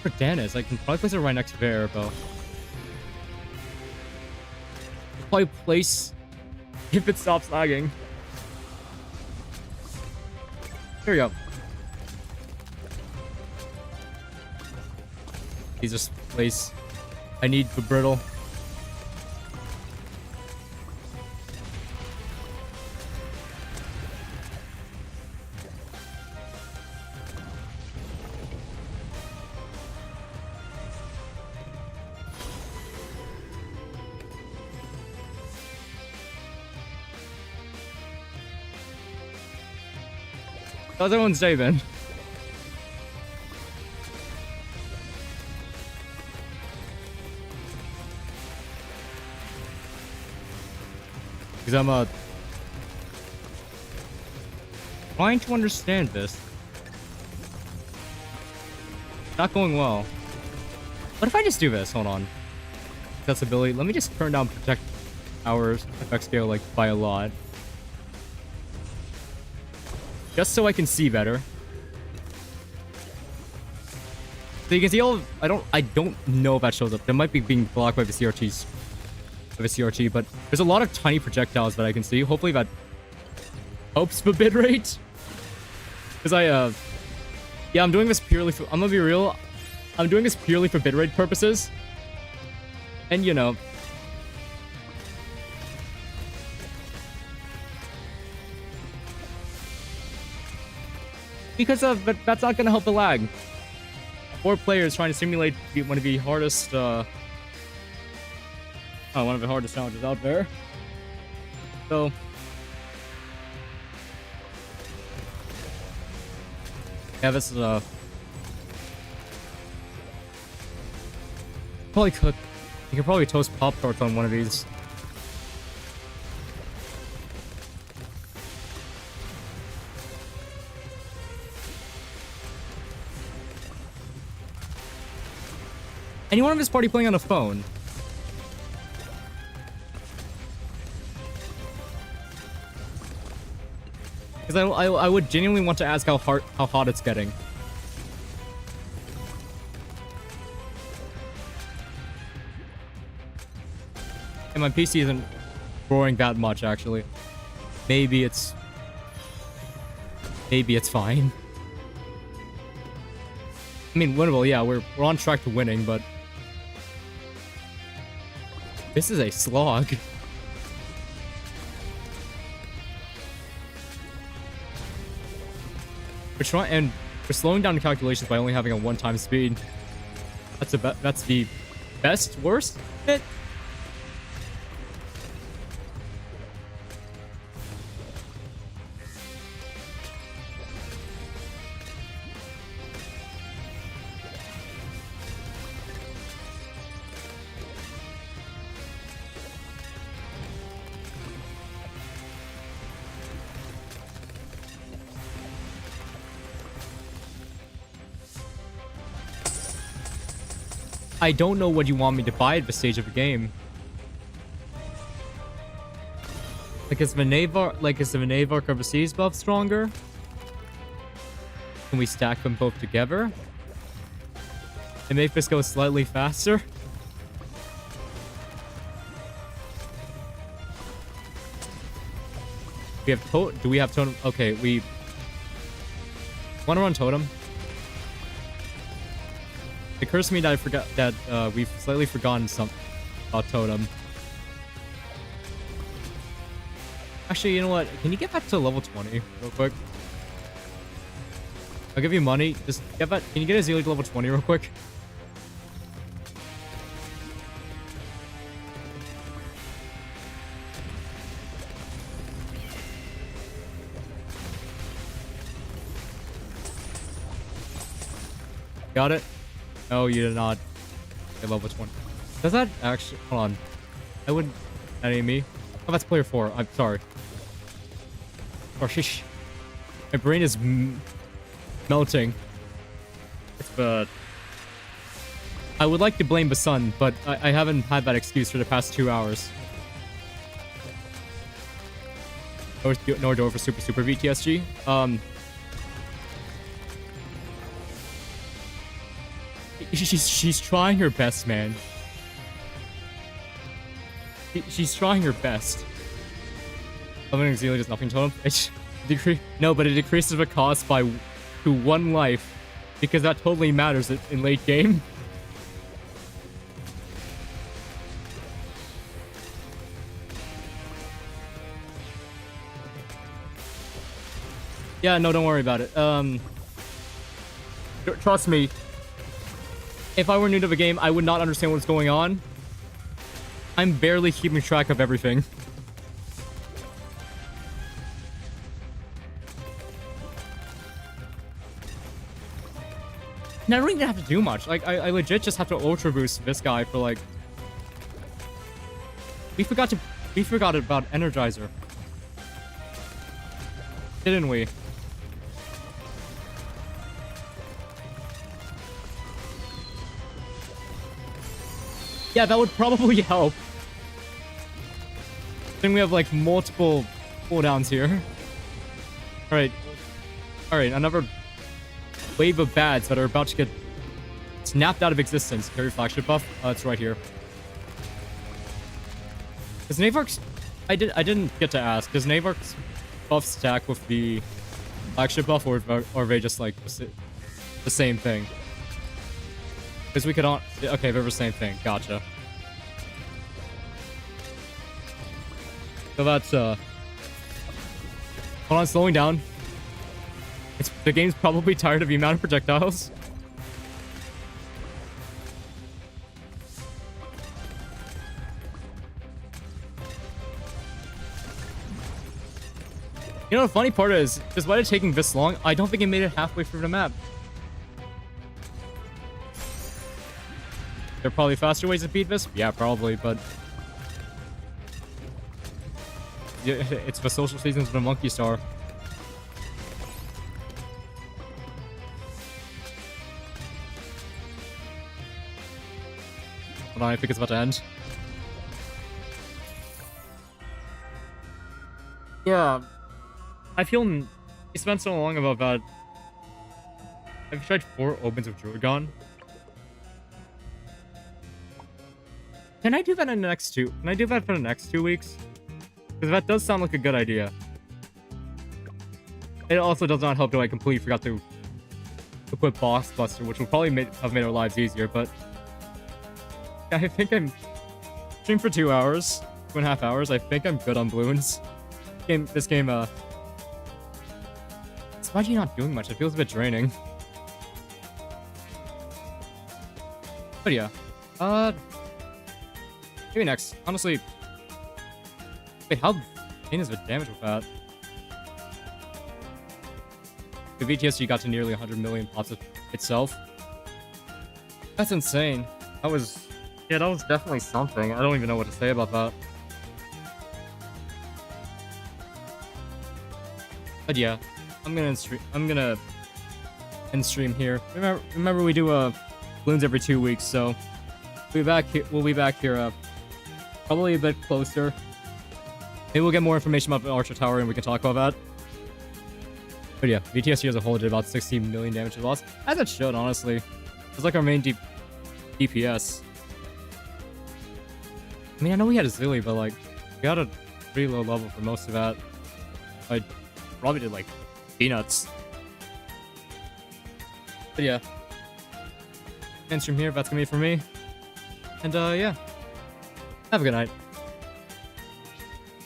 where Dan is. I can probably place it right next to there, though. I'll probably place if it stops lagging. Here we go. He's just place. I need the brittle. How's everyone's day been? Because I'm trying to understand this. Not going well. What if I just do this? Hold on. Accessibility. Let me just turn down protect hours effect scale like by a lot. Just so I can see better. So you can see all. I don't know if that shows up. That might be being blocked by the CRTs. Of a CRT, but there's a lot of tiny projectiles that I can see. Hopefully that helps the bitrate. Because yeah, I'm doing this purely for. I'm gonna be real. I'm doing this purely for bitrate purposes. And you know. Because that's not gonna help the lag. 4 players trying to simulate one of the hardest one of the hardest challenges out there. So yeah, this is probably cook. You could probably toast Pop-Tarts on one of these. Anyone of his party playing on a phone? Because I would genuinely want to ask how hot it's getting. And my PC isn't roaring that much, actually. Maybe it's fine. I mean, winnable, yeah, we're on track to winning, but this is a slog. We're slowing down the calculations by only having a one-time speed. That's the best, worst bit. I don't know what you want me to buy at this stage of the game. Like, is the Navark or the Seas buff stronger? Can we stack them both together? And make this go slightly faster? Do we have totem? Okay, we want to run totem. It occurs to me that I forgot that we've slightly forgotten something about totem. Actually, you know what? Can you get back to level 20 real quick? I'll give you money. Just get back. Can you get a Zealot to level 20 real quick? Got it? No, you did not. Okay, level 20. Does that actually... Hold on. I wouldn't... That ain't me. Oh, that's player 4. I'm sorry. Oh, sheesh. My brain is melting. It's bad. I would like to blame the sun, but I haven't had that excuse for the past 2 hours. No door for super VTSG. She's trying her best, man. She's trying her best. Summoning Zealot does nothing to him. No, but it decreases the cost to 1 life, because that totally matters in late game. Yeah, no, don't worry about it. Trust me. If I were new to the game, I would not understand what's going on. I'm barely keeping track of everything. And I don't even have to do much. Like, I legit just have to ultra boost this guy for like... We forgot about Energizer. Didn't we? Yeah, that would probably help. I think we have like multiple cooldowns here. Alright. Alright, another wave of bads that are about to get snapped out of existence. Carry flagship buff. It's right here. Does Navark's... I didn't get to ask. Does Navark's buff stack with the flagship buff, or are they just like the same thing? Because we could on... Okay, they're the same thing. Gotcha. So that's, Hold on, slowing down. The game's probably tired of the amount of projectiles. You know, the funny part is, despite it taking this long, I don't think it made it halfway through the map. There are probably faster ways to beat this? Yeah, probably, but... Yeah, it's the social seasons of the Monkey Star. Hold on, I think it's about to end. Yeah. I feel... You spent so long about that. Have you tried 4 opens of Druidgon? Can I do that in the next two? Can I do that for the next 2 weeks? Because that does sound like a good idea. It also does not help that I completely forgot to put Boss Buster, which would probably have made our lives easier, but I think I'm stream for 2 hours, 2.5 hours. I think I'm good on Bloons. This game, despite you not doing much, it feels a bit draining. But yeah, maybe next. Honestly, wait, how insane is the damage with that? The VTSG got to nearly 100 million pops itself. That's insane. That was definitely something. I don't even know what to say about that. But yeah, I'm gonna end stream here. Remember we do Bloons every 2 weeks, so we'll be back here probably a bit closer. Maybe we'll get more information about the Archer Tower and we can talk about that. But yeah, VTSG as a whole did about 16 million damage to loss. As it should, honestly. It's like our main DPS. I mean, I know we had a Zilly, but like, we got a pretty low level for most of that. I probably did like peanuts. But yeah. End stream here, that's gonna be it for me. And yeah. Have a good night.